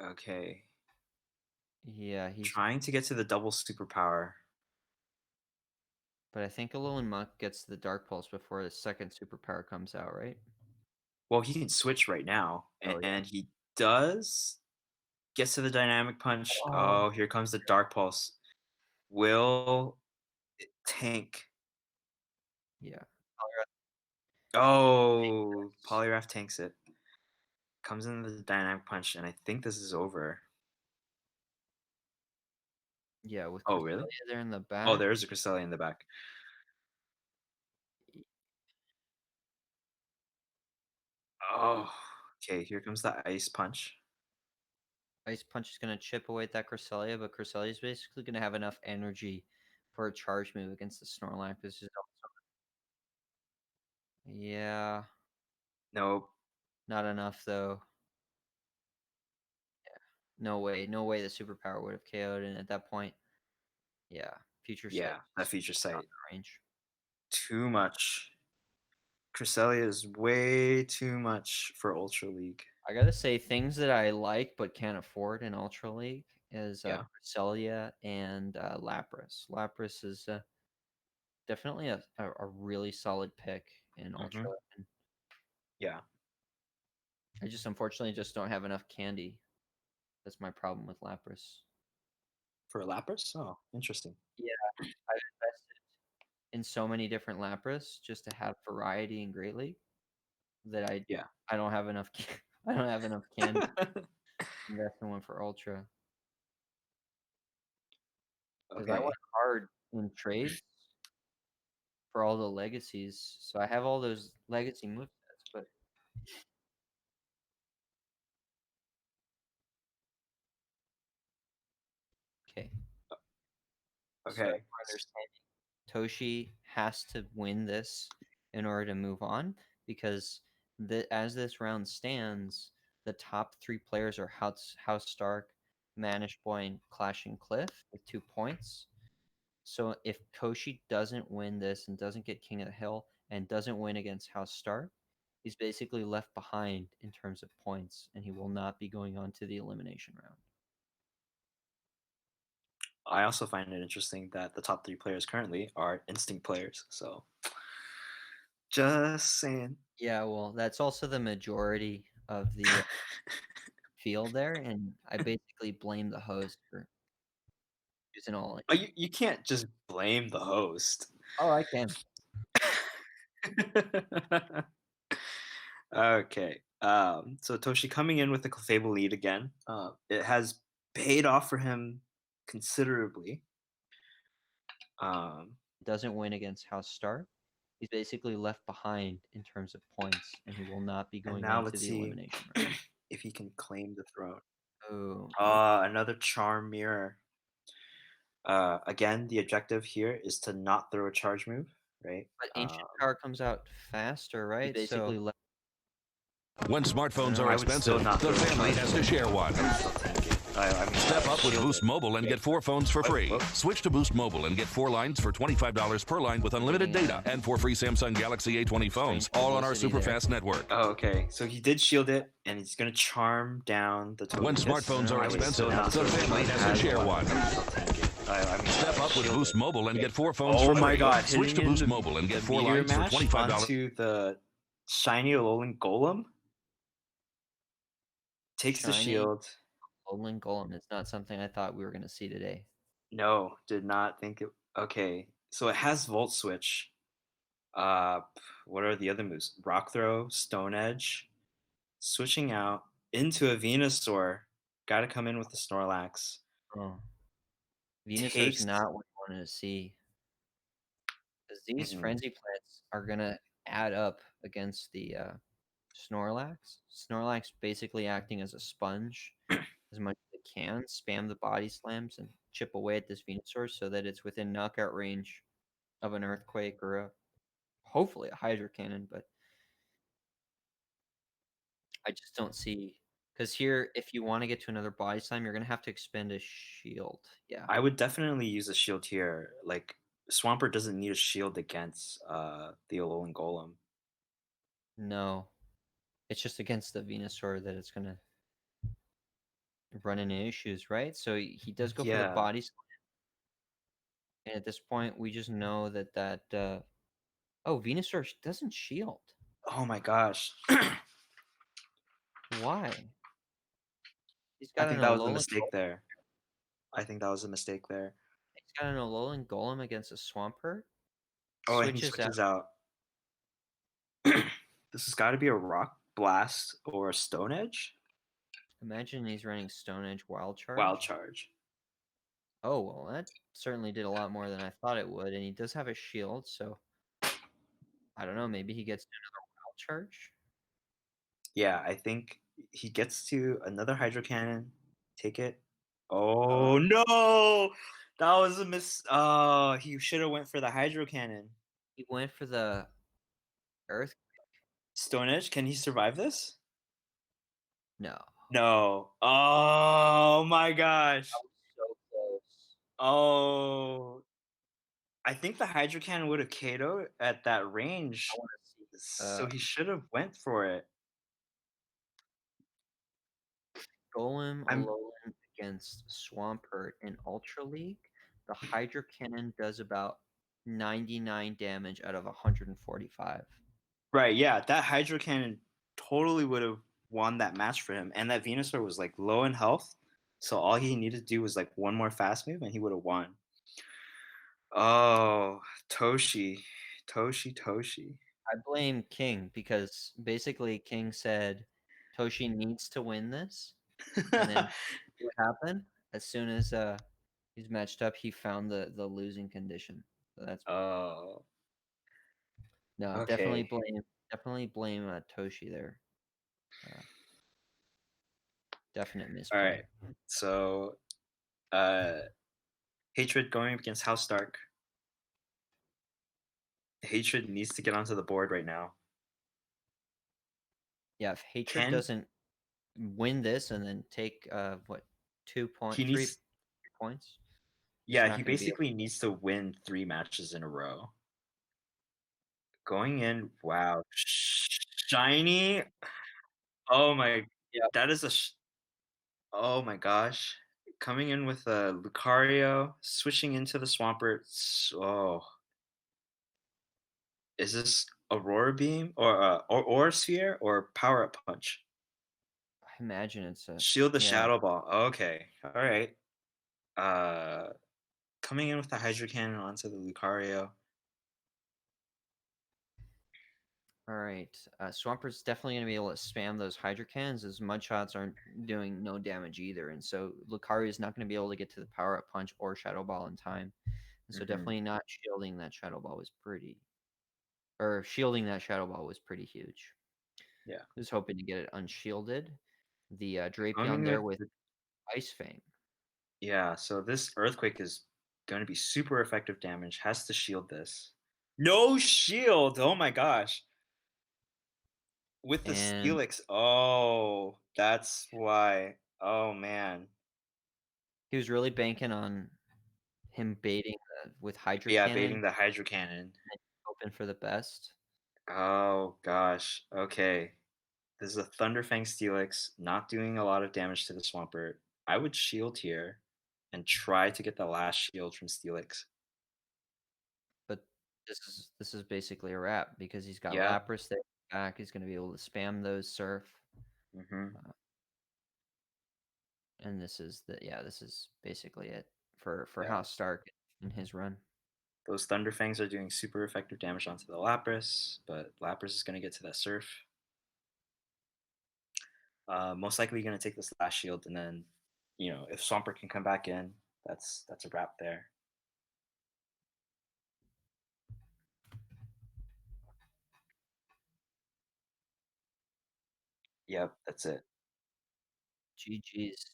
Okay. Yeah, he's. Trying to get to the double superpower. But I think Alolan Muck gets the Dark Pulse before the second Superpower comes out, right? Well, he can switch right now, Oh yeah. and he does. Gets to the dynamic punch. Oh. Oh, here comes the dark pulse. Will it tank? Yeah. Oh, Poliwrath tanks it. Comes in the dynamic punch, and I think this is over. Yeah, with Oh, really? Cresselia there in the Oh, back. there is a Cresselia in the back. Oh, okay. Here comes the ice punch. Ice Punch is going to chip away at that Cresselia, but Cresselia is basically going to have enough energy for a charge move against the Snorlax. This is also, yeah, Nope. not enough though. Yeah, no way, no way the Superpower would have KO'd, and at that point, yeah, Future Sight Yeah, that feature out sight. of range. Too much. Cresselia is way too much for Ultra League. I gotta say, things that I like but can't afford in Ultra League is Yeah. Cresselia and Lapras. Lapras is definitely a really solid pick in Ultra. Mhm. And Yeah. I just unfortunately just don't have enough candy. That's my problem with Lapras. For a Lapras? Oh, interesting. Yeah, I've invested in so many different Lapras just to have variety in Great League that Yeah. I don't have enough I don't have enough candy to invest in one for Ultra. Because I Okay. went hard in trades for all the legacies. So I have all those legacy movesets, but okay. So Okay. for understanding, Toshi has to win this in order to move on because as this round stands, the top three players are House Stark, Mannish Boy, and Clashing Cliff with 2 points. So if Toshi doesn't win this and doesn't get King of the Hill and doesn't win against House Stark, he's basically left behind in terms of points, and he will not be going on to the elimination round. I also find it interesting that the top 3 players currently are instinct players. So just saying. Yeah, well, that's also the majority of the field there, and I basically blame the host for using all. Oh, you can't just blame the host. Oh, I can. Okay. So Toshi coming in with a Clefable lead again. It has paid off for him considerably. Doesn't win against House Star. He's basically left behind in terms of points, and he will not be And going now into let's the see elimination round. if he can claim the throne. Oh, Another Charm Mirror. Again, the objective here is to not throw a charge move, right? but Ancient Power comes out faster, right? Basically, Oh. When smartphones No, are I would still expensive, not the throw a family charge has to share one. Still tank it. I mean, Step up with shield Boost it. Mobile and get 4 phones for free. Whoa. Switch to Boost Mobile and get 4 lines for $25 per line with unlimited data and 4 free Samsung Galaxy A20 phones, all on our publicity super there. fast network. Oh, okay. So he did shield it, and he's gonna charm down the Togekiss. When smartphones are I would expensive, still not the throw family it. has to share one. Still tank it. I mean, Step up with shield Boost it. Mobile and get 4 phones Oh for free. my god! Switch to hitting in Boost the- Mobile and get the 4 meteor lines for mash $25. onto the shiny Alolan Golem. Takes the Shiny shield. Alolan Golem is not something I thought we were going to see today. No, did not think it. Okay, so it has Volt Switch. What are the other moves? Rock Throw, Stone Edge, switching out into a Venusaur. Got to come in with the Snorlax. Oh. Venusaur's Takes- not what I wanted to see. Because these Frenzy Plants are going to add up against the Snorlax. Snorlax basically acting as a sponge as much as it can, spam the body slams and chip away at this Venusaur so that it's within knockout range of an Earthquake or hopefully a Hydro Cannon, but I just don't see. Because here, if you want to get to another body slam, you're going to have to expend a shield. Yeah. I would definitely use a shield here. Like Swampert doesn't need a shield against the Alolan Golem. No. It's just against the Venusaur that it's going to run into issues, right? So he does go for the body slam. And at this point, we just know that oh, Venusaur doesn't shield. Oh my gosh. Why? He's I got think an that was a Alolan mistake Golem. there. I think that was a mistake there. He's got an Alolan Golem against a Swampert. Oh, and he switches out. This has got to be a Rock Blast or a Stone Edge. Imagine he's running Stone Edge Wild Charge. Wild Charge. Oh, well, that certainly did a lot more than I thought it would. And he does have a shield, so I don't know. Maybe he gets another Wild Charge. Yeah, I think he gets to another Hydro Cannon. Take it. Oh, no! That was a miss. Oh, he should have went for the Hydro Cannon. He went for the Earth. Stone Edge, can he survive this? No. No. Oh my gosh. That was so close. Oh. I think the Hydro Cannon would have KO'd at that range. I want to see. So he should have went for it. Golem Alolan against Swampert in Ultra League. The Hydro Cannon does about 99 damage out of 145. Right, yeah. That Hydro Cannon totally would have won that match for him. And that Venusaur was like low in health. So all he needed to do was like one more fast move and he would have won. Oh, Toshi. I blame Kieng because basically Kieng said Toshi needs to win this. And then what happened? As soon as he's matched up, he found the losing condition. So that's Oh. no, Okay. definitely blame Toshi there. Definite misplay. All right. So Hatred going against House Stark. Hatred needs to get onto the board right now. Yeah, if Hatred doesn't win this and then take 3 points. Yeah, he basically needs to win 3 matches in a row. Going in, wow, shiny. Oh my, that is oh my gosh. Coming in with a Lucario, switching into the Swampert. Oh, is this Aurora Beam or Aura Sphere or Power Up Punch? I imagine it's a Shield the Shadow Ball. Okay, all right. Coming in with the Hydro Cannon onto the Lucario. All right. Swampert's definitely going to be able to spam those Hydro Cannons as Mudshots aren't doing no damage either. And so Lucario is not going to be able to get to the Power Up Punch or Shadow Ball in time. And so definitely not shielding that Shadow Ball was pretty... Or shielding that Shadow Ball was pretty huge. Yeah. I was hoping to get it unshielded. The Drapion Coming there with Ice Fang. Yeah, so this Earthquake is going to be super effective damage. Has to shield this. No shield! Oh my gosh. With the And Steelix. Oh, that's why. Oh man. he was really banking on him baiting with Hydro Yeah, Cannon, baiting the Hydro Cannon. hoping for the best. Oh gosh. Okay. This is a Thunderfang Steelix, not doing a lot of damage to the Swampert. I would shield here and try to get the last shield from Steelix. But this is basically a wrap because he's got Yeah. Lapras there back. He's going to be able to spam those Surf. Mm-hmm. And this is basically it for Yeah. House Stark in his run. Those Thunderfangs are doing super effective damage onto the Lapras, but Lapras is going to get to that Surf. Most likely going to take this last shield, and then, if Swampert can come back in, that's a wrap there. Yep, that's it. GG's.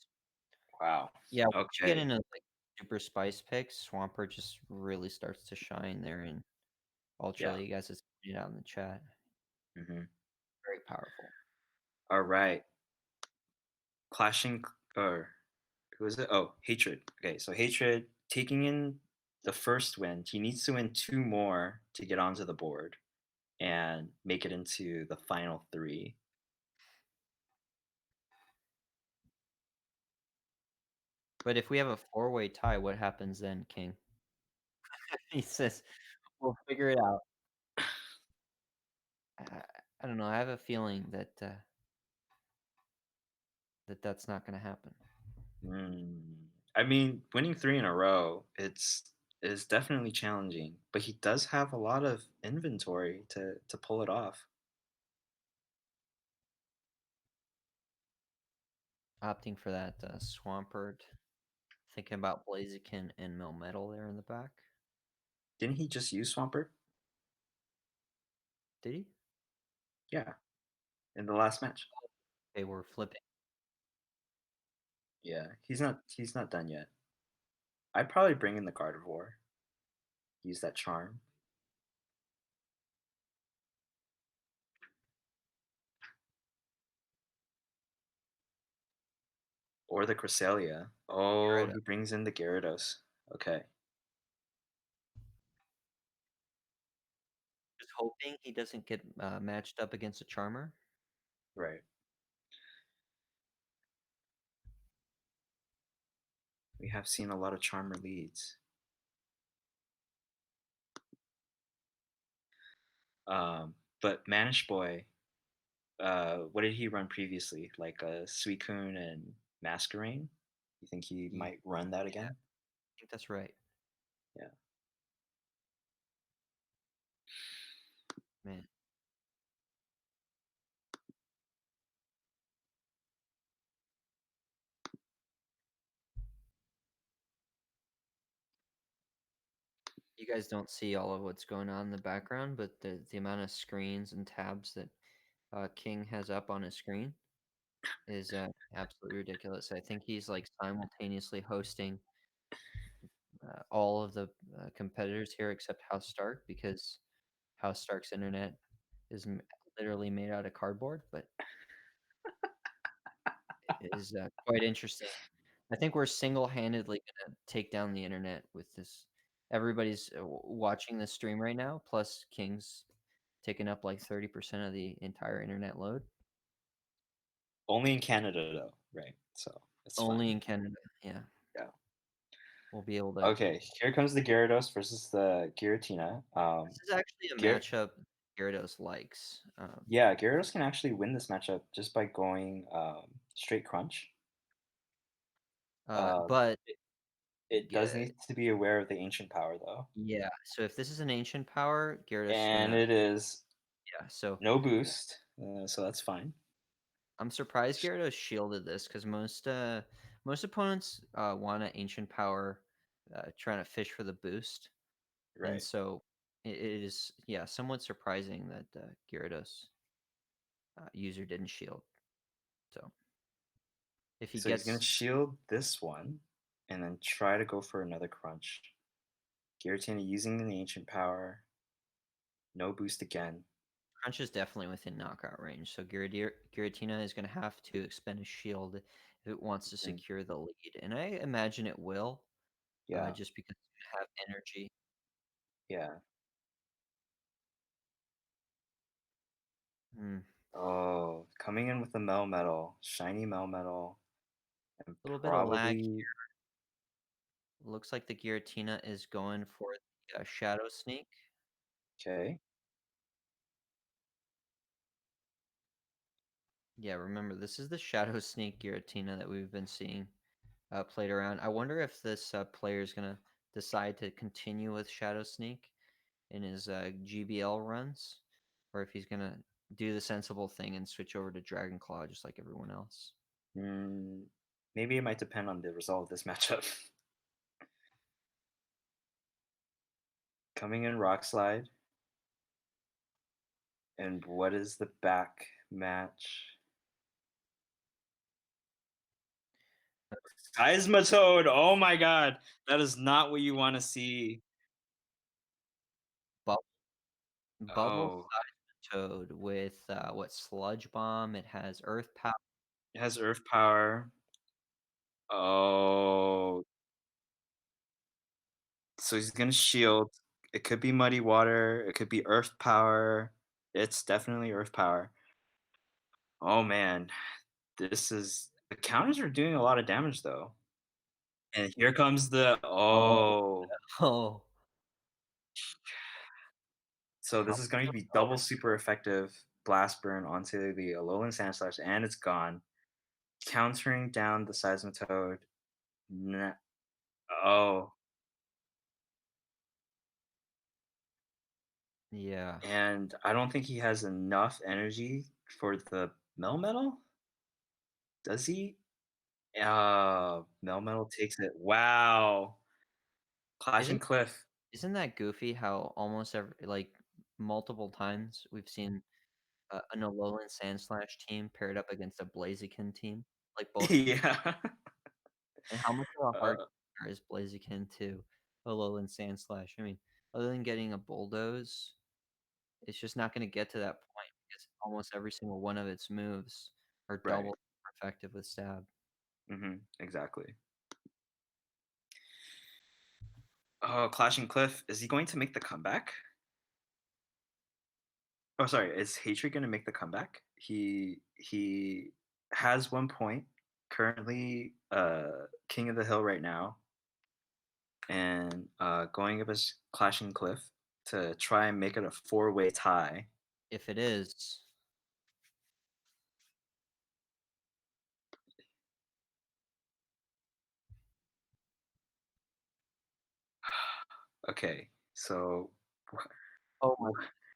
Wow. Yeah, once you get Okay. into like super spice picks, Swampert just really starts to shine there, and Ultra, Yeah. you guys just put it out in the chat. Mm-hmm. Very powerful. All right. Clashing, or who is it? Oh, Hatred. Okay, so Hatred taking in the first win. He needs to win 2 more to get onto the board and make it into the final 3. But if we have a 4-way tie, what happens then, King? He says, "We'll figure it out." I don't know. I have a feeling that that's not going to happen. I mean, winning 3 in a row, is definitely challenging, but he does have a lot of inventory to pull it off. Opting for that Swampert. Thinking about Blaziken and Melmetal there in the back. Didn't he just use Swampert? Did he? Yeah, in the last match. They were flipping. Yeah, he's not done yet. I'd probably bring in the Gardevoir. Use that charm. Or the Cresselia. Oh, Gyarados. he brings in the Gyarados. Okay. Just hoping he doesn't get matched up against a Charmer. Right. We have seen a lot of Charmer leads. But Mannish Boy, what did he run previously? Like a Suicune and Mascarene? You think he might run that again? I think that's right. Yeah. Man. You guys don't see all of what's going on in the background, but the amount of screens and tabs that King has up on his screen is absolutely ridiculous. I think he's like simultaneously hosting all of the competitors here except House Stark, because House Stark's internet is literally made out of cardboard, but it is quite interesting. I think we're single-handedly going to take down the internet with this. Everybody's watching this stream right now, plus King's taking up like 30% of the entire internet load. Only in Canada, though, right? So it's Only fine. in Canada, yeah. Yeah. We'll be able to. Okay, here comes the Gyarados versus the Giratina. This is actually a matchup Gyarados likes. Yeah, Gyarados can actually win this matchup just by going straight crunch. But it does need to be aware of the ancient power, though. yeah, so if this is an ancient power, Gyarados is And gonna it is. Yeah, so No boost, so that's fine. I'm surprised Gyarados shielded this because most opponents want an ancient power, trying to fish for the boost, and Right. so it is somewhat surprising that Gyarados user didn't shield. So if he So he's gonna gets shield this one, and then try to go for another crunch. Giratina using the ancient power. No boost again. Crunch is definitely within knockout range, so Giratina is going to have to expend a shield if it wants to secure the lead, and I imagine it will, Yeah, just because it's going to have energy. yeah. Hmm. Oh, coming in with the Melmetal, shiny Melmetal, and A little bit of lag. probably Looks like the Giratina is going for the Shadow Sneak. okay. Yeah, remember, this is the Shadow Sneak Giratina that we've been seeing played around. I wonder if this player is going to decide to continue with Shadow Sneak in his GBL runs, or if he's going to do the sensible thing and switch over to Dragon Claw just like everyone else. Maybe it might depend on the result of this matchup. Coming in Rock Slide. And what is the back match? Seismitoad! Oh my god! That is not what you want to see. Bubble Oh, Toad with what, Sludge Bomb? It has Earth Power. it has Earth Power. Oh, so he's gonna shield. It could be Muddy Water. It could be Earth Power. It's definitely Earth Power. Oh man, the counters are doing a lot of damage though. And here comes the Oh, oh. oh. So How this is going to be double super effective blast burn onto the Alolan Sandslash, and it's gone. Countering down the Seismitoad. Oh, yeah. and I don't think he has enough energy for the Melmetal. Does he? Melmetal takes it. Wow. Clashing Isn't Cliff. isn't that goofy how almost every multiple times we've seen an Alolan Sandslash team paired up against a Blaziken team? Like both, Yeah. and how much of a hard Uh, counter is Blaziken to Alolan Sandslash? I mean, other than getting a bulldoze, it's just not going to get to that point because almost every single one of its moves are right. double effective with stab. Exactly. Oh, Clashing Cliff. Is he going to make the comeback? Oh, sorry. Is Hatred going to make the comeback? He has 1 point. Currently, King of the Hill right now, and going up as Clashing Cliff to try and make it a four-way tie. If it is, Okay, so oh my,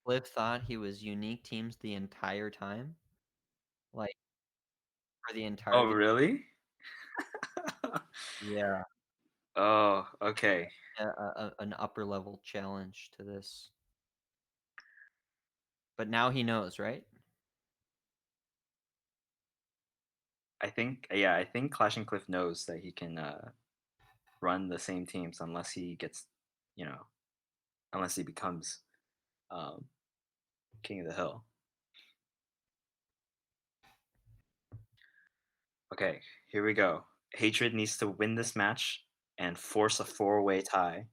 Cliff thought he was unique teams the entire time, like for the oh entirety. really? Yeah. Oh, okay. An upper level challenge to this. But now he knows, right? I think Clashing Cliff knows that he can run the same teams unless he gets, you know, unless he becomes um, King of the Hill. Okay, here we go. Hatred needs to win this match and force a four-way tie.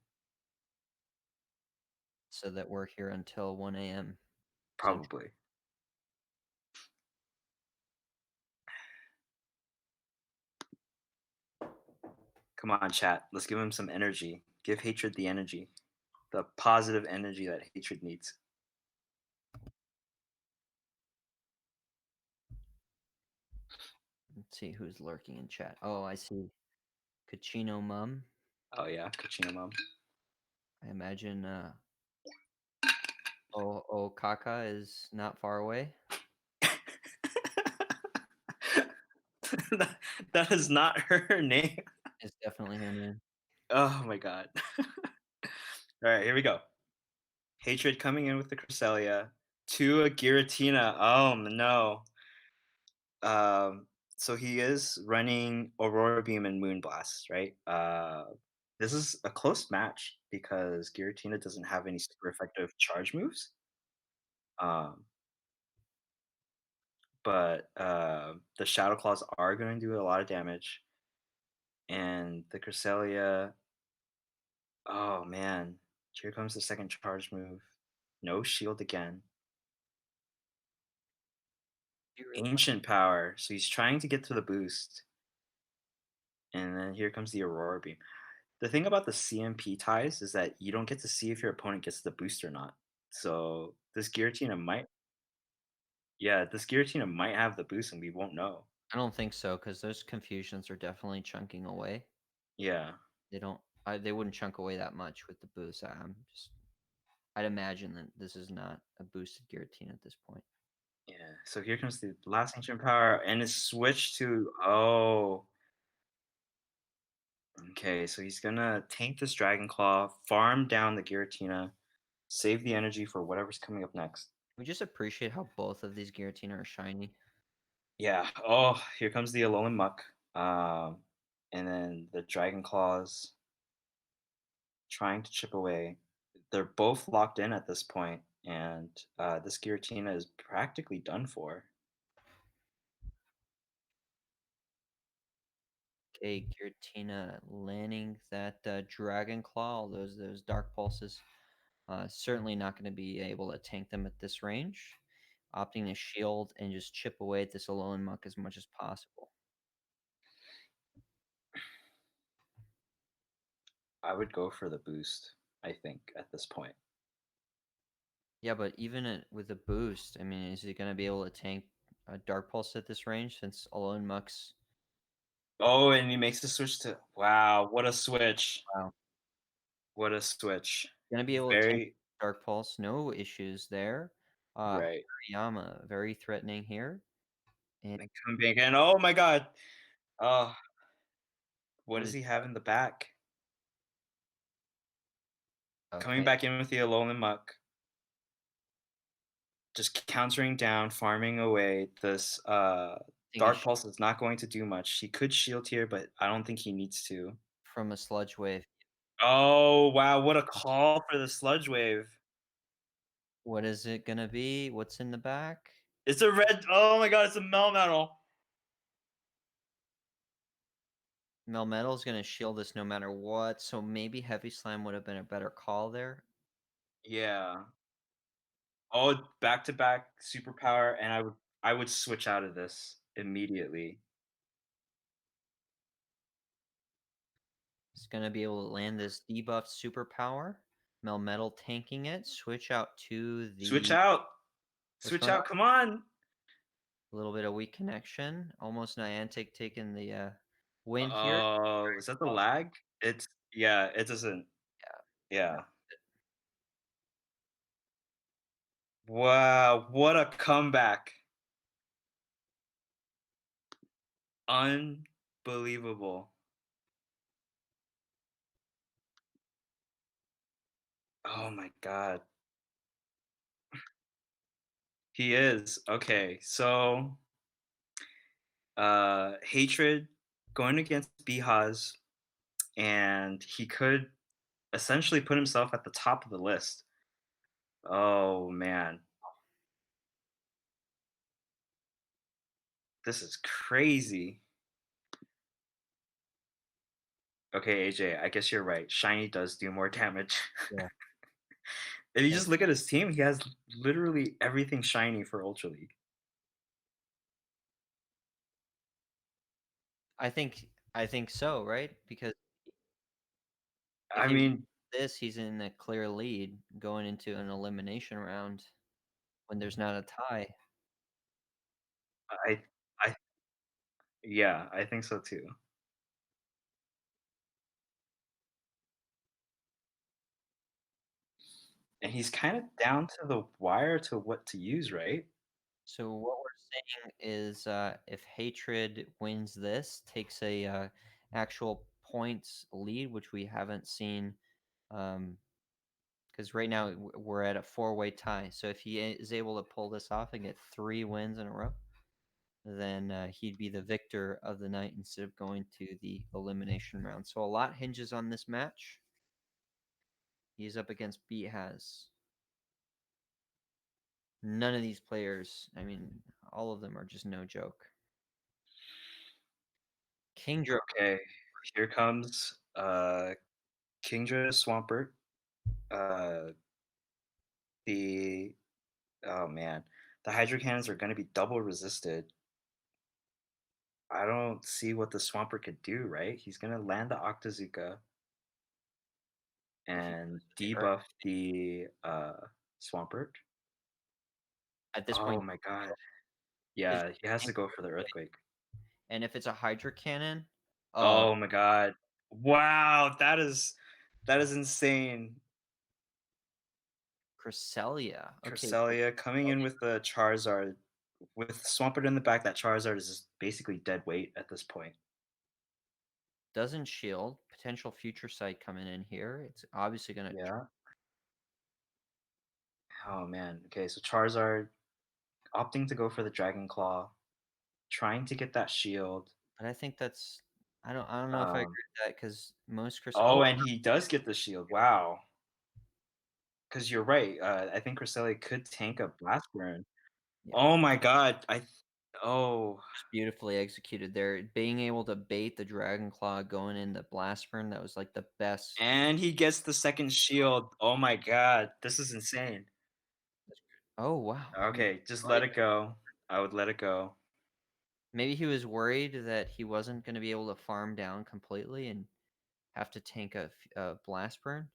So that we're here until 1 a.m. Central. Probably. Come on, chat. Let's give him some energy. Give Hatred the energy. The positive energy that Hatred needs. Let's see who's lurking in chat. Oh, I see. Kachino Mum. Oh yeah, Kachina Mom. I imagine Oh, Kaka is not far away. That is not her name. It's definitely her name. Oh my god. All right, here we go. Hatred coming in with the Cresselia to a Giratina. Oh no. Um, so he is running Aurora Beam and Moonblast, right? This is a close match because Giratina doesn't have any super effective charge moves. Um, but the Shadow Claws are going to do a lot of damage, and the Cresselia. Oh man, here comes the second charge move. No shield again. Ancient power. So he's trying to get to the boost. And then here comes the Aurora Beam. The thing about the CMP ties is that you don't get to see if your opponent gets the boost or not. So this Giratina might, yeah, this Giratina might have the boost and we won't know. I don't think so because those confusions are definitely chunking away. Yeah. They don't. They wouldn't chunk away that much with the boost. I'd imagine that this is not a boosted Giratina at this point. Yeah. So here comes the last ancient power and it's switched to, oh. Okay, so he's gonna tank this Dragon Claw, farm down the Giratina, save the energy for whatever's coming up next. We just appreciate how both of these Giratina are shiny. Yeah. Oh, here comes the Alolan Muck. And then the Dragon Claws trying to chip away. They're both locked in at this point, and this Giratina is practically done for. Okay, Giratina landing that Dragon Claw. All those Dark Pulses. Certainly not going to be able to tank them at this range. Opting to shield and just chip away at this Alolan Muck as much as possible. I would go for the boost, I think, at this point. Yeah, but even with a boost, I mean, is he going to be able to tank a Dark Pulse at this range since Alolan Muck's... Oh, and he makes the switch to, wow, what a switch. Wow. What a switch. Going to be able to tank Very, Dark Pulse, no issues there. right. Hariyama, very threatening here. And And come back in. Oh my god. Oh, what what does is he have in the back? Coming okay? back in with the Alolan Muck. Just countering down, farming away. This Think Dark Pulse is not going to do much. He could shield here, but I don't think he needs to. from a Sludge Wave. Oh, wow. What a call for the Sludge Wave. What is it going to be? What's in the back? It's a red. Oh my god, it's a Melmetal. Melmetal is going to shield this no matter what, so maybe Heavy Slime would have been a better call there. Yeah. Oh, back to back superpower, and I would switch out of this immediately. It's going to be able to land this debuffed superpower. Melmetal tanking it. Switch out to the... Switch out. What's Switch going out. Come on. A little bit of weak connection. Almost Niantic taking the win here. Oh, is that the lag? It's, yeah, it doesn't. Yeah. Wow, what a comeback. Unbelievable. Oh my god. He is. Okay, so Hatred going against Bihaz, and he could essentially put himself at the top of the list. Oh man. This is crazy. Okay, AJ, I guess you're right. Shiny does do more damage. Yeah. If you just look at his team, he has literally everything shiny for Ultra League. I think so, right? Because if I he wins mean, this, he's in a clear lead going into an elimination round when there's not a tie. I, I, yeah, I think so too. And he's kind of down to the wire to what to use, right? So what we're saying is, if Hatred wins this, takes a actual points lead, which we haven't seen, because right now we're at a 4-way tie. So if he is able to pull this off and get 3 wins in a row, then he'd be the victor of the night instead of going to the elimination round. So a lot hinges on this match. He's up against Beat-Has. None of these players, I mean, all of them are just no joke. Kingdra. Okay, here comes Kingdra Swampert. Oh man, the Hydro Cannons are going to be double resisted. I don't see what the Swampert could do, right? He's going to land the Octazooka and debuff the Swampert. At this Oh point, my god. Yeah, he has to go for the Earthquake. and if it's a Hydra Cannon, Oh my god. Wow, that is insane. Cresselia. Okay, Cresselia coming in with the Charizard. With Swampert in the back, that Charizard is just basically dead weight at this point. doesn't shield. Potential future sight coming in here. It's obviously going to. Yeah. Oh man. Okay, so Charizard opting to go for the Dragon Claw, trying to get that shield. But I think that's. I don't know if I agree with that because most Oh, and he does get the shield. Wow. Because you're right. I think Cresselia could tank a Blast Burn. Yeah. Oh my god. Just beautifully executed there. Being able to bait the Dragon Claw going into Blast Burn, that was like the best. And he gets the second shield. Oh my god. This is insane. Oh wow. Okay, just let it go. I would let it go. Maybe he was worried that he wasn't going to be able to farm down completely and have to tank a Blast Burn.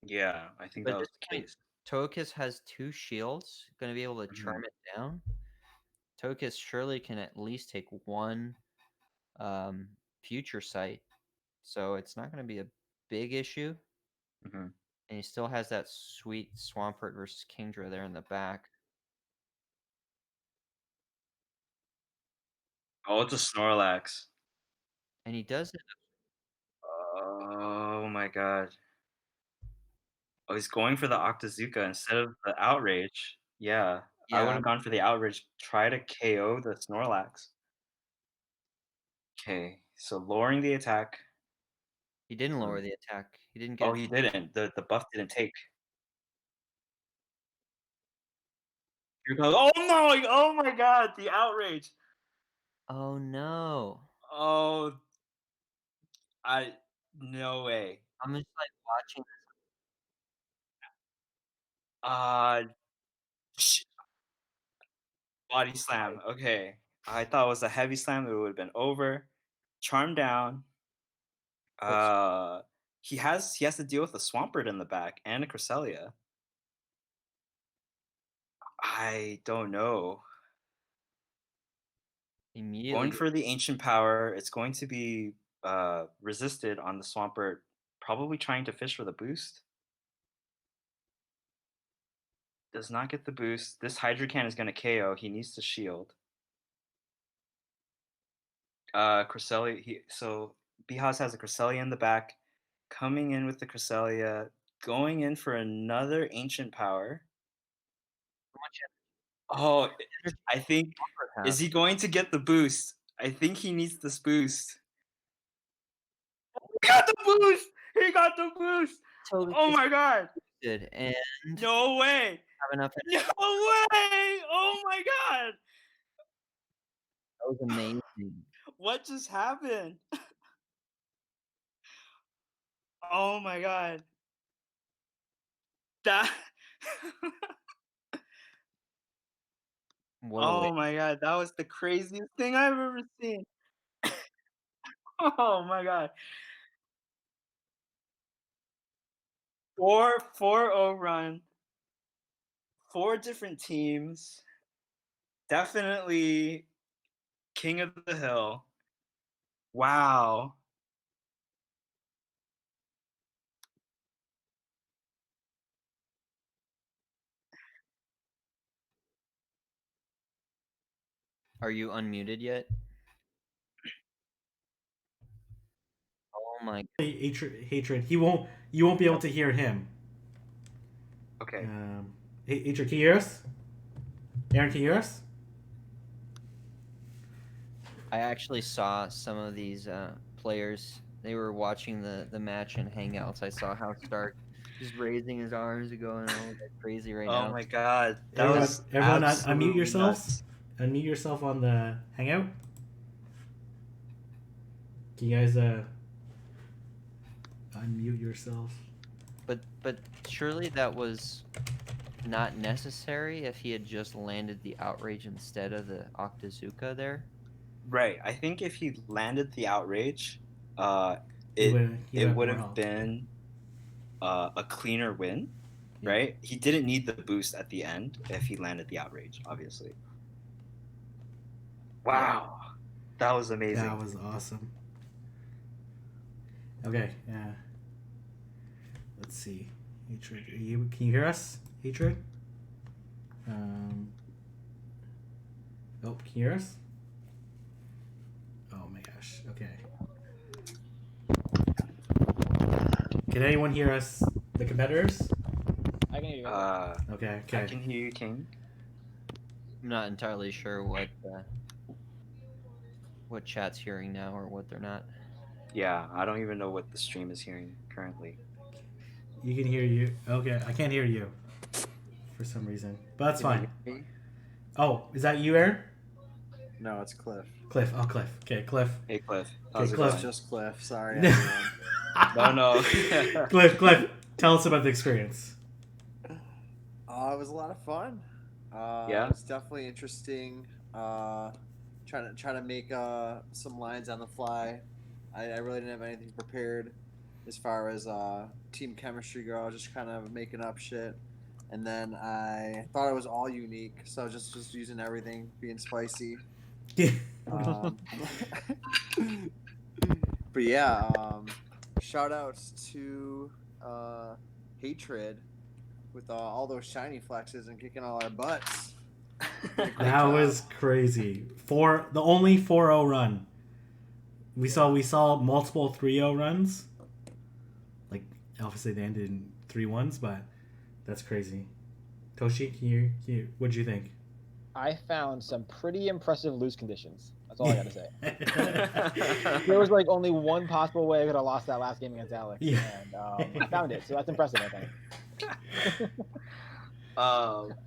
Yeah, I think But that at was this the point, case. Togekiss has 2 shields, going to be able to charm it down. Togekiss surely can at least take 1 future sight, so it's not going to be a big issue. Mhm. And he still has that sweet Swampert versus Kingdra there in the back. Oh, it's a Snorlax. And he does it. Oh my god. Oh, he's going for the Octazooka instead of the Outrage. Yeah, I would Yeah, have gone for the Outrage. Try to KO the Snorlax. Okay, so lowering the attack. he didn't lower the attack. He didn't Oh, get it. he didn't. The buff didn't take. Here goes. Oh no! Oh my god! The Outrage. Oh no. Oh, no way. I'm just like watching. Uh, sh- Body slam. Okay, I thought it was a heavy slam. It would have been over. Charm down. What's He has to deal with a Swampert in the back and a Cresselia. I don't know. immediately Going for the Ancient Power, it's going to be resisted on the Swampert, probably trying to fish for the boost. Does not get the boost. This Hydrocan is going to KO. He needs to shield. Cresselia, so Bihaz has a Cresselia in the back, coming in with the Cresselia, going in for another Ancient Power. Oh, I think, is he going to get the boost? I think he needs this boost. He got the boost! He got the boost! Oh my god! did and No way! have enough. No way! Oh my god! That was amazing. What just happened? Oh my god. That What a way. Oh my god, that was the craziest thing I've ever seen. Oh my god. 4-0 run. 4 different teams. Definitely king of the hill. Wow. Are you unmuted yet? Oh my. Hatred. You won't be able to hear him. Okay. Hatred, can you hear us? Aaron, can you hear us? I actually saw some of these players. They were watching the match in Hangouts. I saw how Stark just raising his arms and going all like crazy right now. Oh my god, that Everyone, was unmute absolutely yourselves. nuts. Unmute yourself on the Hangout. Can you guys unmute yourself? But surely that was not necessary if he had just landed the outrage instead of the Octazooka there. Right. I think if he landed the outrage, He it would more have health. been a cleaner win, Yeah. right? He didn't need the boost at the end if he landed the outrage, obviously. Wow, that was amazing. That was awesome. Okay, let's see. Hatred, can you hear us? Hatred? Oh, can you hear us? Oh my gosh. Okay. Can anyone hear us? The competitors? I can hear you. Okay. I can hear you, King. I'm not entirely sure what chat's hearing now or what they're not. Yeah, I don't even know what the stream is hearing currently. You can hear you. Okay, I can't hear you for some reason, but that's fine. Oh, is that you, Aaron? No, it's Cliff. Cliff. Oh, Cliff. Okay, Cliff. Hey, Cliff. Okay, How's it Cliff. going? Just Cliff. Sorry, everyone. No. Cliff, tell us about the experience. It was a lot of fun. Yeah? It was definitely interesting. Trying to make some lines on the fly. I really didn't have anything prepared as far as team chemistry go. Just kind of making up shit. And then I thought it was all unique, so just using everything, being spicy. But yeah, shout outs to Hatred with all those shiny flexes and kicking all our butts. That was crazy. The only 4-0 run. We saw multiple 3-0 runs. Like obviously they ended in 3-1s, but that's crazy. Toshi, what'd you think? I found some pretty impressive lose conditions. That's all I gotta say. There was like only one possible way I could have lost that last game against Alex, Yeah. and I found it. So that's impressive, I think.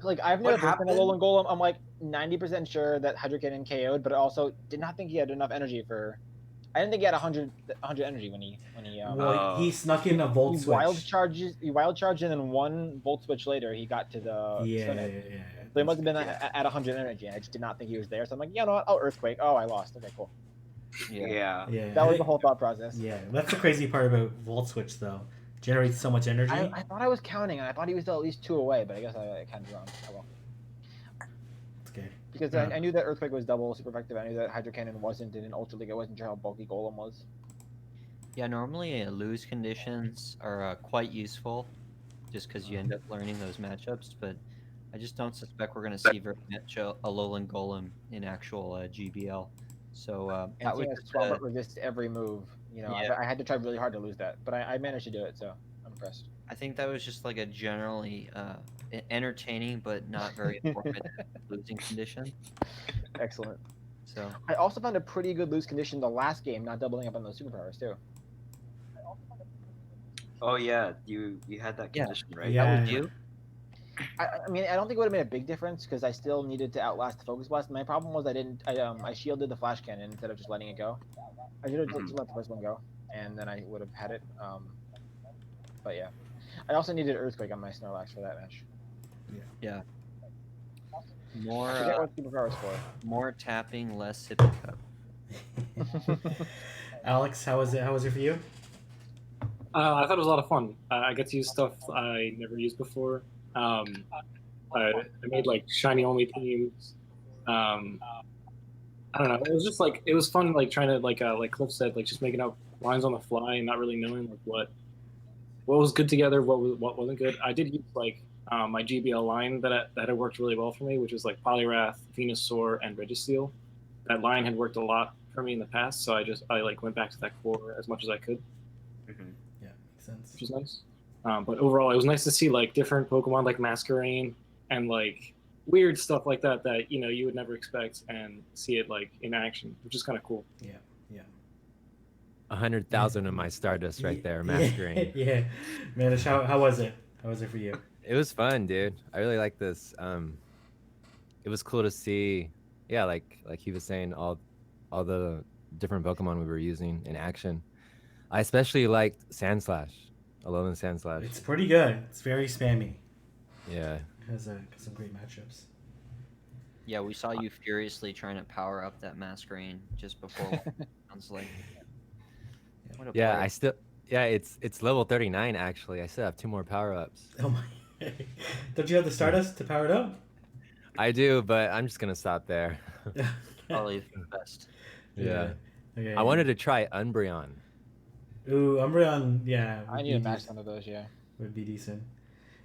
Like I've never been a Alolan Golem. I'm like 90% sure that Hydro Cannon KO'd, but I also did not think he had enough energy for. I didn't think he had 100 energy when he. Well, he snuck in a Volt Switch. He wild charged, and then one Volt Switch later he got to the. Yeah. So he must have been at 100 energy, and I just did not think he was there. So I'm like, you know what? I'll Earthquake. Oh, I lost. Okay, cool. Yeah. That was the whole thought process. Yeah, that's the crazy part about Volt Switch, though. Generates so much energy. I thought I was counting, and I thought he was still at least 2 away, but I guess I counted wrong. Oh well. Okay. Because I knew that Earthquake was double super effective. I knew that Hydro Cannon wasn't, and in Ultra League I wasn't sure how bulky Golem was. Yeah, normally lose conditions are quite useful, just because you end up learning those matchups. But I just don't suspect we're going to see very much Alolan Golem in actual GBL. So that would Swampert resist every move. You know, Yeah. I had to try really hard to lose that, but I managed to do it. So I'm impressed. I think that was just like a generally entertaining but not very informative losing condition. Excellent. So I also found a pretty good lose condition the last game, not doubling up on those superpowers too. Oh yeah, you had that condition, right? Yeah. that was you. I mean, I don't think it would have made a big difference because I still needed to outlast the Focus Blast. My problem was I shielded the Flash Cannon instead of just letting it go. I should have just let the first one go, and then I would have had it. But yeah, I also needed Earthquake on my Snorlax for that match. Yeah. I forget what superpowers for. More tapping, less sippy cup. Alex, how was it for you? I thought it was a lot of fun. I got to use stuff I never used before. I made like shiny only teams. I don't know. It was just like it was fun, like trying to like Cliff said, like just making up lines on the fly and not really knowing like what was good together, what wasn't good. I did use like my GBL line that had worked really well for me, which was like Poliwrath, Venusaur, and Registeel. that line had worked a lot for me in the past, so I like went back to that core as much as I could, Yeah, makes sense. which is nice. But overall, it was nice to see like different Pokemon like Mascarene and like weird stuff like that you would never expect and see it like in action, which is kind of cool. Yeah. 100,000 of my Stardust right there, Mascarene. Yeah. Mannish, how was it? How was it for you? It was fun, dude. I really like this. It was cool to see, yeah, like he was saying, all the different Pokemon we were using in action. I especially liked Sandslash, Alolan Sandslash. It's pretty good. It's very spammy. Yeah. It has some great matchups. Yeah, we saw you furiously trying to power up that Mascarene just before. Sounds like. What a Yeah, player. it's level 39 actually. I still have 2 more power-ups. Oh my! Don't you have the Stardust to power it up? I do, but I'm just gonna stop there. Probably the best. Yeah. Okay. I wanted to try Umbreon. Ooh, Umbreon. Yeah. I need a max one of those. Yeah. Would be decent.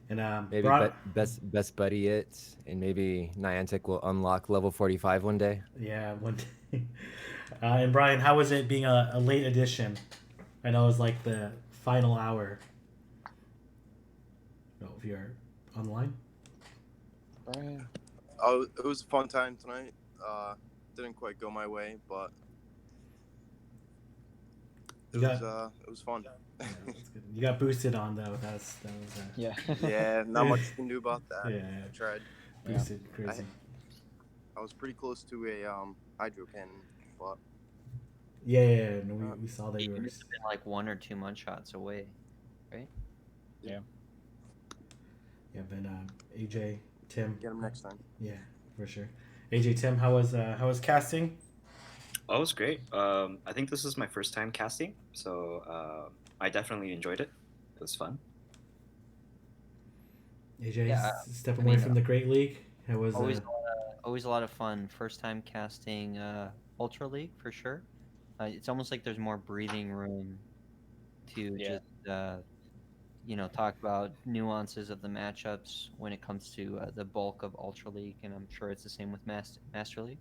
And Maybe best buddy it, and maybe Niantic will unlock level 45 one day. Yeah, one day. And Brian, how was it being a late edition? I know it was like the final hour. No, if you're online. Brian. Oh, it was a fun time tonight. Didn't quite go my way, but it was fun. Yeah, that's good. You got boosted on though. That was Yeah. Yeah, not much you can do about that. Yeah. I tried. boosted crazy. I was pretty close to a hydro cannon, but Yeah. No, we saw that you You were. must have been like 1 or 2 munshots away, right? Yeah, but AJ, Tim. get him next time. Yeah, for sure. AJ, Tim, how was casting? Oh, it was great. I think this is my first time casting, so I definitely enjoyed it. It was fun. AJ, Yeah, stepping I away mean, from the Great League. It was Always a lot of fun. First time casting Ultra League for sure. It's almost like there's more breathing room to just talk about nuances of the matchups when it comes to the bulk of Ultra League, and I'm sure it's the same with Master League.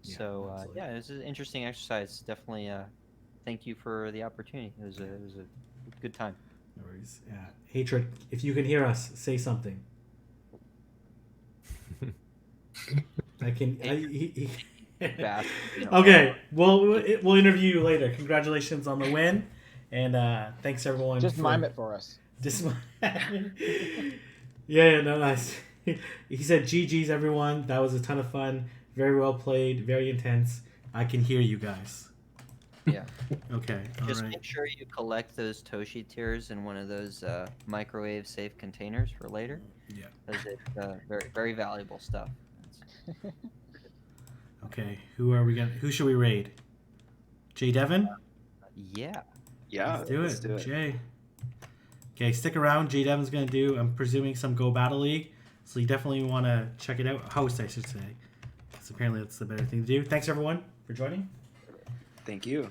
Yeah, So absolutely. yeah, this is an interesting exercise. Definitely, thank you for the opportunity. It was a good time. No worries. Hatred, if you can hear us, say something. I can. Bad, Okay, we'll interview you later. Congratulations on the win, and thanks everyone. Just mime it for us. Just yeah, no, nice. He said, "GG's everyone. That was a ton of fun. Very well played. Very intense. I can hear you guys." Yeah. Okay. All Just right. make sure you collect those Toshi tears in one of those microwave safe containers for later. Yeah. Because it's very, very valuable stuff. Okay. Who should we raid? Jay Devon? Yeah. Yeah, Let's do it. Jay. Okay, stick around. Jay Devon's gonna do, I'm presuming, some Go Battle League. So you definitely want to check it out. Host, I should say. Because apparently that's the better thing to do. Thanks everyone for joining. Thank you.